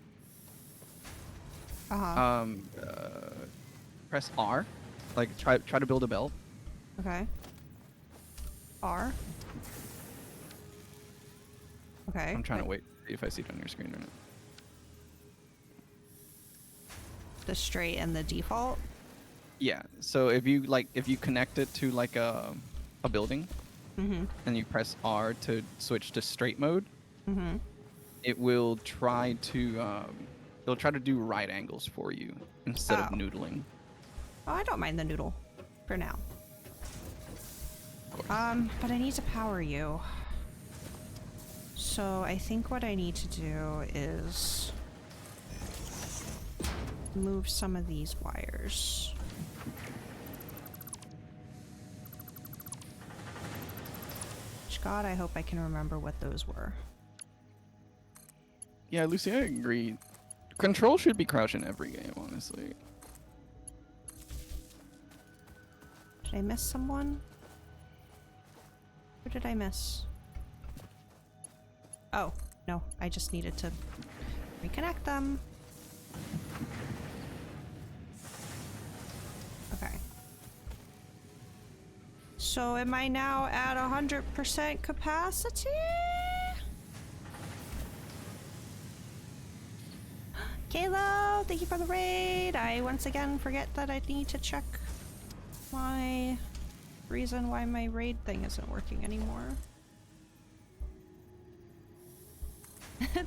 Uh-huh. press R. Like try to build a belt. Okay. R. Okay. I'm trying to wait to see if I see it on your screen or not. The straight and the default? Yeah. So if you connect it to like a building, Mm-hmm. and you press R to switch to straight mode, Mm-hmm. it will try to it'll try to do right angles for you instead of Oh. noodling. Oh, I don't mind the noodle. For now. Of course. But I need to power you. So I think what I need to do is move some of these wires. God, I hope I can remember what those were. Yeah, Lucy, I agree. Control should be crouch in every game, honestly. Did I miss someone? Who did I miss? Oh, no. I just needed to reconnect them. Okay. So am I now at 100% capacity? Kayla, thank you for the raid. I once again forget that I need to check my reason why my raid thing isn't working anymore.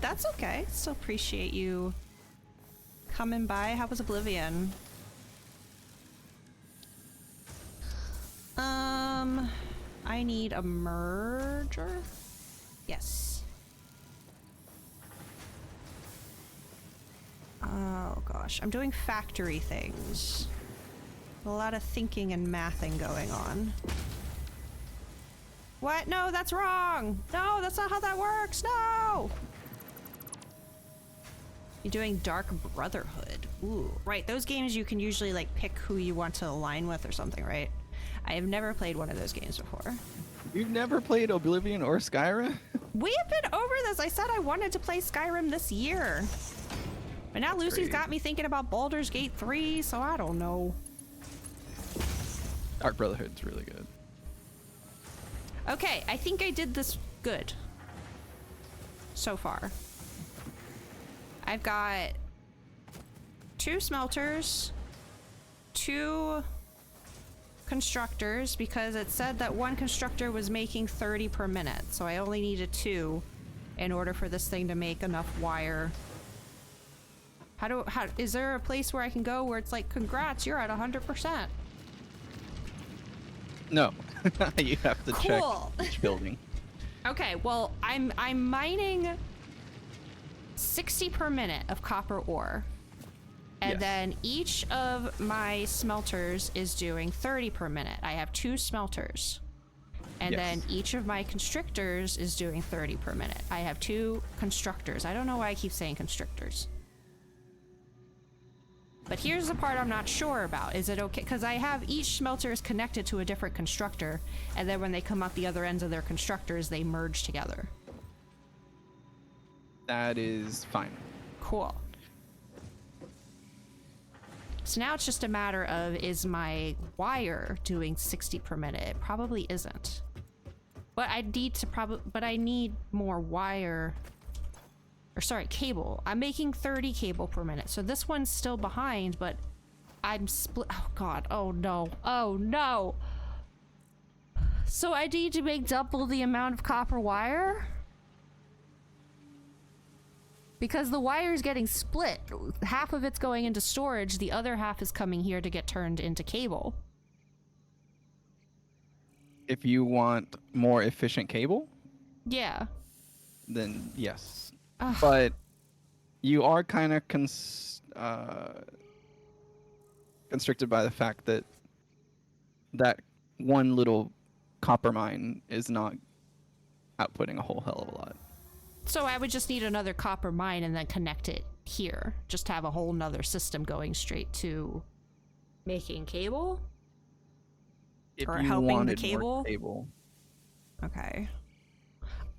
That's okay. Still appreciate you coming by. How was Oblivion? I need a merger. Yes. Oh gosh, I'm doing factory things. A lot of thinking and mathing going on. What? No, that's wrong! No, that's not how that works! No! You're doing Dark Brotherhood. Ooh, right, those games you can usually like pick who you want to align with or something, right? I have never played one of those games before. You've never played Oblivion or Skyrim? We have been over this. I said I wanted to play Skyrim this year. But now Lucy's got me thinking about Baldur's Gate 3, so I don't know. Dark Brotherhood's really good. Okay, I think I did this good. So far. I've got 2 smelters, 2 constructors, because it said that 1 constructor was making 30 per minute, so I only needed 2 in order for this thing to make enough wire. How is there a place where I can go where it's like, congrats, you're at 100%? No. You have to check each building. Okay, well, I'm mining 60 per minute of copper ore. And Yes. then each of my smelters is doing 30 per minute. I have 2 smelters. And Yes. then each of my constrictors is doing 30 per minute. I have 2 constructors. I don't know why I keep saying constrictors. But here's the part I'm not sure about. Is it okay? Because I have each smelter is connected to a different constructor. And then when they come out the other ends of their constructors, they merge together. That is fine. Cool. So now it's just a matter of, is my wire doing 60 per minute? It probably isn't. But I need more wire. Or sorry, cable. I'm making 30 cable per minute. So this one's still behind, but I'm split. Oh god. Oh no. Oh no. So I need to make double the amount of copper wire? Because the wire is getting split. Half of it's going into storage, the other half is coming here to get turned into cable. If you want more efficient cable, Yeah. then yes. Ugh. But you are kind of constricted by the fact that that one little copper mine is not outputting a whole hell of a lot. So I would just need another copper mine and then connect it here. Just have a whole nother system going straight to making cable? If Or you helping the wanted cable? more cable. Okay.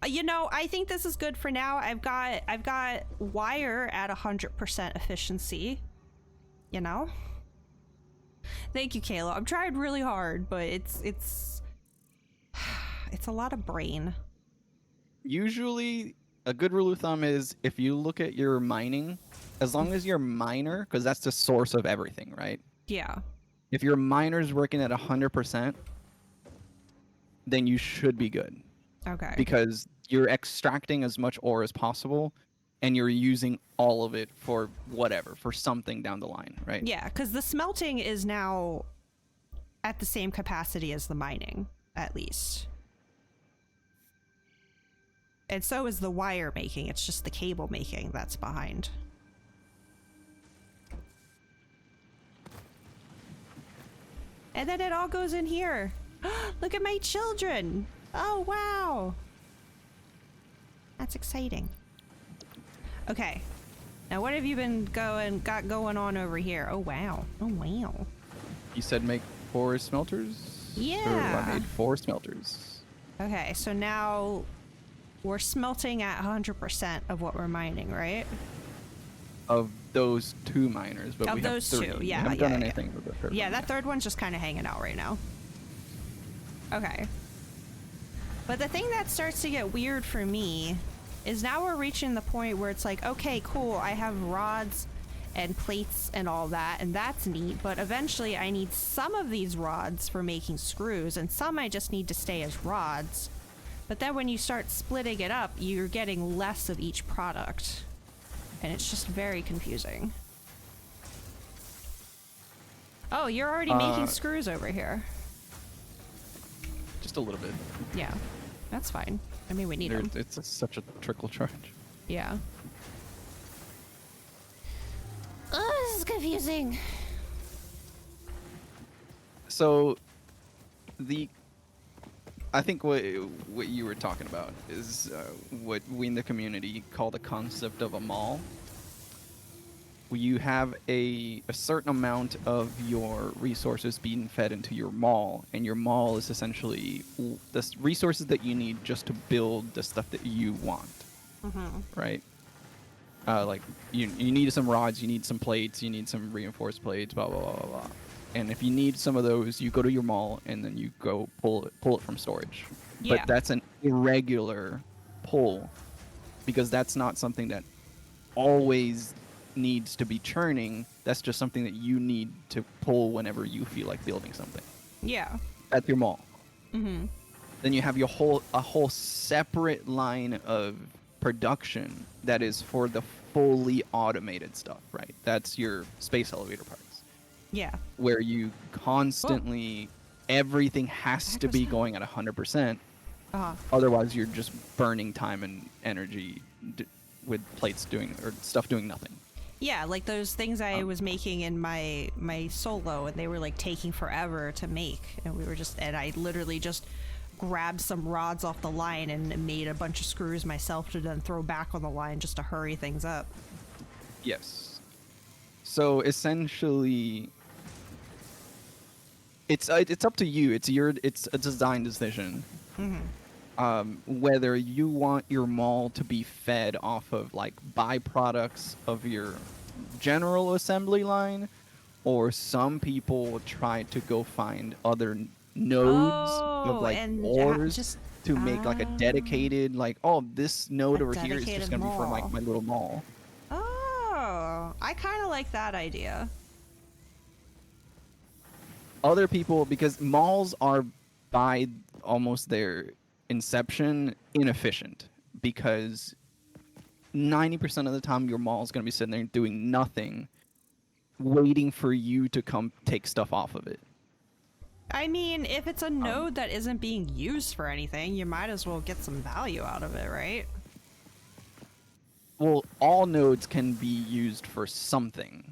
You know, I think this is good for now. I've got wire at 100% efficiency. You know? Thank you, Kayla. I'm trying really hard, but it's a lot of brain. Usually, a good rule of thumb is if you look at your mining, as long as your miner, because that's the source of everything, right? Yeah. If your miner's working at 100%, then you should be good. Okay. Because you're extracting as much ore as possible, and you're using all of it for whatever, for something down the line, right? Yeah, because the smelting is now at the same capacity as the mining, at least. And so is the wire making. It's just the cable making that's behind. And then it all goes in here. Look at my children. Oh, wow. That's exciting. Okay. Now, what have you been got going on over here? Oh, wow. Oh, wow. You said make 4 smelters? Yeah. So I made 4 smelters. Okay, so now we're smelting at 100% of what we're mining, right? Of those 2 miners, but Of we those have 3. 2, We yeah, haven't yeah, done yeah. anything with the third Yeah, one that yet. third one's just kind of hanging out right now. Okay. But the thing that starts to get weird for me is now we're reaching the point where it's like, okay, cool, I have rods and plates and all that, and that's neat, but eventually I need some of these rods for making screws, and some I just need to stay as rods. But then when you start splitting it up, you're getting less of each product. And it's just very confusing. Oh, you're already making screws over here. Just a little bit. Yeah, that's fine. I mean, we need them. Such a trickle charge. Yeah. Oh, this is confusing. So, I think what you were talking about is what we in the community call the concept of a mall. Where you have a certain amount of your resources being fed into your mall, and your mall is essentially the resources that you need just to build the stuff that you want. Right? Like you need some rods, you need some plates, you need some reinforced plates, blah blah blah blah blah. And if you need some of those, you go to your mall and then you go pull it from storage. Yeah. But that's an irregular pull, because that's not something that always needs to be churning. That's just something that you need to pull whenever you feel like building something Yeah. at your mall. Mm-hmm. Then you have a whole separate line of production that is for the fully automated stuff, right? That's your space elevator parts, Yeah. where you constantly everything has to be 100%. going at 100%. Uh-huh. Otherwise, you're just burning time and energy with plates doing or stuff doing nothing. Yeah, like those things I was making in my solo, and they were like taking forever to make, and I literally just grabbed some rods off the line and made a bunch of screws myself to then throw back on the line just to hurry things up. Yes. So essentially, it's up to you. It's a design decision. Whether you want your mall to be fed off of like byproducts of your general assembly line, or some people try to go find other nodes of like and ores just to make like a dedicated, like, oh, this node A over here is just dedicated gonna be for mall. like my little mall. Oh, I kind of like that idea. Other people, because malls are by almost their inception inefficient, because 90% of the time your mall is going to be sitting there doing nothing, waiting for you to come take stuff off of it. I mean, if it's a node that isn't being used for anything, you might as well get some value out of it, right? Well, all nodes can be used for something.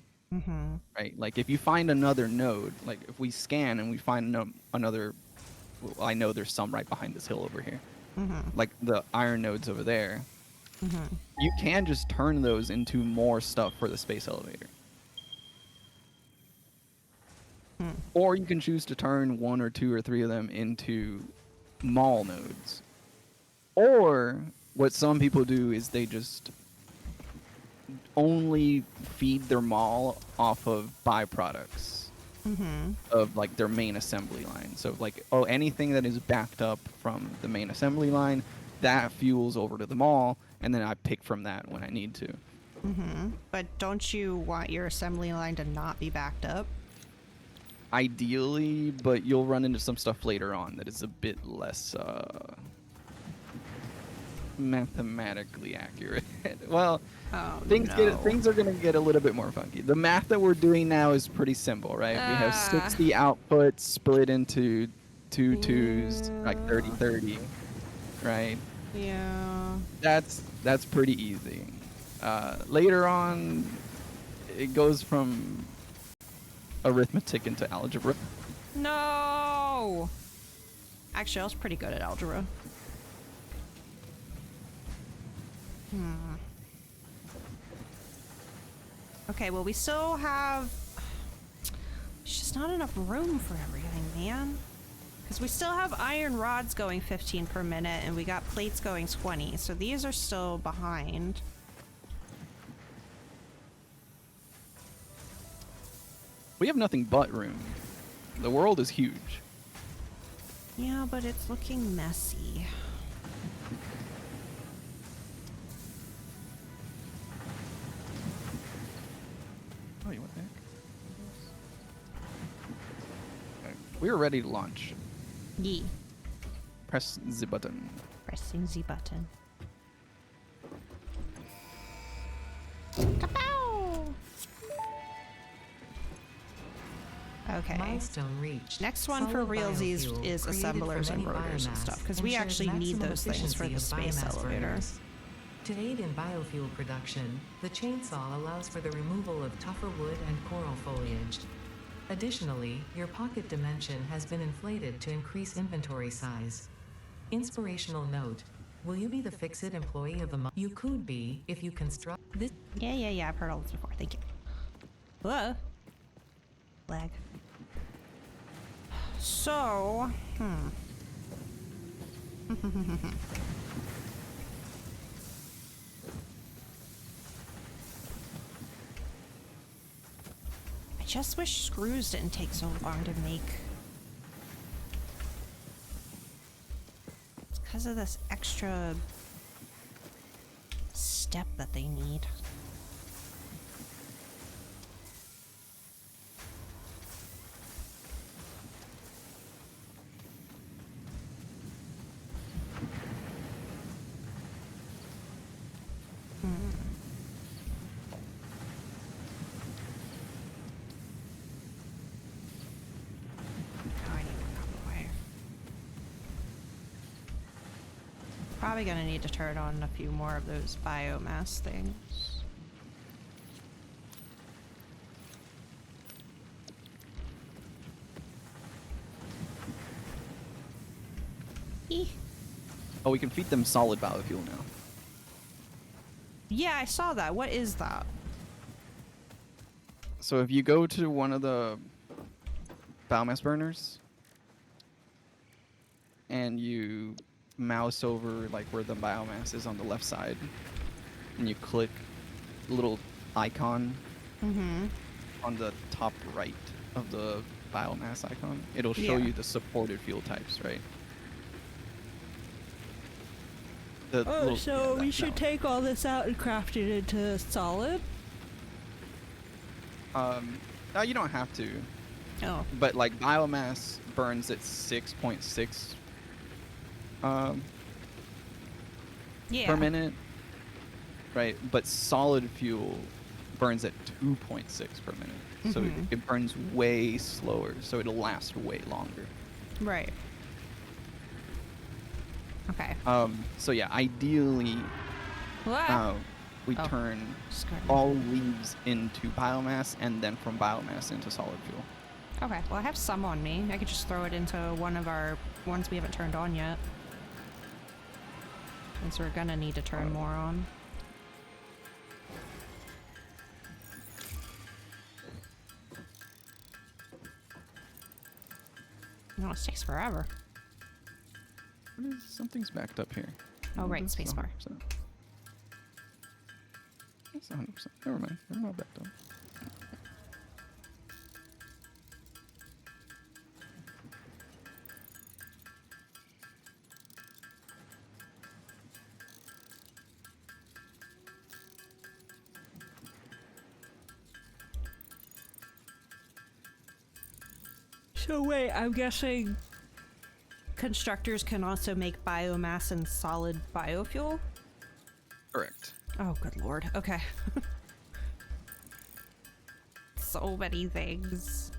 Right? Like if you find another node, like if we scan and we find another, well, I know there's some right behind this hill over here, like the iron nodes over there, you can just turn those into more stuff for the space elevator. Or you can choose to turn 1 or 2 or 3 of them into mall nodes. Or what some people do is they just only feed their mall off of byproducts of like their main assembly line. So like, oh, anything that is backed up from the main assembly line, that fuels over to the mall, and then I pick from that when I need to. But don't you want your assembly line to not be backed up? Ideally, but you'll run into some stuff later on that is a bit less mathematically accurate. Well, Oh, things no. are gonna get a little bit more funky. The math that we're doing now is pretty simple, right? We have 60 outputs split into 2 twos, like 30-30, right? Yeah. That's pretty easy. Later on, it goes from arithmetic into algebra. No! Actually, I was pretty good at algebra. Okay, well, we still have... There's just not enough room for everything, man. Because we still have iron rods going 15 per minute, and we got plates going 20, so these are still behind. We have nothing but room. The world is huge. Yeah, but it's looking messy. Oh, you want that? Okay. We're ready to launch. Yee. Press the button. Pressing the button. Kapow! Okay. Milestone reached. Next one for Solid realsies biofuel is created assemblers from and any rotors and biomass stuff, because we ensures actually need maximum those things for efficiency the of space biomass elevator. burners. To aid in biofuel production, the chainsaw allows for the removal of tougher wood and coral foliage. Additionally, your pocket dimension has been inflated to increase inventory size. Inspirational note: will you be the fix-it employee of the month? You could be if you construct this. Yeah, I've heard all this before. Thank you. Whoa. Lag. So, I just wish screws didn't take so long to make. It's because of this extra step that they need. Oh, I need more copper wire. Probably gonna need to turn on a few more of those biomass things. Eeh. Oh, we can feed them solid biofuel now. Yeah, I saw that. What is that? So if you go to one of the biomass burners and you mouse over like where the biomass is on the left side and you click the little icon on the top right of the biomass icon, it'll show Yeah. you the supported fuel types, right? The Oh, little- so yeah, we that should one. take all this out and craft it into solid? No, you don't have to. Oh. But like biomass burns at 6.6 Yeah. per minute, right? But solid fuel burns at 2.6 per minute, so it burns way slower, so it'll last way longer. Right. Okay. So yeah, ideally, Ah! we Oh. turn Scared me. all leaves into biomass, and then from biomass into solid fuel. Okay, well I have some on me. I could just throw it into one of our ones we haven't turned on yet. Since we're gonna need to turn more on. No, it takes forever. Something's backed up here. Oh, right, That's spacebar. 100%. That's 100%. Never mind. They're not backed up. So wait, I'm guessing constructors can also make biomass and solid biofuel? Correct. Oh, good lord. Okay. So many things.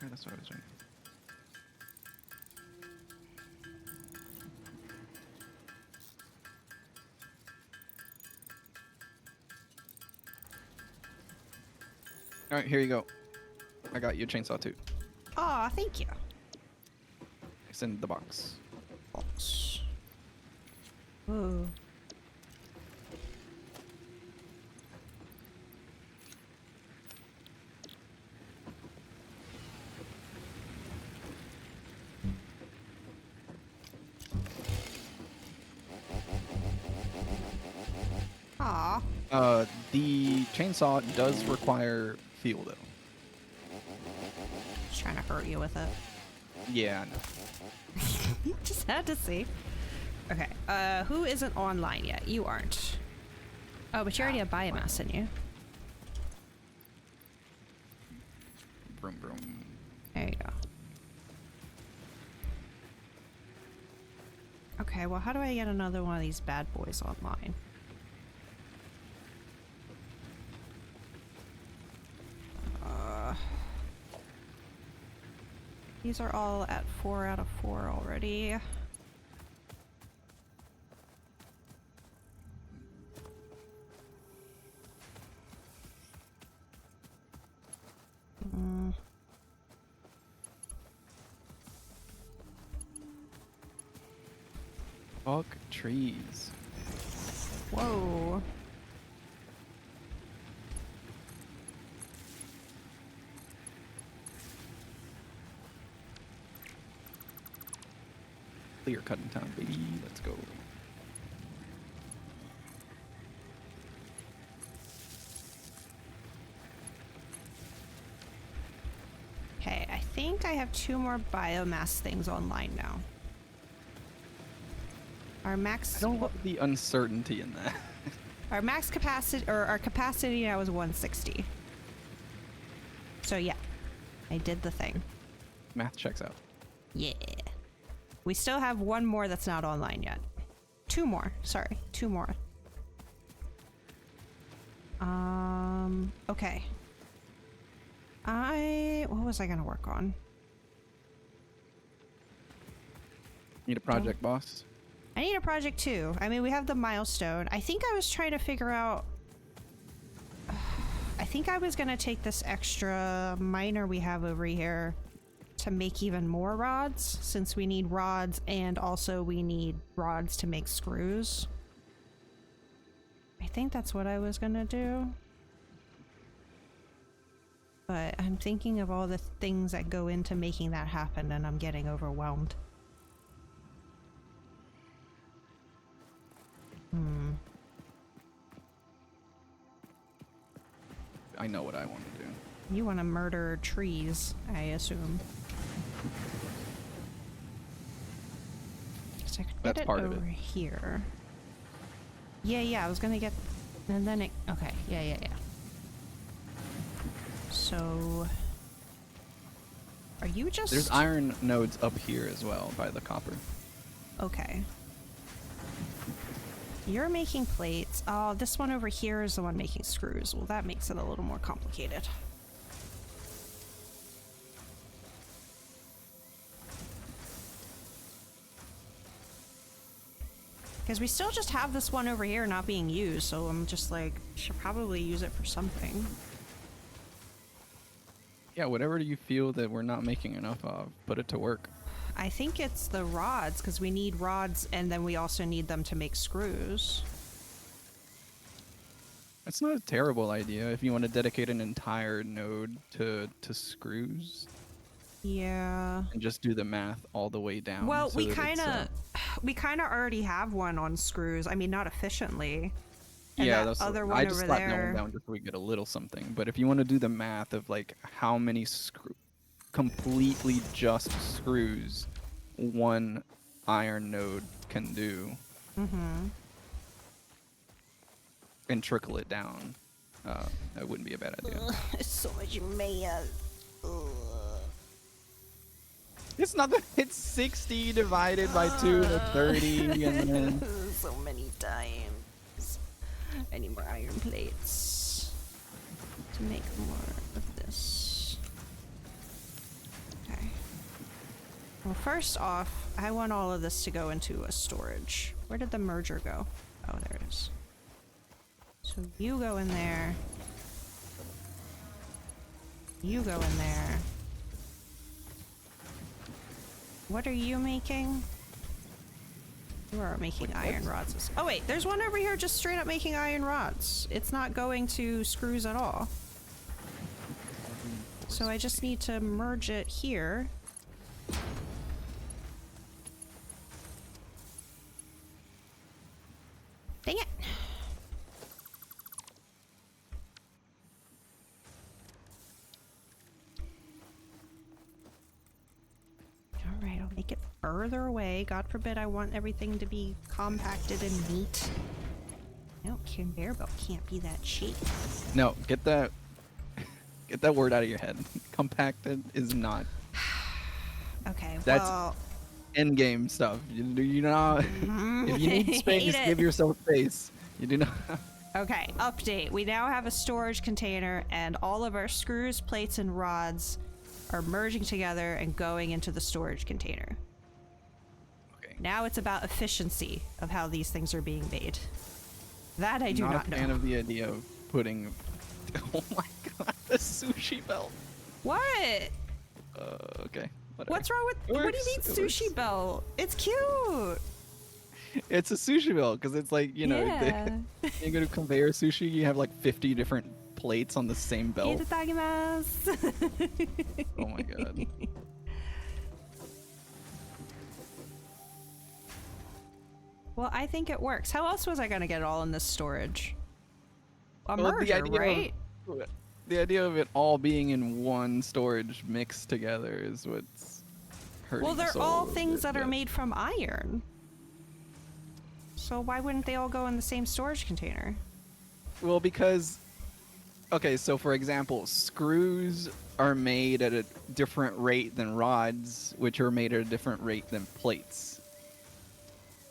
Yeah, that's what I was doing. All right, here you go. I got you a chainsaw too. Aw, thank you. It's in the box. Box. Ooh. Aw. The chainsaw does require fuel though. Just trying to hurt you with it. Yeah, I know. Just had to see. Okay. Who isn't online yet? You aren't. Oh, but you already have biomass, didn't you? Vroom vroom. There you go. Okay, well, how do I get another one of these bad boys online? These are all at 4 out of 4 already. Fuck trees. Whoa. Clear cutting time, baby. Let's go. Okay, I think I have 2 more biomass things online now. Our max. I don't want the uncertainty in that. Our max capacity, or our capacity now is 160. So yeah, I did the thing. Math checks out. Yeah. We still have 1 more that's not online yet. 2 more. Sorry, 2 more. Okay. What was I gonna work on? Need a project, boss? I need a project too. I mean, we have the milestone. I think I was trying to figure out... I think I was gonna take this extra miner we have over here to make even more rods, since we need rods and also we need rods to make screws. I think that's what I was gonna do. But I'm thinking of all the things that go into making that happen and I'm getting overwhelmed. I know what I want to do. You want to murder trees, I assume. So I could That's get it part of over it. here. Yeah, I was gonna get... And then it... Okay, yeah. So... Are you just... There's iron nodes up here as well by the copper. Okay. You're making plates. Oh, this one over here is the one making screws. Well, that makes it a little more complicated. Because we still just have this one over here not being used, so I'm just like, should probably use it for something. Yeah, whatever you feel that we're not making enough of, put it to work. I think it's the rods, because we need rods and then we also need them to make screws. That's not a terrible idea if you want to dedicate an entire node to screws Yeah. and just do the math all the way down. Well, so we that it's, kind of already have one on screws. I mean, not efficiently. And yeah, that that's other I one just over slapped that one there. down just so we get a little something. But if you want to do the math of like how many completely just screws one iron node can do, and trickle it down, that wouldn't be a bad idea. It's so much math. It's not that it's 60 divided by 2 to 30, and then So many times. I need more iron plates to make more of this. Well, first off, I want all of this to go into a storage. Where did the merger go? Oh, there it is. So you go in there. You go in there. What are you making? You are making iron rods. Oh wait, there's one over here just straight up making iron rods. It's not going to screws at all. So I just need to merge it here. Dang it! Alright, I'll make it further away. God forbid I want everything to be compacted and neat. No, conveyor belt can't be that cheap. No, get that word out of your head. Compacted is not. Okay, That's well... end game stuff. You know, if you need space, give yourself space. You do not. Okay, update. We now have a storage container and all of our screws, plates, and rods are merging together and going into the storage container. Okay. Now it's about efficiency of how these things are being made. That I do not a know. fan of the idea of putting. Oh my god, the sushi belt. What? Okay. Whatever. What's wrong with... It What do you works, mean it works. sushi belt? It's cute! It's a sushi belt because it's like, you know, Yeah. you go to conveyor sushi, you have like 50 different plates on the same belt. Itadakimasu. Oh my god. Well, I think it works. How else was I gonna get it all in this storage? A Well, merger, right? The idea of it all being in one storage mixed together is what's hurting. Well, the they're soul all of things it, that are but- made from iron. So why wouldn't they all go in the same storage container? Well, because, okay, so for example, screws are made at a different rate than rods, which are made at a different rate than plates.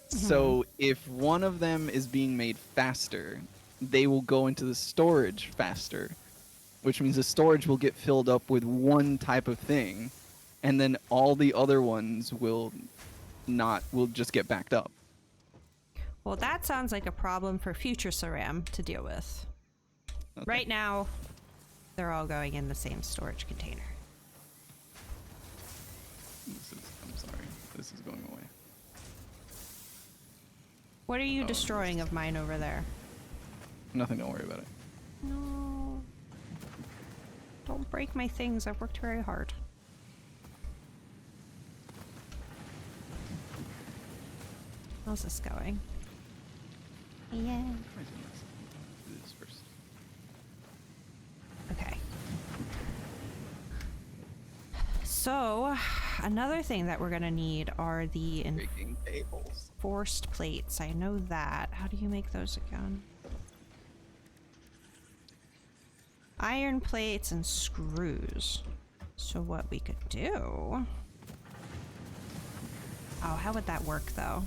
So if one of them is being made faster, they will go into the storage faster, which means the storage will get filled up with one type of thing, and then all the other ones will just get backed up. Well, that sounds like a problem for future Saram to deal with. Okay. Right now, they're all going in the same storage container. I'm sorry. This is going away. What are you Oh, destroying of mine over there? Nothing, don't worry about it. No. Don't break my things. I've worked very hard. How's this going? Yeah. Do this first. Okay. So, another thing that we're gonna need are the Breaking tables. enforced plates. I know that. How do you make those again? Iron plates and screws. So what we could do... Oh, how would that work though?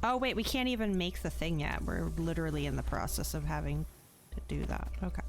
Oh wait, we can't even make the thing yet. We're literally in the process of having to do that. Okay.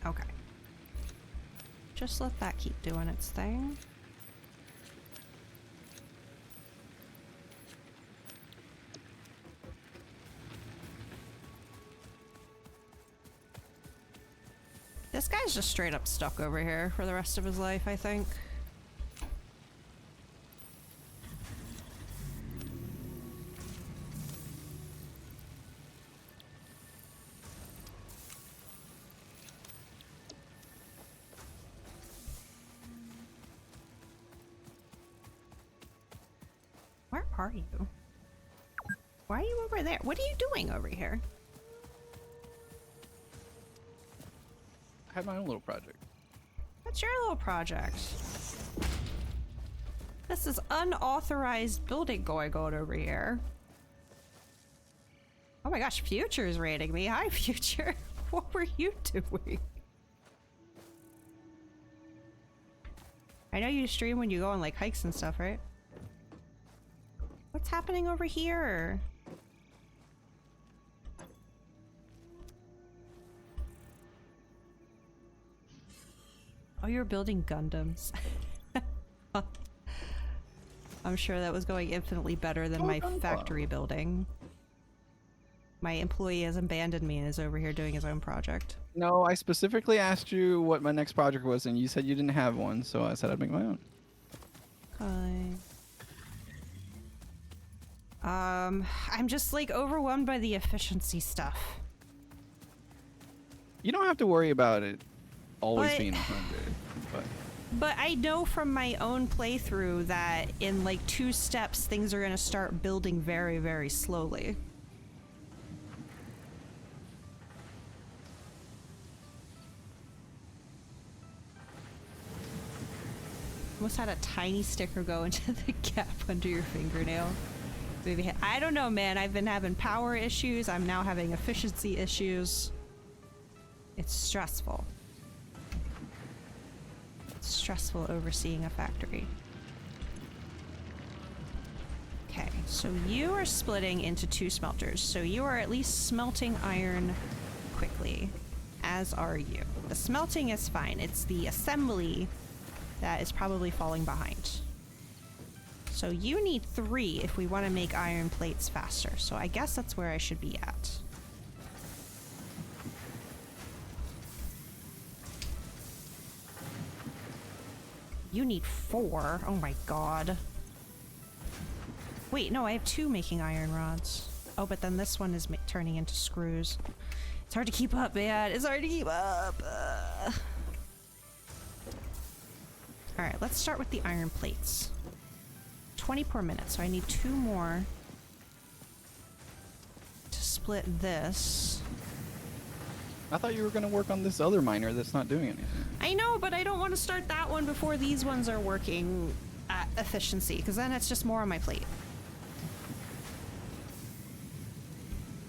Okay. Just let that keep doing its thing. This guy's just straight up stuck over here for the rest of his life, I think. Where are you? Why are you over there? What are you doing over here? I had my own little project. What's your little project? This is unauthorized building going on over here. Oh my gosh, Future's raiding me. Hi, Future. What were you doing? I know you stream when you go on like hikes and stuff, right? What's happening over here? Oh, you're building Gundams. I'm sure that was going infinitely better than my factory building. My employee has abandoned me and is over here doing his own project. No, I specifically asked you what my next project was, and you said you didn't have one, so I said I'd make my own. I'm just like overwhelmed by the efficiency stuff. You don't have to worry about it always But- being 100, but But I know from my own playthrough that in like 2 steps, things are going to start building very, very slowly. Almost had a tiny sticker go into the gap under your fingernail. Maybe I don't know, man. I've been having power issues. I'm now having efficiency issues. It's stressful. It's stressful overseeing a factory. Okay, so you are splitting into 2 smelters. So you are at least smelting iron quickly, as are you. The smelting is fine. It's the assembly that is probably falling behind. So you need 3 if we want to make iron plates faster. So I guess that's where I should be at. You need 4. Oh my god. Wait, no, I have 2 making iron rods. Oh, but then this one is turning into screws. It's hard to keep up, man. It's hard to keep up. Alright, let's start with the iron plates. 20 per minute, so I need 2 more to split this. I thought you were going to work on this other miner that's not doing anything. I know, but I don't want to start that one before these ones are working at efficiency, because then it's just more on my plate.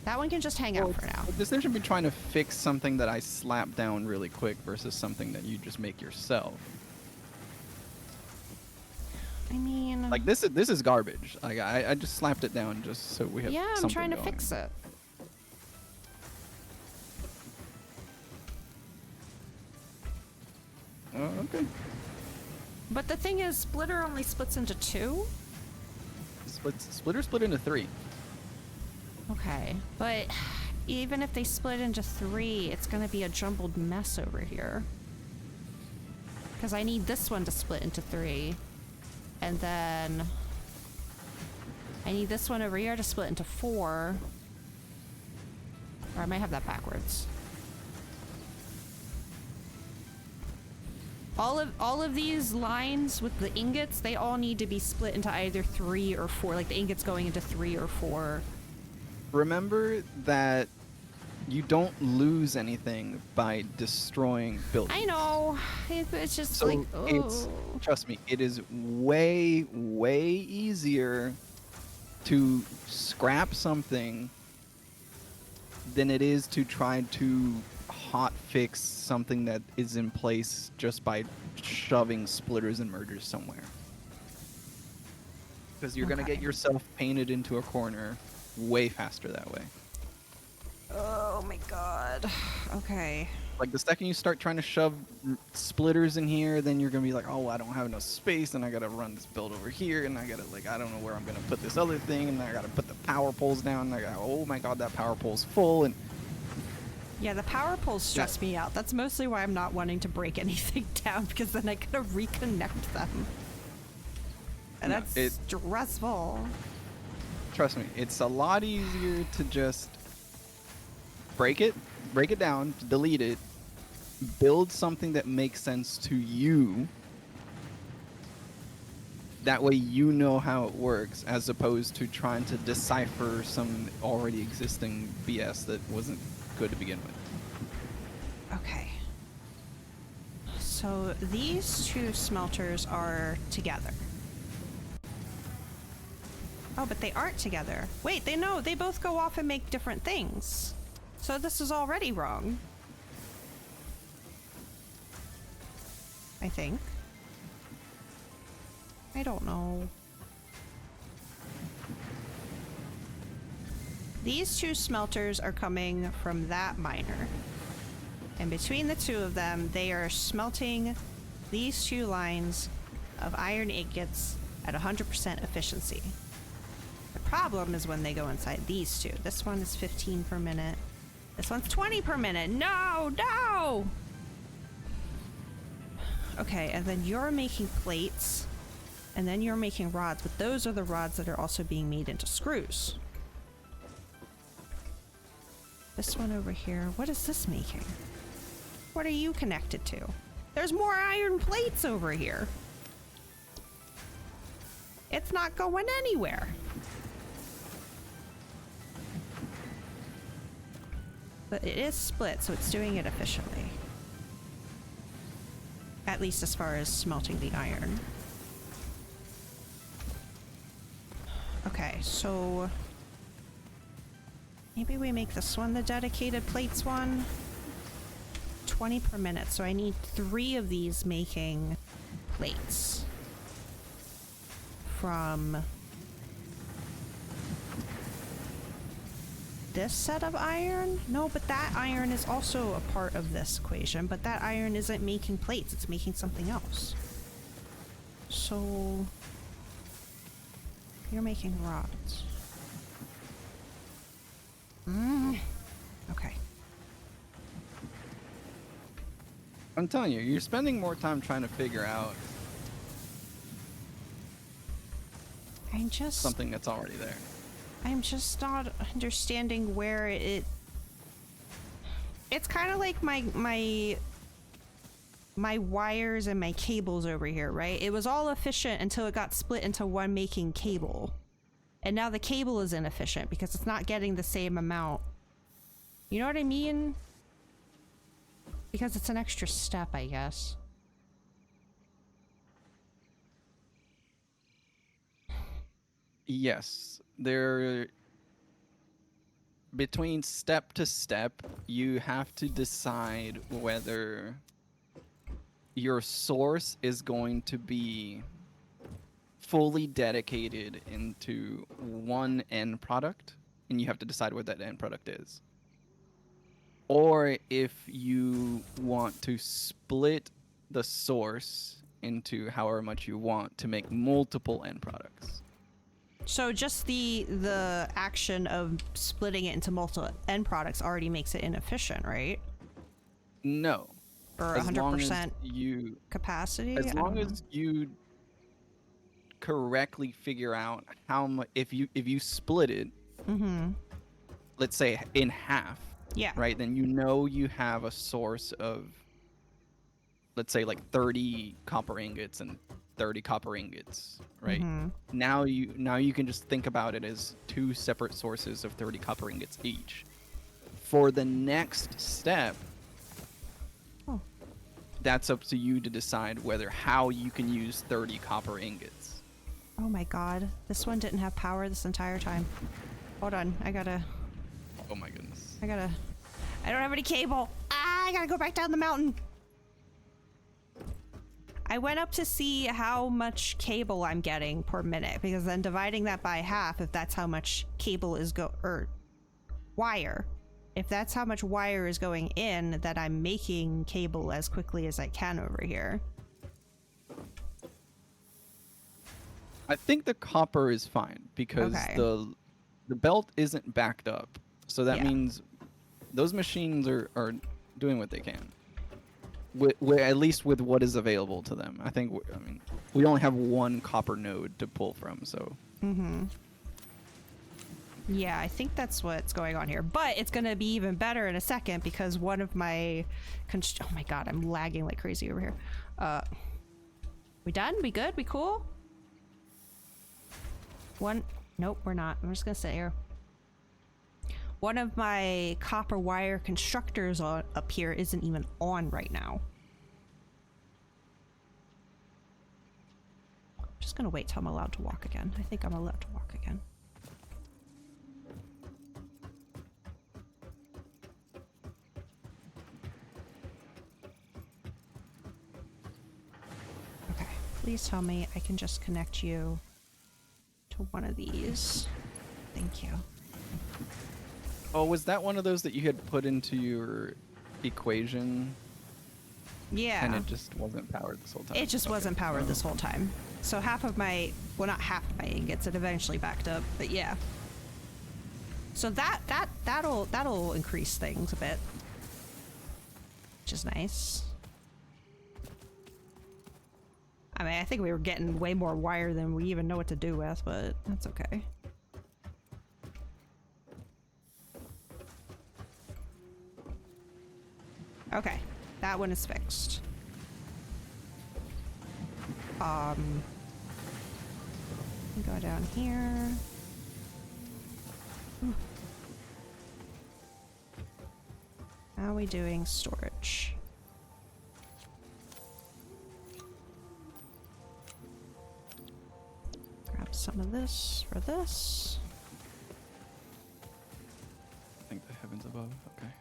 That one can just hang out for now. The distinction between trying to fix something that I slap down really quick versus something that you just make yourself. I mean... Like this is garbage. Like I just slapped it down just so we have yeah, I'm something trying to going. fix it. Oh, okay. But the thing is, splitter only splits into 2? Splitter split into 3. Okay, but even if they split into 3, it's gonna be a jumbled mess over here. Because I need this one to split into 3. And then I need this one over here to split into 4. Or I might have that backwards. All of these lines with the ingots, they all need to be split into either 3 or 4. Like the ingots going into 3 or 4. Remember that you don't lose anything by destroying buildings. I know. It's just So like, it's, oh. trust me, it is way, way easier to scrap something than it is to try to hot fix something that is in place just by shoving splitters and mergers somewhere. Because you're going to get yourself painted into a corner way faster that way. Oh my god. Okay. Like the second you start trying to shove splitters in here, then you're gonna be like, oh, I don't have enough space, and I gotta run this build over here, and I gotta I don't know where I'm gonna put this other thing, and I gotta put the power poles down, and I gotta, oh my god, that power pole's full, and Yeah, the power poles stress me out. That's mostly why I'm not wanting to break anything down, because then I gotta reconnect them. And No, that's stressful. trust me, it's a lot easier to just break it down, delete it, build something that makes sense to you, That way you know how it works, as opposed to trying to decipher some already existing BS that wasn't good to begin with. Okay. So these two smelters are together. Oh, but they aren't together. Wait, they both go off and make different things. So this is already wrong. I think. I don't know. These two smelters are coming from that miner. And between the two of them, they are smelting these two lines of iron ingots at 100% efficiency. The problem is when they go inside these two. This one is 15 per minute. This one's 20 per minute. No, no! Okay, and then you're making plates, and then you're making rods, but those are the rods that are also being made into screws. This one over here, what is this making? What are you connected to? There's more iron plates over here. It's not going anywhere. But it is split, so it's doing it efficiently. At least as far as smelting the iron. Okay, so maybe we make this one the dedicated plates one. 20 per minute, so I need 3 of these making plates from this set of iron. No, but that iron is also a part of this equation, but that iron isn't making plates, it's making something else. So you're making rods. Okay. I'm telling you, you're spending more time trying to figure out something that's already there. I'm just not understanding where it's kind of like my wires and my cables over here, right? It was all efficient until it got split into one making cable. And now the cable is inefficient because it's not getting the same amount. You know what I mean? Because it's an extra step, I guess. Yes, there. Between step to step, you have to decide whether your source is going to be fully dedicated into one end product, and you have to decide what that end product is. Or if you want to split the source into however much you want to make multiple end products. So just the action of splitting it into multiple end products already makes it inefficient, right? No. Or 100% capacity? As long as you correctly figure out how much, if you split it, let's say in half, yeah, right, then you know you have a source of, let's say, like 30 copper ingots and 30 copper ingots, right? Now you can just think about it as 2 separate sources of 30 copper ingots each. For the next step, that's up to you to decide how you can use 30 copper ingots. Oh my god, this one didn't have power this entire time. Hold on, Oh my goodness. I don't have any cable. I gotta go back down the mountain. I went up to see how much cable I'm getting per minute, because then dividing that by half, if that's how much cable is wire. If that's how much wire is going in, that I'm making cable as quickly as I can over here. I think the copper is fine because the belt isn't backed up. So that means those machines are doing what they can. At least with what is available to them. I mean, we only have one copper node to pull from, so. Yeah, I think that's what's going on here. But it's going to be even better in a second because one of my... oh my god, I'm lagging like crazy over here. We done? We good? We cool? One. Nope, we're not. I'm just gonna sit here. One of my copper wire constructors up here isn't even on right now. I'm just gonna wait till I'm allowed to walk again. I think I'm allowed to walk again. Okay, please tell me I can just connect you to one of these. Thank you. Oh, was that one of those that you had put into your equation Yeah. and it just wasn't powered this whole time? It just wasn't powered this whole time. So half of my, well, not half of my ingots, it eventually backed up, but yeah. So that'll increase things a bit, which is nice. I mean, I think we were getting way more wire than we even know what to do with, but that's okay. Okay, that one is fixed. Go down here. How are we doing storage? Grab some of this for this. I think the heavens above. Okay.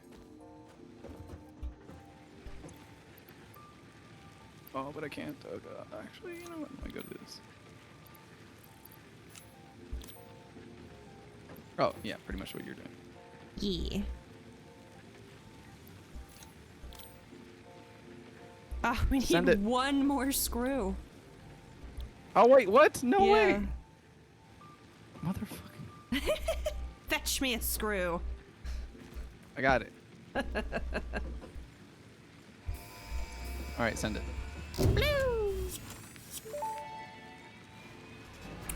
Oh, but I can't. Oh, God. Actually, you know what? Let me go to this. Oh, yeah, pretty much what you're doing. Yeah. Ah, we Send need it. one more screw. Oh, wait, what? No Yeah. way! Motherfucking. Fetch me a screw. I got it. Alright, send it.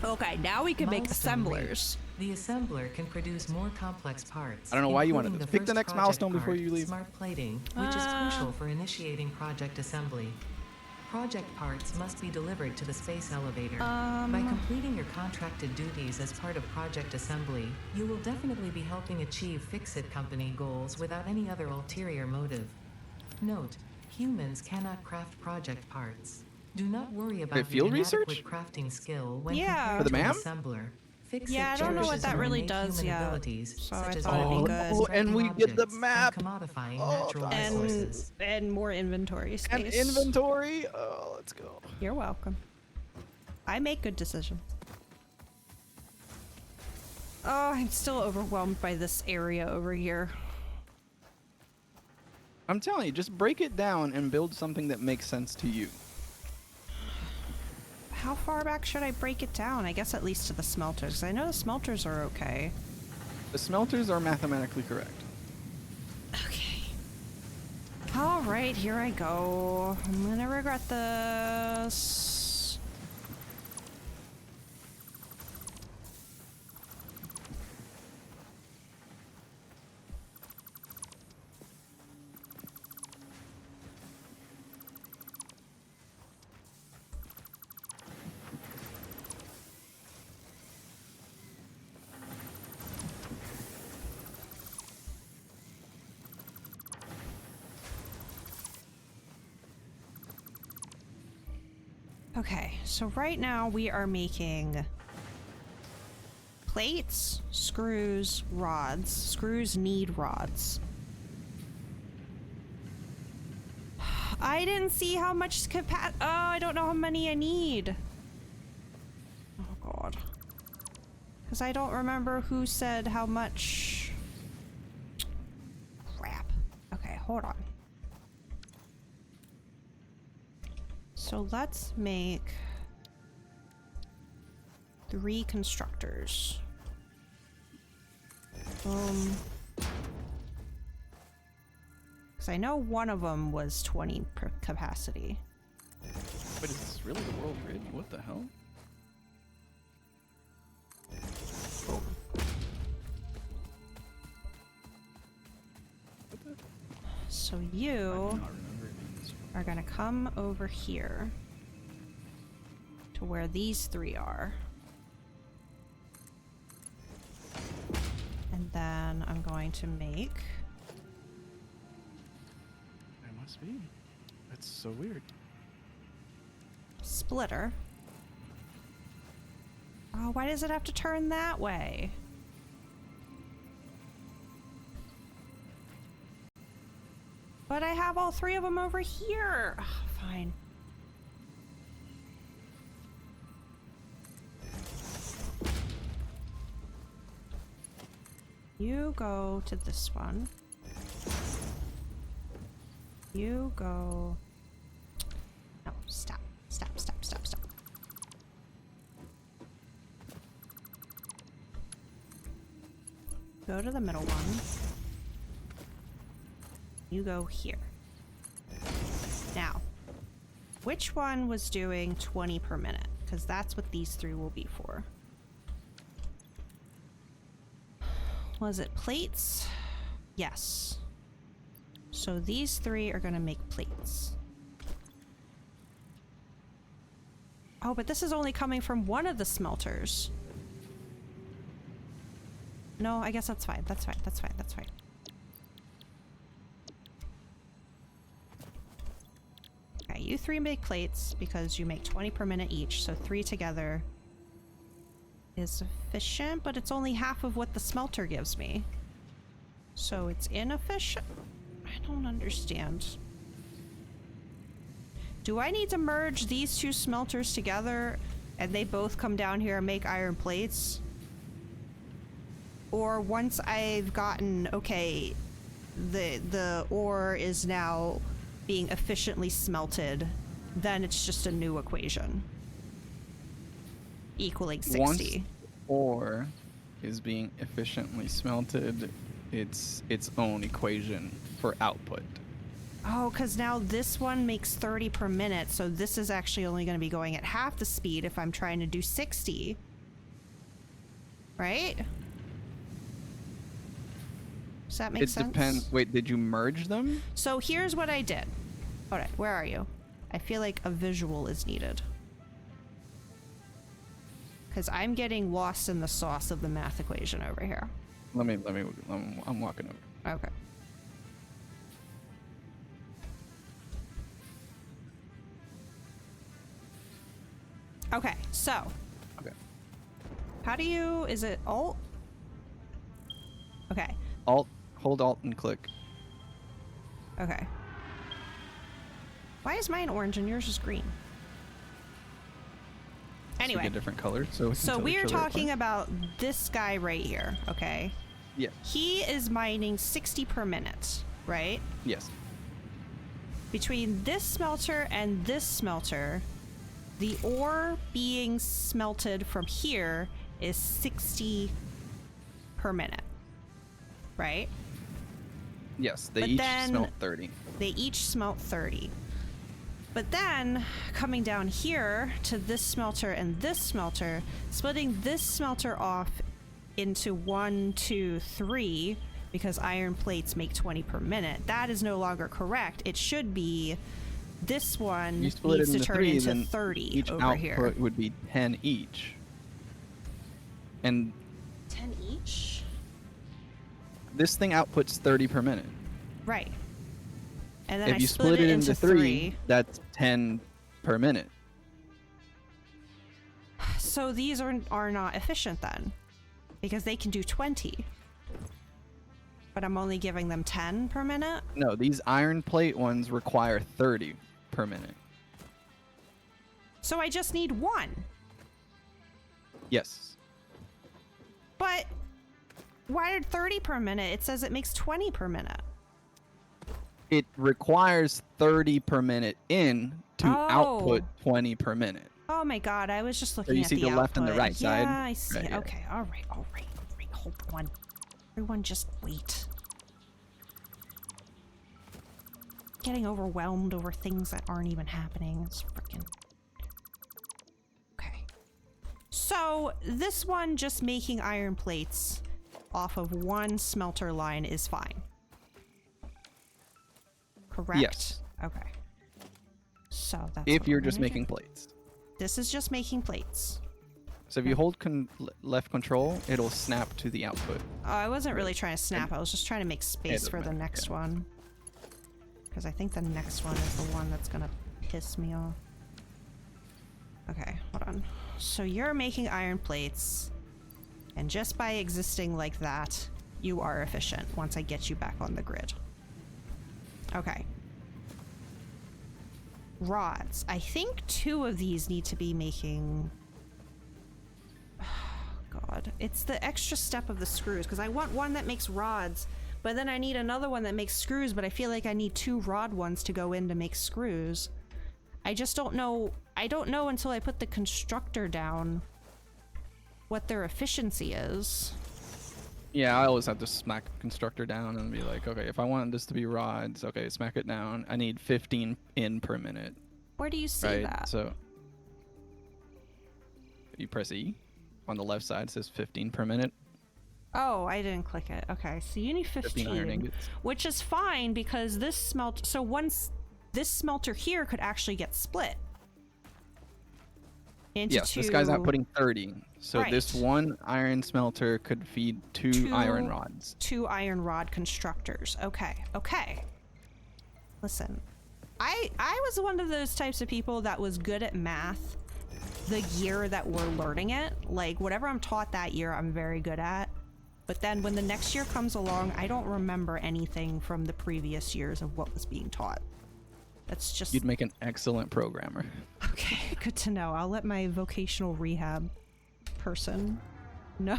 Okay, now we can make Milestone assemblers. The assembler can produce more complex parts. I don't know why you wanted including this. the Pick the first next project milestone before part, you leave. Smart plating, which is crucial for initiating project assembly. Project parts must be delivered to the space elevator. By completing your contracted duties as part of project assembly, you will definitely be helping achieve Fix-It Company goals without any other ulterior motive. Note, humans cannot craft project parts. Do not worry about field the inadequate research? crafting skill when Yeah. compared For the to an ma'am? assembler. Fix-It Yeah, I don't know what cherishes that your really innate does human yet, abilities, so such I as thought it'd be building, good. Oh, and we get the objects, map. and commodifying Oh, natural that's resources. And more inventory And space. inventory? Oh, let's go. You're welcome. I make good decisions. Oh, I'm still overwhelmed by this area over here. I'm telling you, just break it down and build something that makes sense to you. How far back should I break it down? I guess at least to the smelters, 'cause I know the smelters are okay. The smelters are mathematically correct. Okay. All right, here I go. I'm gonna regret this. Okay, so right now we are making plates, screws, rods. Screws need rods. I didn't see how much capacity. Oh, I don't know how many I need. Oh, God. Because I don't remember who said how much. Crap. Okay, hold on. So let's make 3 constructors. Because I know one of them was 20 per capacity. But is this really the world grid? What the hell? So I do you not remember it being this are gonna come over here to where these 3 are. And then I'm going to make... It must be. That's so weird. splitter. Oh, why does it have to turn that way? But I have all three of them over here. Ugh, fine. You go to this one. You go... No, stop. Stop, stop, stop, stop. Go to the middle one. You go here. Now, which one was doing 20 per minute? Because that's what these three will be for. Was it plates? Yes. So these three are going to make plates. Oh, but this is only coming from one of the smelters. No, I guess that's fine. That's fine. That's fine. That's fine. Okay, you three make plates because you make 20 per minute each, so 3 together is sufficient, but it's only half of what the smelter gives me. So it's inefficient? I don't understand. Do I need to merge these two smelters together and they both come down here and make iron plates? Or once I've gotten, okay, the ore is now being efficiently smelted, then it's just a new equation. Equaling 60. Once ore is being efficiently smelted, it's its own equation for output. Oh, because now this one makes 30 per minute, so this is actually only going to be going at half the speed if I'm trying to do 60. Right? Does that make sense? It depends. Wait, did you merge them? So here's what I did. All right, where are you? I feel like a visual is needed. Because I'm getting lost in the sauce of the math equation over here. I'm walking over. Okay. Okay, so. Okay. How do you, is it Alt? Okay, Hold Alt and click. okay. Why is mine orange and yours is green? Anyway. So we get different colors. So We are talking about this guy right here, okay? Yeah. He is mining 60 per minute, right? Yes. Between this smelter and this smelter, the ore being smelted from here is 60 per minute, right? Yes, they But each then- smelt 30. They each smelt 30. But then, coming down here to this smelter and this smelter, splitting this smelter off into 1, 2, 3, because iron plates make 20 per minute, that is no longer correct. It should be this one You split needs it to into turn 3, into then 30 each over output here. would be 10 each. And 10 each? this thing outputs 30 per minute. Right. And then If I you split it into 3, that's 10 per minute. So these are not efficient then, because they can do 20. But I'm only giving them 10 per minute? No, these iron plate ones require 30 per minute. So I just need 1. Yes. But why did 30 per minute? It says it makes 20 per minute. It requires 30 per minute in to output 20 per minute. Oh my god, I was just looking you at see the the left and the output. right side? Yeah, I see. Right, yeah. Okay, all right. Hold on. Everyone just wait. Getting overwhelmed over things that aren't even happening. It's freaking... Okay. So, this one just making iron plates off of one smelter line is fine. Correct? Yes. Okay. So, that's If what you're we're just gonna do. making plates. This is just making plates. So if you hold left control, it'll snap to the output. Oh, I wasn't really trying to snap. I was just trying to make space doesn't for the matter, next yeah. one. Because I think the next one is the one that's gonna piss me off. Okay, hold on. So you're making iron plates, and just by existing like that, you are efficient once I get you back on the grid. Okay. Rods. I think 2 of these need to be making... God. It's the extra step of the screws, because I want one that makes rods, but then I need another one that makes screws, but I feel like I need 2 rod ones to go in to make screws. I just don't know. I don't know until I put the constructor down what their efficiency is. Yeah, I always have to smack constructor down and be like, okay, if I want this to be rods, okay, smack it down. I need 15 in per minute. Where do you see Right? that? So you press E. On the left side it says 15 per minute. Oh, I didn't click it. Okay, so you need 15 iron 15, ingots. which is fine because this so once this smelter here could actually get split into Yes, 2. this guy's outputting 30. So this Right. one iron smelter could feed 2 iron rods. 2 iron rod constructors. Okay, okay. Listen, I was one of those types of people that was good at math the year that we're learning it. Like, whatever I'm taught that year, I'm very good at. But then when the next year comes along, I don't remember anything from the previous years of what was being taught. That's just... You'd make an excellent programmer. Okay, good to know. I'll let my vocational rehab person know.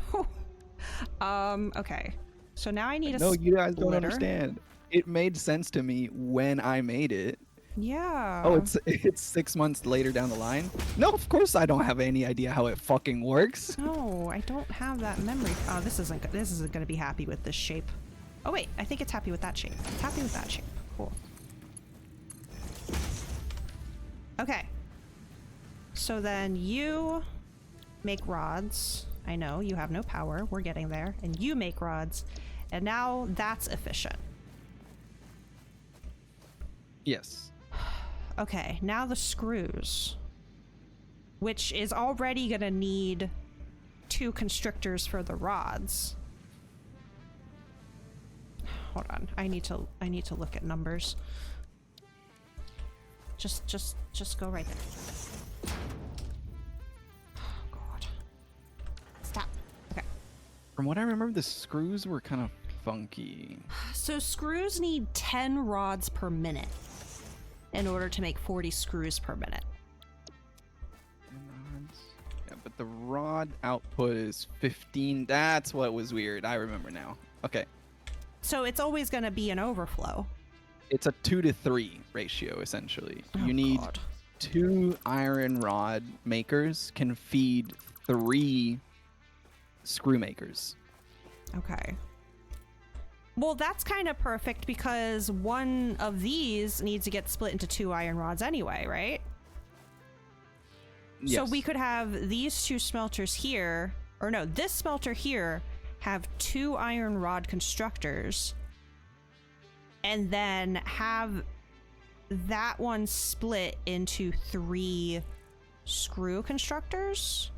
Okay. So now I need a No, you guys don't splitter. understand. It made sense to me when I made it. Yeah. Oh, it's 6 months later down the line? No, of course I don't have any idea how it fucking works. No, I don't have that memory. Oh, this isn't going to be happy with this shape. Oh wait, I think it's happy with that shape. It's happy with that shape. Cool. Okay. So then you make rods. I know you have no power. We're getting there. And you make rods. And now that's efficient. Yes. Okay, now the screws. Which is already going to need 2 constrictors for the rods. Hold on. I need to look at numbers. Just go right there. Oh god. Stop. Okay. From what I remember, the screws were kind of funky. So screws need 10 rods per minute in order to make 40 screws per minute. Yeah, but the rod output is 15. That's what was weird. I remember now. Okay. So it's always going to be an overflow. It's a 2 to 3 ratio, essentially. Oh, you need God. 2 iron rod makers can feed 3 screw makers. Okay. Well, that's kind of perfect because one of these needs to get split into 2 iron rods anyway, right? Yes. So we could have these 2 smelters here, or no, this smelter here have 2 iron rod constructors, and then have that one split into 3 screw constructors.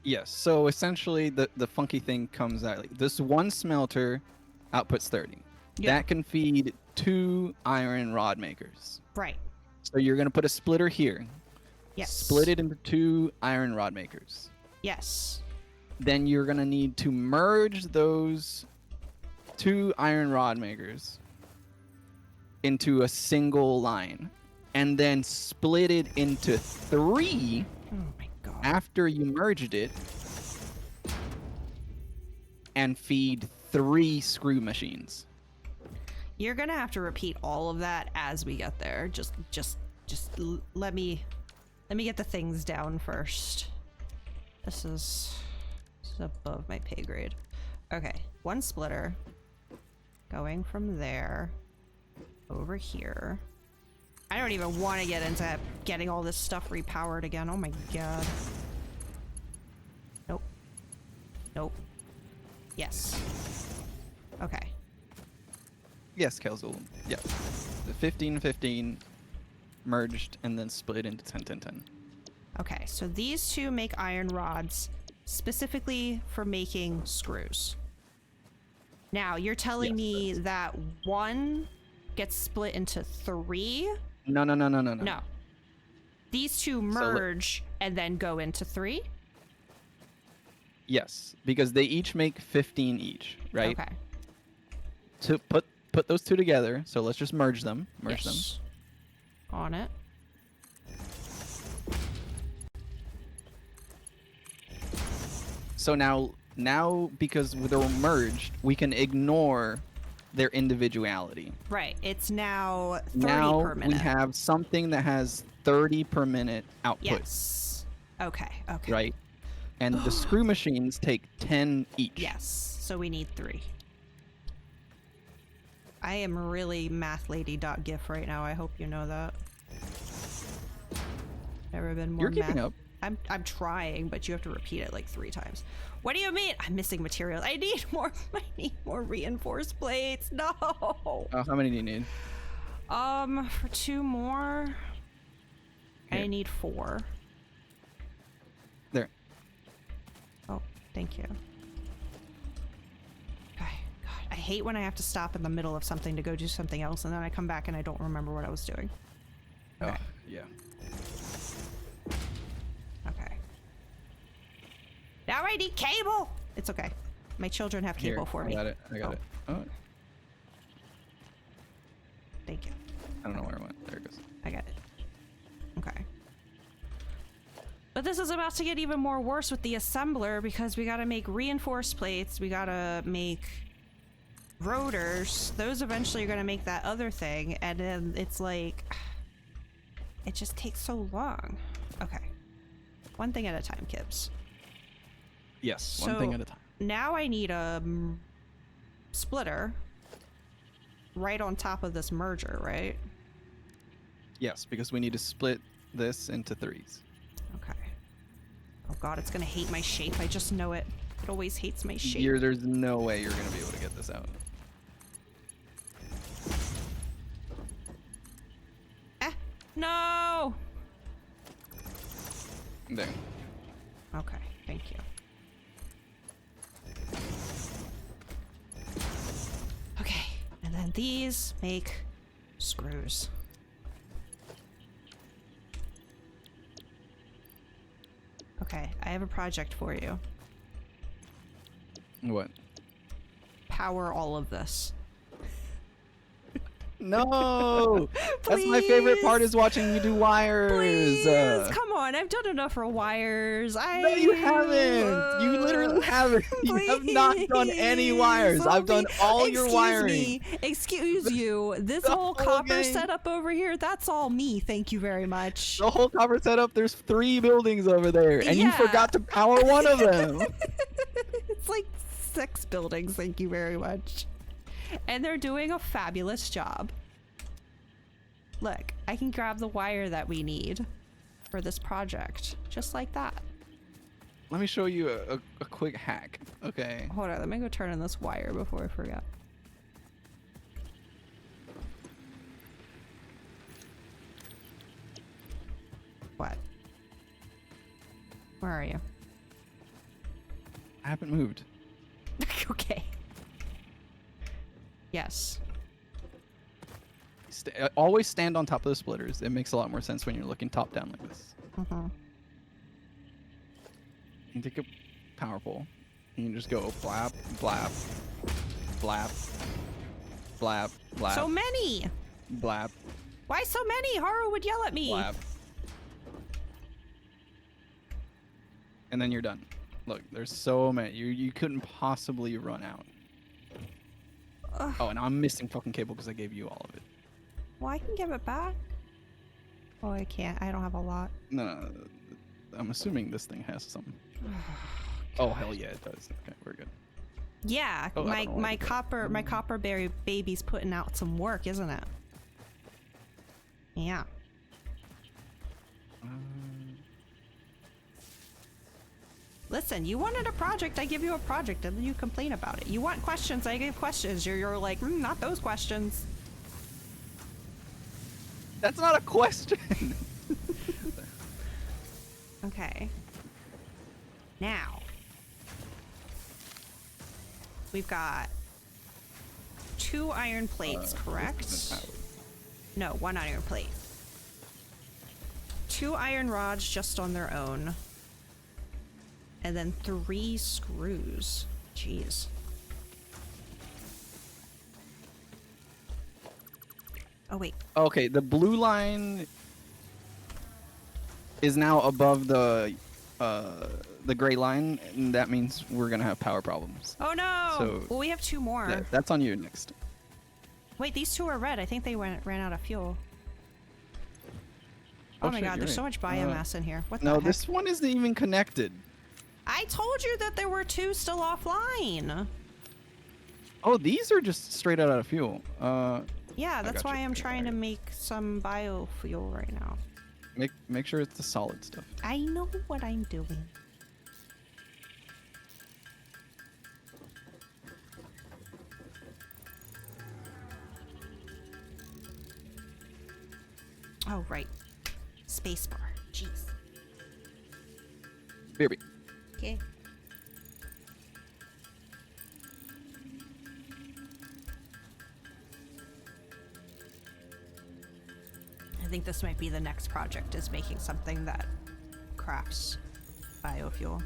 Yes. So essentially, the funky thing comes out. Like, this one smelter outputs 30. Yeah. That can feed 2 iron rod makers. Right. So you're going to put a splitter here. Yes. Split it into 2 iron rod makers. Yes. Then you're going to need to merge those 2 iron rod makers into a single line. And then split it into 3 Oh my god. after you merged it. And feed 3 screw machines. You're gonna have to repeat all of that as we get there. Just let me get the things down first. This is above my pay grade. Okay, 1 splitter going from there over here. I don't even want to get into getting all this stuff repowered again. Oh my god. Nope. Nope. Yes. Okay. Yes, Kelzul. Yeah. The 15-15 merged and then split into 10-10-10. Okay, so these two make iron rods specifically for making screws. Now, you're telling me that one gets split into 3? No. No. These two merge and then go into 3? Yes, because they each make 15 each, right? Okay. To put those two together, so let's just merge them. Merge them. On it. So now because they're merged, we can ignore their individuality. Right. It's now 30 Now per minute. we have something that has 30 per minute output. Yes. Okay. Okay. Right? And the screw machines take 10 each. Yes. So we need 3. I am really mathlady.gif right now. I hope you know that. Never been more You're keeping math. up. I'm trying, but you have to repeat it like 3 times. What do you mean? I'm missing materials. I need more reinforced plates. No. How many do you need? For 2 more, I Here. need 4. There. Oh, thank you. Okay. God, I hate when I have to stop in the middle of something to go do something else, and then I come back and I don't remember what I was doing. Okay. Yeah. Okay. Now I need cable. It's okay. My children have cable for me. I got it. Oh. Oh, Thank you. I don't know where it went. There it goes. I got it. Okay. But this is about to get even more worse with the assembler because we gotta make reinforced plates. We gotta make rotors. Those eventually are gonna make that other thing. And then it's like, it just takes so long. Okay. One thing at a time, Kibbs. Yes, one thing So- at a time. Now I need a splitter right on top of this merger, right? Yes, because we need to split this into 3s. Okay. Oh god, it's gonna hate my shape. I just know it. It always hates my shape. There's no way you're gonna be able to get this out. No! There. Okay, thank you. Okay, and then these make screws. Okay, I have a project for you. What? Power all of this. No! That's my favorite part is watching you do wires. Please, come on! I've done enough for wires. No, you haven't. You literally haven't. You have not done any wires. I've done all your wiring. Excuse you. This The whole whole copper game. setup over here, that's all me. Thank you very much. The whole copper setup, there's 3 buildings over there, and you Yeah. forgot to power one of them. It's like 6 buildings. Thank you very much. And they're doing a fabulous job. Look, I can grab the wire that we need for this project. Just like that. Let me show you a quick hack, okay? Hold on, let me go turn on this wire before I forget. What? Where are you? I haven't moved. Okay. Yes. Always stand on top of the splitters. It makes a lot more sense when you're looking top down like this. Mm-hmm. You take a power pole. You can just go blap, blap, blap, blap, blap, So many! blap, Why so many? Haru would yell at me. blap. And then you're done. Look, there's so many. You couldn't possibly run out. Ugh. Oh, and I'm missing fucking cable because I gave you all of it. Well, I can give it back. Oh, I can't. I don't have a lot. No. I'm assuming this thing has some. Oh hell yeah, it does. Okay, we're good. Yeah, Oh, I don't know my what copper berry baby's putting out some work, isn't it? Yeah. Listen, you wanted a project, I give you a project, and then you complain about it. You want questions, I give questions. You're like, not those questions. That's not a question. Okay. Now. We've got 2 iron plates, correct? No, 1 iron plate. 2 iron rods just on their own. And then 3 screws. Jeez. Oh, wait. Okay, the blue line is now above the gray line, and that means we're gonna have power problems. Oh, no! So well, we have 2 more. That's on you next. Wait, these 2 are red. I think they ran out of fuel. Oh, my shit, god, you're there's so right. much biomass in here. What the No, heck? this one isn't even connected. I told you that there were 2 still offline. Oh, these are just straight out of fuel. Yeah, that's gotcha. why I'm trying to Alright. make some biofuel right now. Make sure it's the solid stuff. I know what I'm doing. Oh, right. Spacebar. Jeez. Baby. Okay. I think this might be the next project, is making something that crafts biofuel.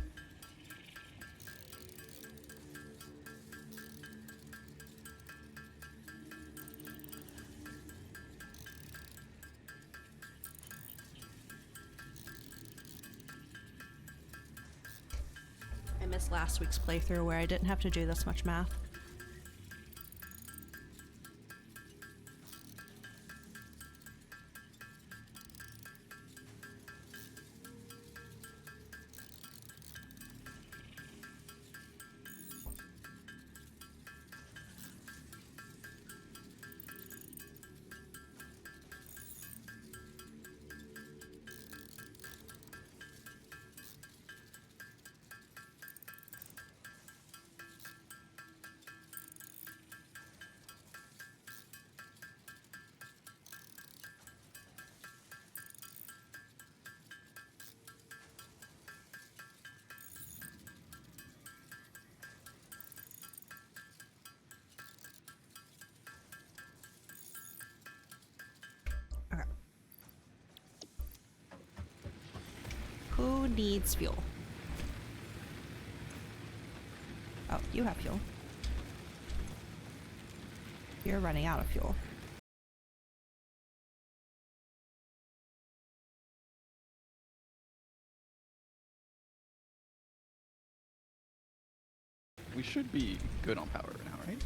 I missed last week's playthrough where I didn't have to do this much math. Okay. Who needs fuel? Oh, you have fuel. You're running out of fuel. We should be good on power now, right?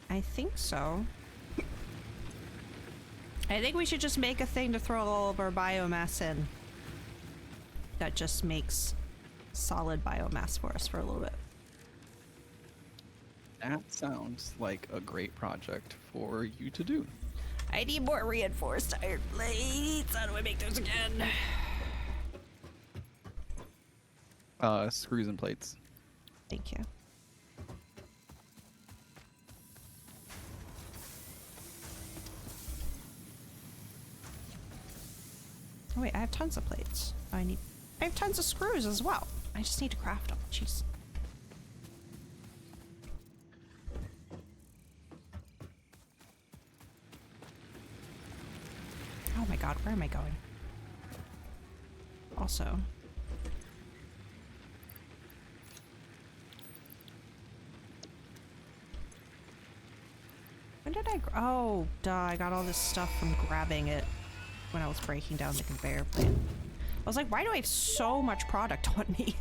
I think so. I think we should just make a thing to throw all of our biomass in. That just makes solid biomass for us for a little bit. That sounds like a great project for you to do. I need more reinforced iron plates. How do I make those again? Screws and plates. Thank you. Oh wait, I have tons of plates. I have tons of screws as well. I just need to craft them. Jeez. Oh my god, where am I going? Also. When did I... Oh, duh, I got all this stuff from grabbing it when I was breaking down the conveyor plant. I was like, why do I have so much product on me?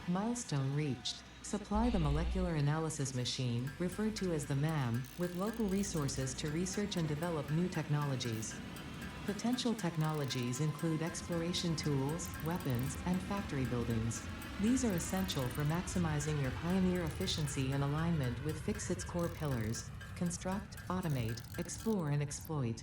Milestone reached. Supply the molecular analysis machine, referred to as the MAM, with local resources to research and develop new technologies. Potential technologies include exploration tools, weapons, and factory buildings. These are essential for maximizing your Pioneer efficiency and alignment with Fixit's core pillars: construct, automate, explore, and exploit.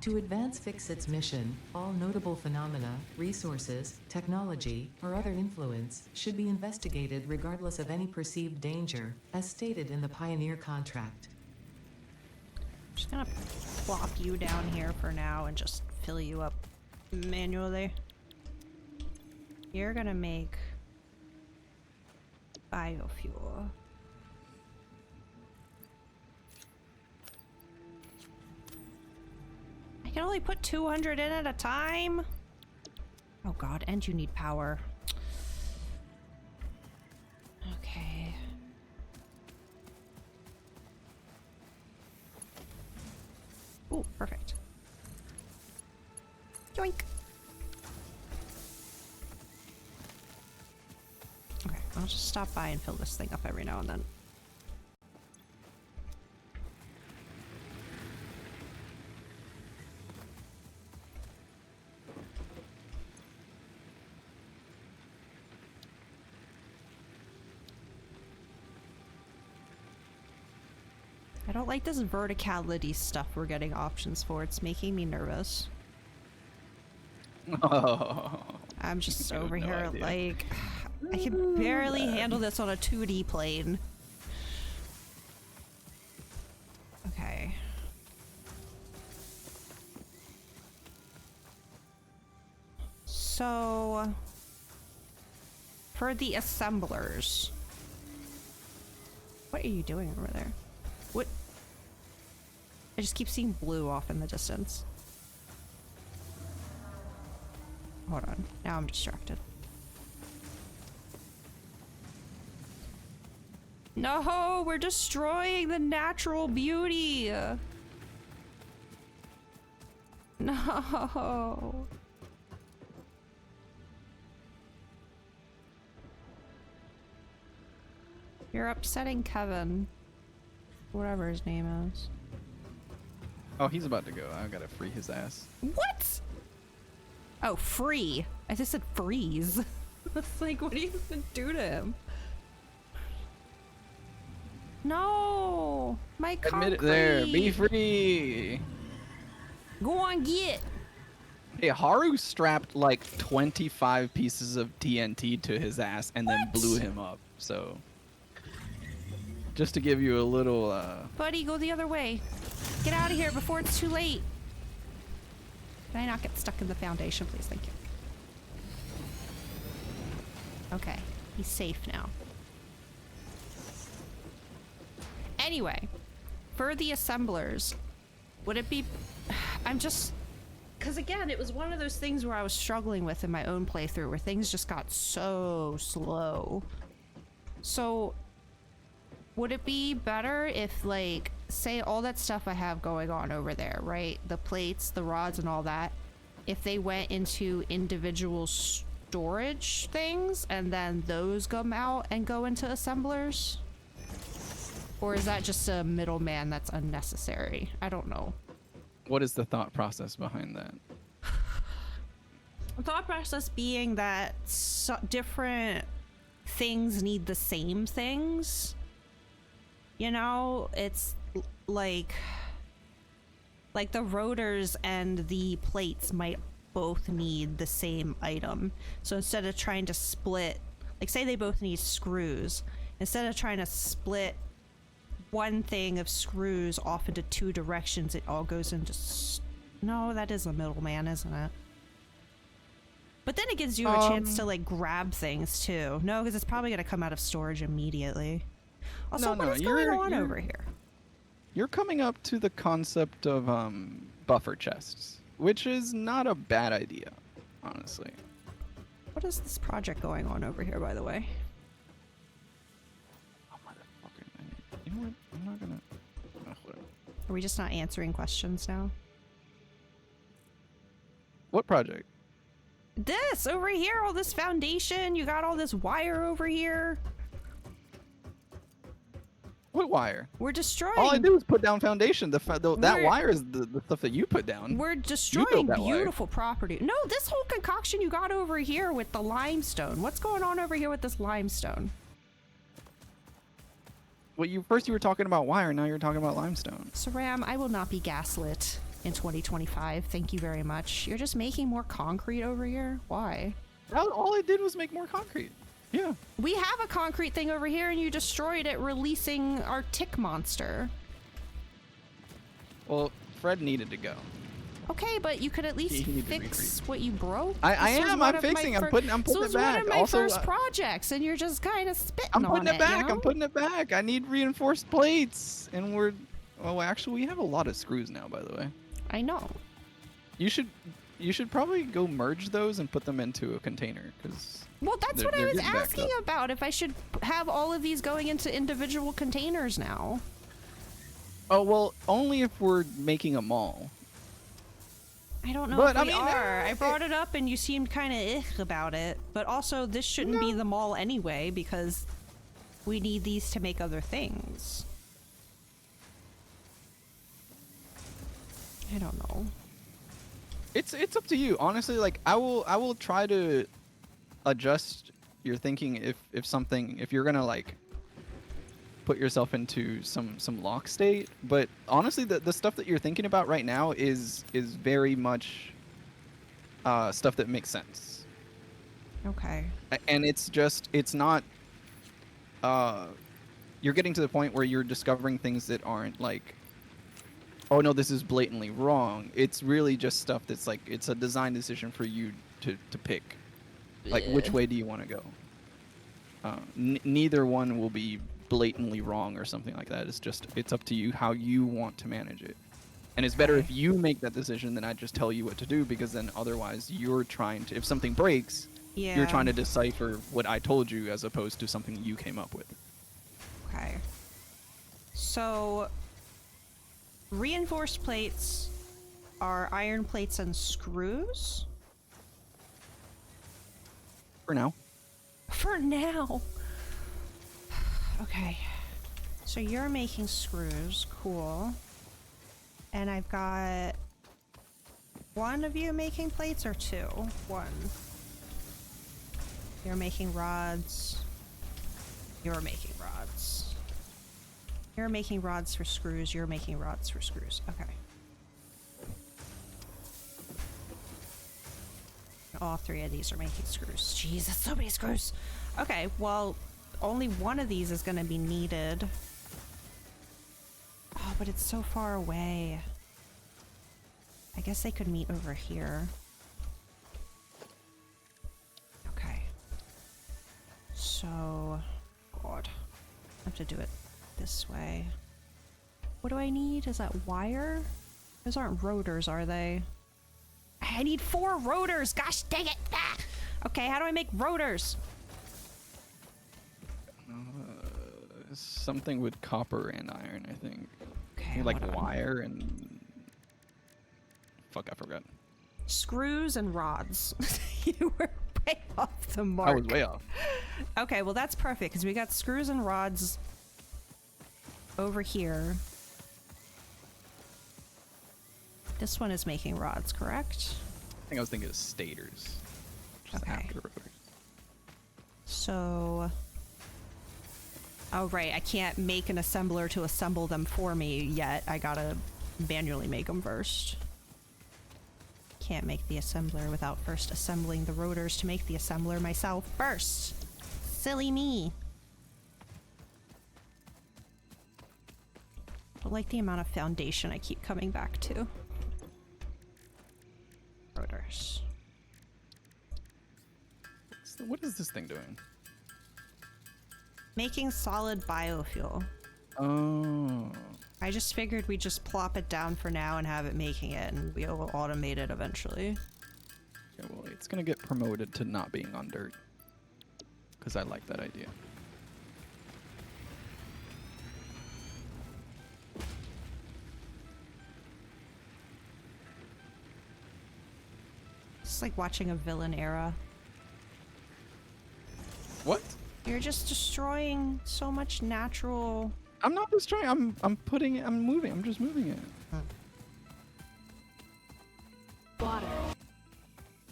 To advance Fixit's mission, all notable phenomena, resources, technology, or other influence should be investigated regardless of any perceived danger, as stated in the Pioneer contract. I'm just gonna plop you down here for now and just fill you up manually. You're gonna make biofuel. I can only put 200 in at a time. Oh god, and you need power. Okay. Ooh, perfect. Yoink. Okay, I'll just stop by and fill this thing up every now and then. I don't like this verticality stuff we're getting options for. It's making me nervous. Oh. I'm just You have over no here idea. like I can barely handle this on a 2D plane. Okay. So for the assemblers. What are you doing over there? What? I just keep seeing blue off in the distance. Hold on. Now I'm distracted. No, we're destroying the natural beauty. No. You're upsetting Kevin. Whatever his name is. Oh, he's about to go. I gotta free his ass. What? Oh, free. I just said freeze. It's like, what are you gonna do to him? No, my concrete. Admit it there. Be free. Go on, get. Hey, Haru strapped like 25 pieces of TNT to his ass and then What? blew him up. So, just to give you a little, Buddy, go the other way. Get out of here before it's too late. Can I not get stuck in the foundation, please? Thank you. Okay, he's safe now. Anyway, for the assemblers, would it be... I'm just... Because again, it was one of those things where I was struggling with in my own playthrough where things just got so slow. So, would it be better if, like, say all that stuff I have going on over there, right? The plates, the rods, and all that, if they went into individual storage things and then those come out and go into assemblers? Or is that just a middleman that's unnecessary? I don't know. what is the thought process behind that? The thought process being that different things need the same things. You know, it's like the rotors and the plates might both need the same item. So instead of trying to split, like say they both need screws, instead of trying to split one thing of screws off into two directions, it all goes into no, that is a middleman, isn't it? But then it gives you a chance to like grab things too. No, because it's probably going to come out of storage immediately. Also, what is going on over here? You're coming up to the concept of buffer chests, which is not a bad idea, honestly. What is this project going on over here, by the way? Oh, motherfucker. You know what? I'm not gonna... Oh, whatever. Are we just not answering questions now? What project? This over here, all this foundation, you got all this wire over here. What wire? We're destroying. All I do is put down foundation. That wire is the stuff that you put down. We're destroying beautiful property. No, this whole concoction you got over here with the limestone. What's going on over here with this limestone? Well, first you were talking about wire, now you're talking about limestone. Saram, I will not be gaslit in 2025. Thank you very much. You're just making more concrete over here? Why? All I did was make more concrete. Yeah. We have a concrete thing over here and you destroyed it, releasing our tick monster. Well, Fred needed to go. Okay, but you could at least You need to fix what you broke. I This was am. one I'm of my fixing. I'm fir- putting This it was back. one of my Also, first projects, and you're just kind of spitting I'm on putting it back. You know? I'm putting it back. I need reinforced plates, and we're. Well, actually, we have a lot of screws now. By the way, I know. you should probably go merge those and put them into a container, because. Well, that's what I they're was getting backed asking up. about. If I should have all of these going into individual containers now. Oh well, only if we're making a mall. I don't know But, if I we mean, are. I brought it up and you seemed kind of about it. But also, this shouldn't be the mall anyway because we need these to make other things. I don't know. It's up to you, honestly. Like I will try to adjust your thinking if you're gonna like put yourself into some lock state. But honestly, the stuff that you're thinking about right now is very much stuff that makes sense. Okay. And it's not you're getting to the point where you're discovering things that aren't like, oh no, this is blatantly wrong. It's really just stuff that's like, it's a design decision for you to pick. Like, which way do you want to go? Neither one will be blatantly wrong or something like that. It's up to you how you want to manage it. And it's better if you make that decision than I just tell you what to do, because then otherwise you're trying to, if something breaks, you're trying to decipher what I told you as opposed to something you came up with. Okay. So, reinforced plates are iron plates and screws? For now. For now. Okay. So you're making screws. Cool. And I've got one of you making plates or two? One. You're making rods. You're making rods. You're making rods for screws. You're making rods for screws. Okay. All three of these are making screws. Jeez, that's so many screws. Okay, well, only one of these is going to be needed. Oh, but it's so far away. I guess they could meet over here. Okay. So, God. I have to do it this way. What do I need? Is that wire? Those aren't rotors, are they? I need 4 rotors! Gosh dang it! Ah! Okay, how do I make rotors? Something with copper and iron, I think. Okay, Like hold on. wire and... Fuck, I forgot. Screws and rods. You were way off the mark. I was way off. Okay, well that's perfect because we got screws and rods over here. This one is making rods, correct? I think I was thinking of stators. Just Okay. after rotors. So... Oh, right. I can't make an assembler to assemble them for me yet. I gotta manually make them first. Can't make the assembler without first assembling the rotors to make the assembler myself first. Silly me. I like the amount of foundation I keep coming back to. Rotors. What is this thing doing? Making solid biofuel. Oh. I just figured we'd just plop it down for now and have it making it, and we'll automate it eventually. Yeah, well, it's gonna get promoted to not being on dirt. Because I like that idea. It's like watching a villain era. What? You're just destroying so much natural... I'm not destroying. I'm putting it. I'm moving. I'm just moving it. Water.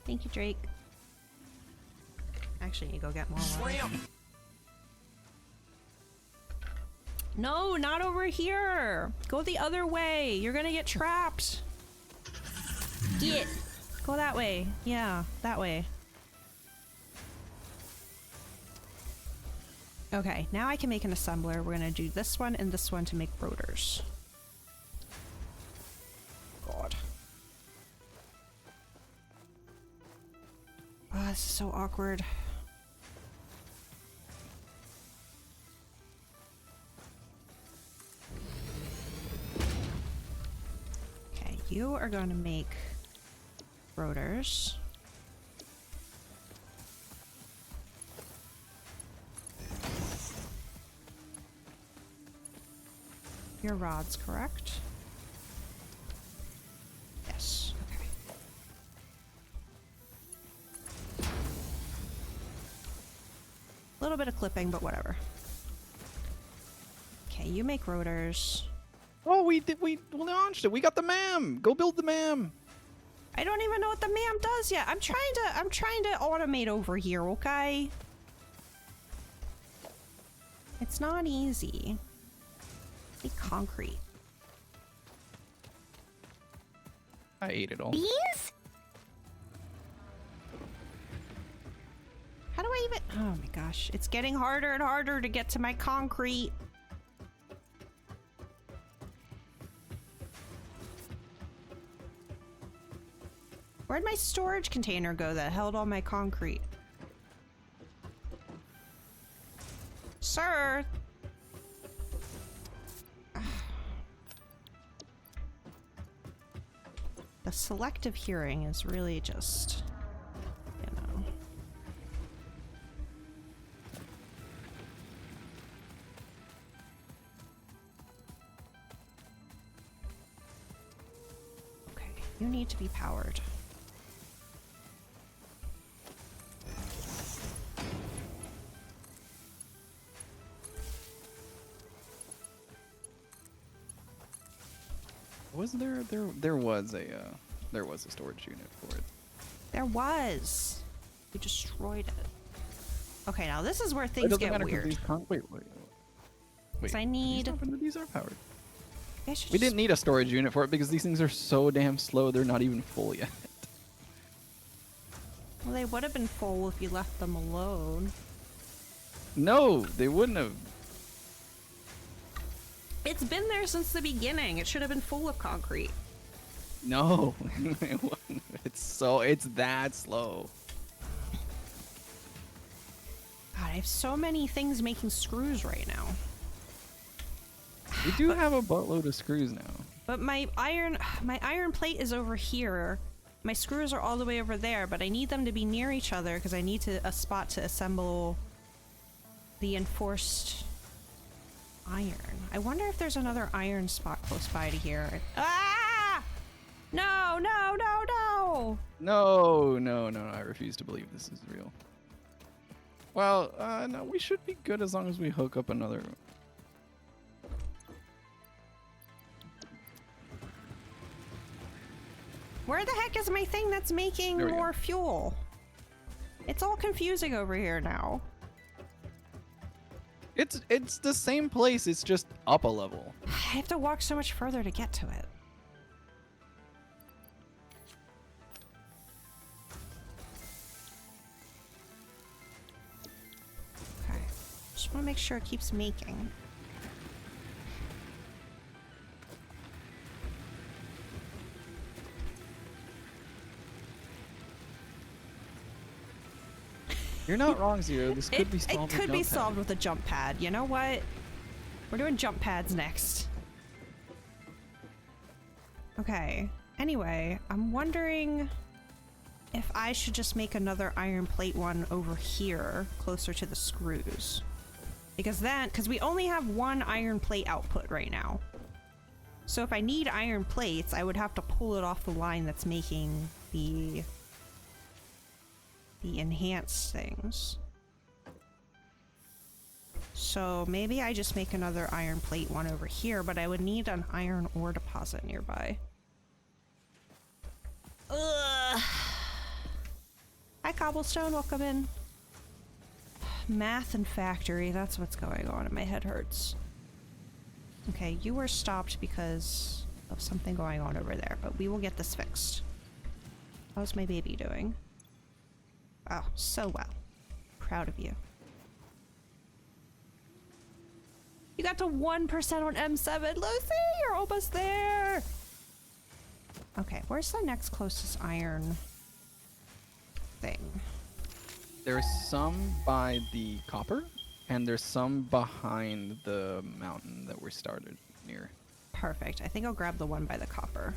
Thank you, Drake. Actually, you go get more water. No, not over here. Go the other way. You're gonna get trapped. Get. Go that way. Yeah, that way. Okay, now I can make an assembler. We're gonna do this one and this one to make rotors. God. this is so awkward. Okay, you are going to make rotors. Your rod's correct? Yes. Okay. A little bit of clipping, but whatever. Okay, you make rotors. Oh, we launched it. We got the MAM. Go build the MAM. I don't even know what the MAM does yet. I'm trying to automate over here, okay? It's not easy. Need concrete. I ate it all. Bees? How do I even... Oh my gosh. It's getting harder and harder to get to my concrete. Where'd my storage container go that held all my concrete? Sir! The selective hearing is really just, you know. Okay, you need to be powered. Was there was a storage unit for it. There was. We destroyed it. Okay, now this is where It things doesn't get matter 'cause weird. these wait. 'Cause I need... These are powered. I should We just- didn't need a storage unit for it because these things are so damn slow. They're not even full yet. Well, they would have been full if you left them alone. No, they wouldn't have. It's been there since the beginning. It should have been full of concrete. No, it wouldn't. It's that slow. God, I have so many things making screws right now. We do have a buttload of screws now. But my iron plate is over here. My screws are all the way over there, but I need them to be near each other because I need a spot to assemble the enforced iron. I wonder if there's another iron spot close by to here. Ah! No, no, no, no! No, I refuse to believe this is real. Well, no, we should be good as long as we hook up another. Where the heck is my thing that's making There we go. more fuel? It's all confusing over here now. It's the same place. It's just up a level. I have to walk so much further to get to it. Okay. Just want to make sure it keeps making. You're not wrong, Zero. This could be It solved. could with be jump solved pad. with a jump pad. You know what? We're doing jump pads next. Okay. Anyway, I'm wondering if I should just make another iron plate one over here, closer to the screws. Because we only have one iron plate output right now. So if I need iron plates, I would have to pull it off the line that's making the enhanced things. So maybe I just make another iron plate one over here, but I would need an iron ore deposit nearby. Ugh. Hi, Cobblestone. Welcome in. Math and factory. That's what's going on, and my head hurts. Okay, you were stopped because of something going on over there, but we will get this fixed. How's my baby doing? Oh, so well. Proud of you. You got to 1% on M7. Lucy, you're almost there. Okay, where's the next closest iron thing? There's some by the copper, and there's some behind the mountain that we started near. Perfect. I think I'll grab the one by the copper.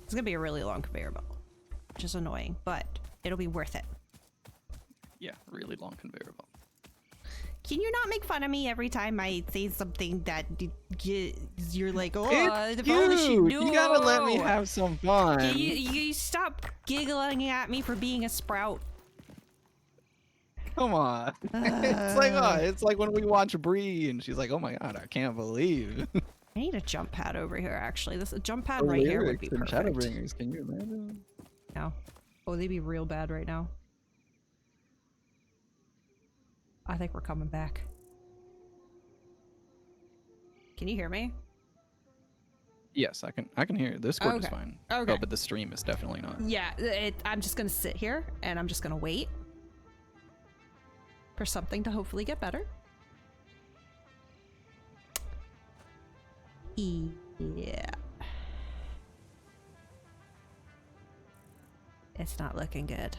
It's gonna be a really long conveyor belt, which is annoying, but it'll be worth it. Yeah, really long conveyor belt. Can you not make fun of me every time I say something that you're like, oh, It's if only she cute. knew. You gotta let me have some fun. You stop giggling at me for being a sprout. Come on. It's like when we watch Bree and she's like, "Oh my god, I can't believe." I need a jump pad over here, actually. This a jump pad The right here would lyrics be in perfect. Shadowbringers, can you imagine? No. Oh, they'd be real bad right now. I think we're coming back. Can you hear me? Yes, I can hear it. The Discord is Okay. fine. Okay. Oh, but the stream is definitely not. Yeah, I'm just gonna sit here and I'm just gonna wait for something to hopefully get better. Yeah. It's not looking good.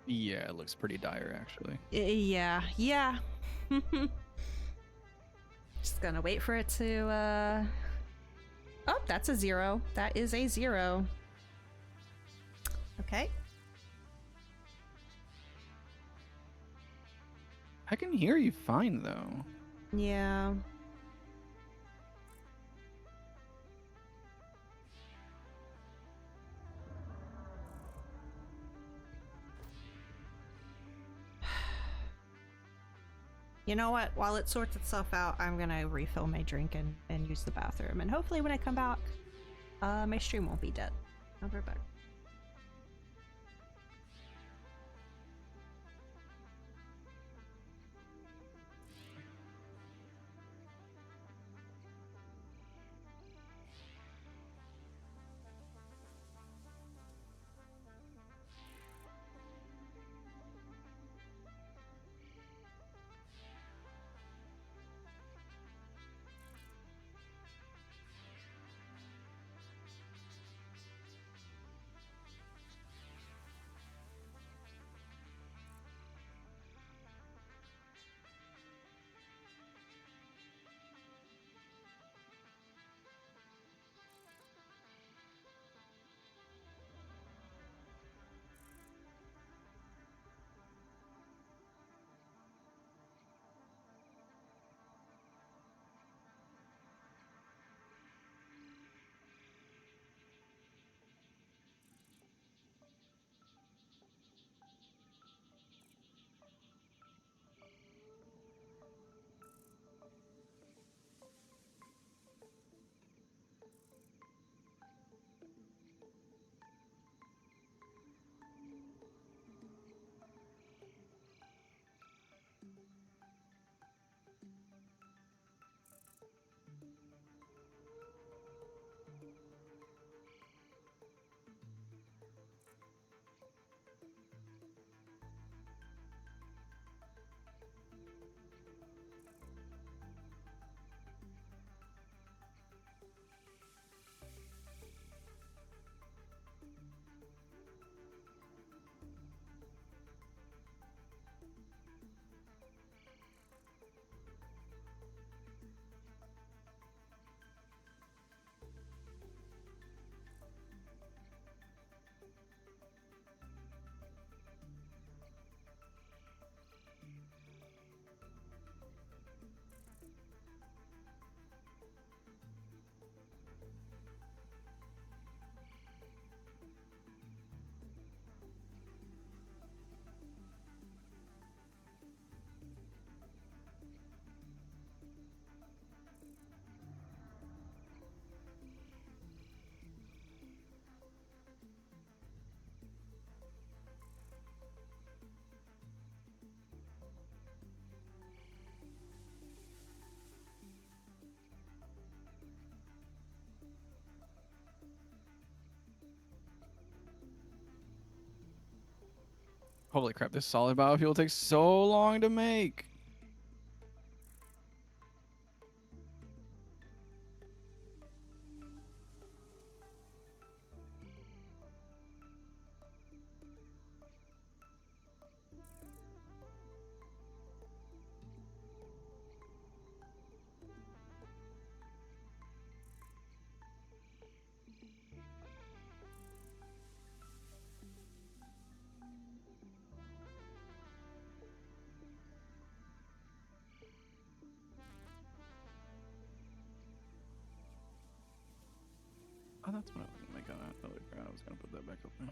Yeah, it looks pretty dire actually. Yeah. Just gonna wait for it to, Oh, that's a 0. That is a 0. Okay. I can hear you fine though. Yeah. You know what? While it sorts itself out, I'm gonna refill my drink and use the bathroom. And hopefully when I come back, my stream won't be dead. I'll be right back. Holy crap, this solid biofuel takes so long to make. That's what I was gonna make on that other ground. I was gonna put that back up there.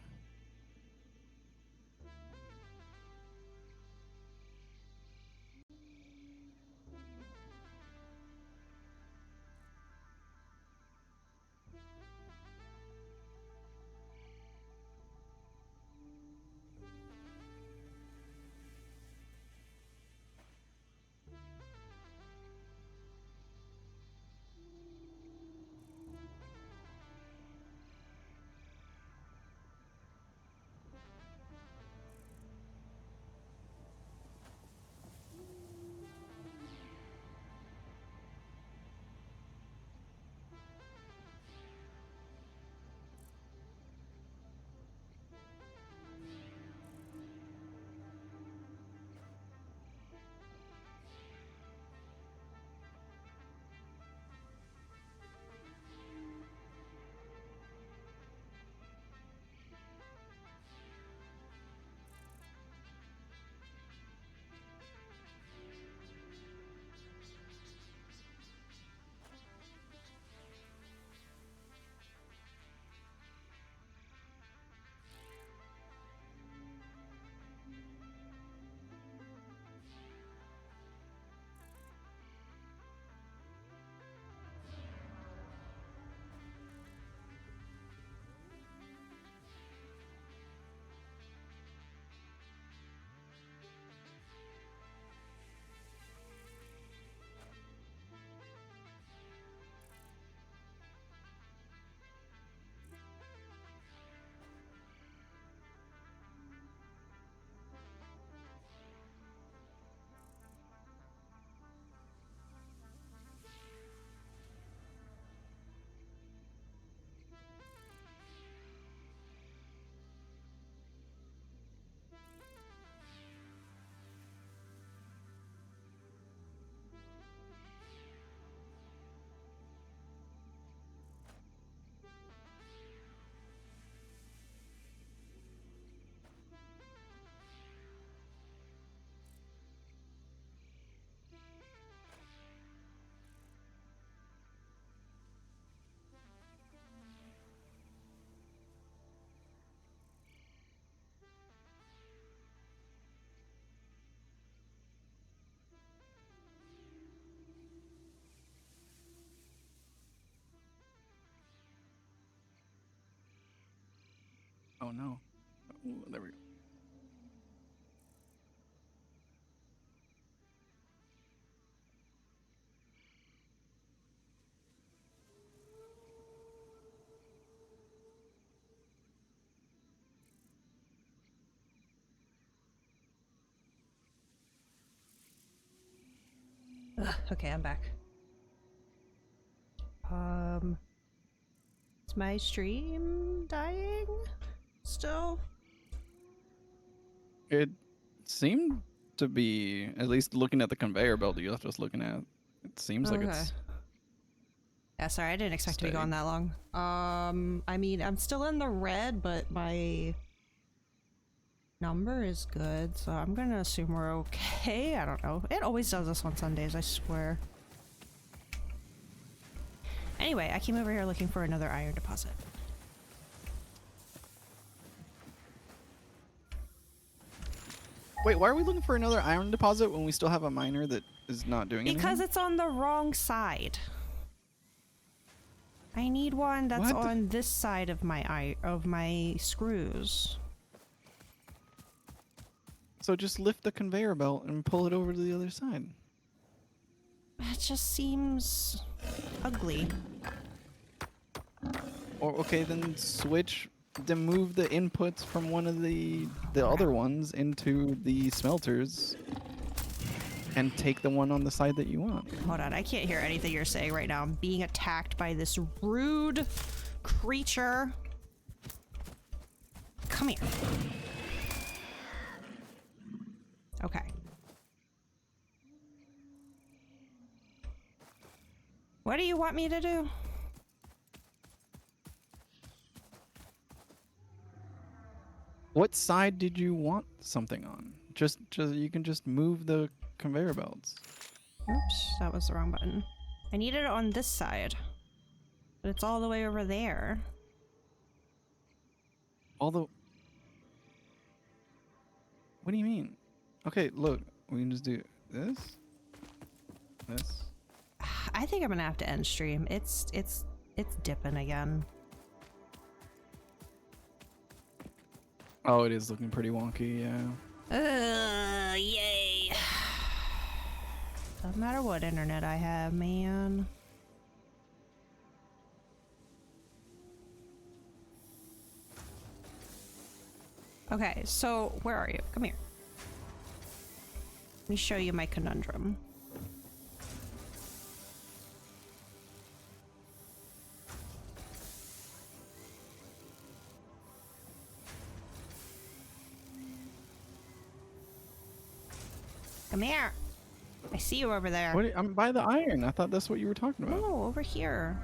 Oh no. Ooh, there we go. Ugh, okay, I'm back. Is my stream dying still? It seemed to be, at least looking at the conveyor belt you're just looking at, it seems like it's Yeah, sorry, I didn't expect to be steady. going that long. I mean, I'm still in the red, but my number is good, so I'm gonna assume we're okay. I don't know. It always does this on Sundays, I swear. Anyway, I came over here looking for another iron deposit. Wait, why are we looking for another iron deposit when we still have a miner that is not doing anything? Because it's on the wrong side. I need one that's What? on this side of my screws. So just lift the conveyor belt and pull it over to the other side. It just seems ugly. Or okay, then switch, then move the inputs from one of the other ones into the smelters and take the one on the side that you want. Hold on, I can't hear anything you're saying right now. I'm being attacked by this rude creature. Come here. Okay. What do you want me to do? What side did you want something on? Just you can just move the conveyor belts. Oops, that was the wrong button. I need it on this side. But it's all the way over there. Although, what do you mean? Okay, look, we can just do this, this. I think I'm gonna have to end stream. It's dipping again. Oh, it is looking pretty wonky, yeah. Yay. Doesn't matter what internet I have, man. Okay, so where are you? Come here. Let me show you my conundrum. Come here. I see you over there. What? I'm by the iron. I thought that's what you were talking about. No, over here.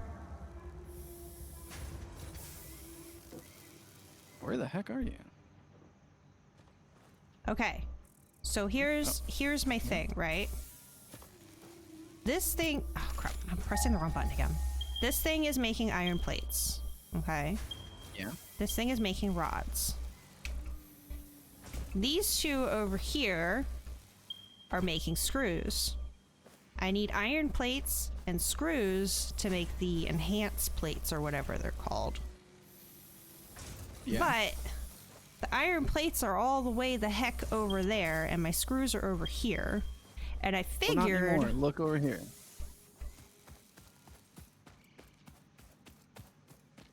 Where the heck are you? Okay. So here's my thing, right? This thing, oh crap, I'm pressing the wrong button again. This thing is making iron plates, okay? Yeah. This thing is making rods. These two over here are making screws. I need iron plates and screws to make the enhanced plates or whatever they're called. Yeah. But the iron plates are all the way the heck over there, and my screws are over here. And I Well, not figured... anymore. Look over here.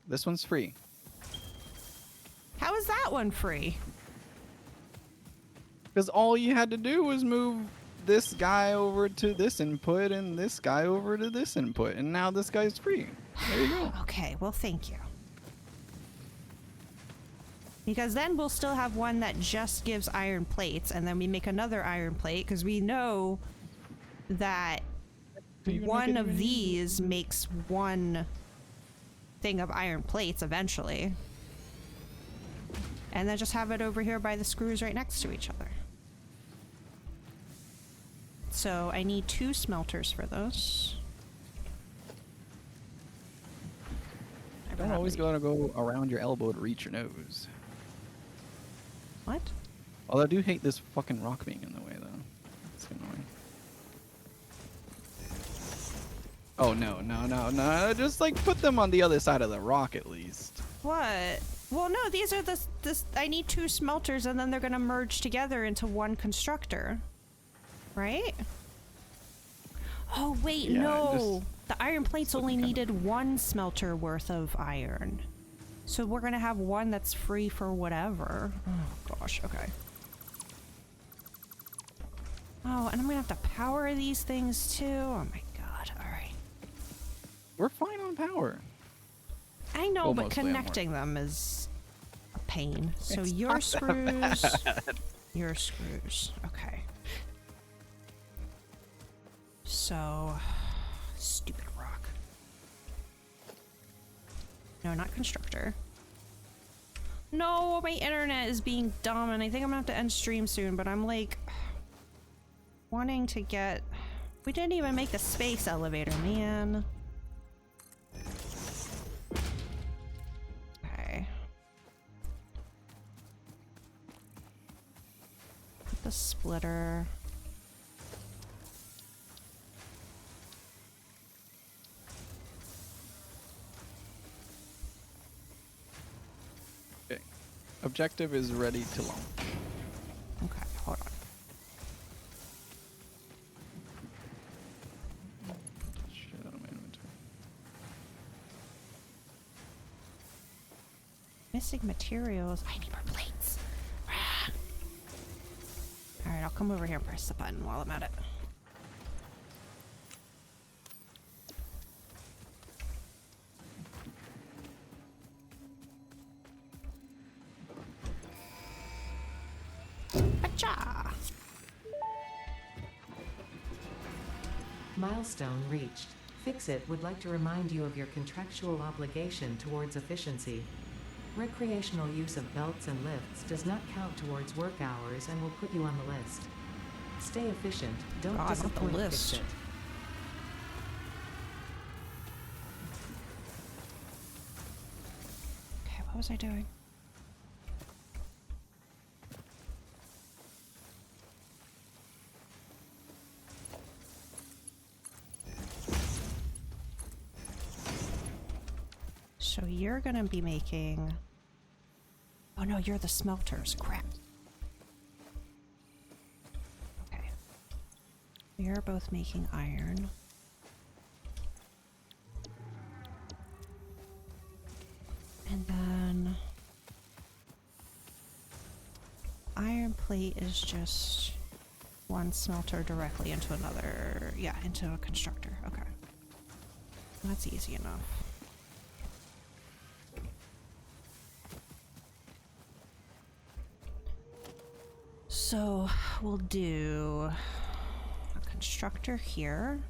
This one's free. How is that one free? Because all you had to do was move this guy over to this input and this guy over to this input, and now this guy's free. There you go. Okay, well, thank you. Because then we'll still have one that just gives iron plates, and then we make another iron plate, because we know that one of these makes one thing of iron plates eventually. And then just have it over here by the screws right next to each other. So I need 2 smelters for those. Don't always gotta go around your elbow to reach your nose. What? Although I do hate this fucking rock being in the way, though. It's annoying. Oh, no. Just, like, put them on the other side of the rock, at least. What? Well, no, these are I need 2 smelters, and then they're gonna merge together into one constructor. Right? Oh, wait, Yeah, no. The iron plates only looking needed 1 smelter worth of iron. So we're gonna have one that's free for whatever. Oh, gosh, okay. Oh, and I'm gonna have to power these things, too? Oh, my God, alright. We're fine on power. I know, Well, but mostly I'm connecting them is a pain. So It's your not that screws, bad. your screws. Okay. So, stupid rock. No, not constructor. No, my internet is being dumb, and I think I'm gonna have to end stream soon. But I'm like wanting to get. We didn't even make the space elevator, man. Okay. Put the splitter. Okay. Objective is ready to launch. Okay, hold on. Shit out of my inventory. Missing materials. I need more plates. Alright, I'll come over here and press the button while I'm at it. Acha! Milestone reached. Fixit would like to remind you of your contractual obligation towards efficiency. Recreational use of belts and lifts does not count towards work hours and will put you on the list. Stay efficient, don't God, not the disappoint list. Fixit. Okay, what was I doing? So you're gonna be making... Oh no, you're the smelters. Crap. Okay. You're both making iron. And then... iron plate is just one smelter directly into another... Yeah, into a constructor. Okay. That's easy enough. So we'll do a constructor here.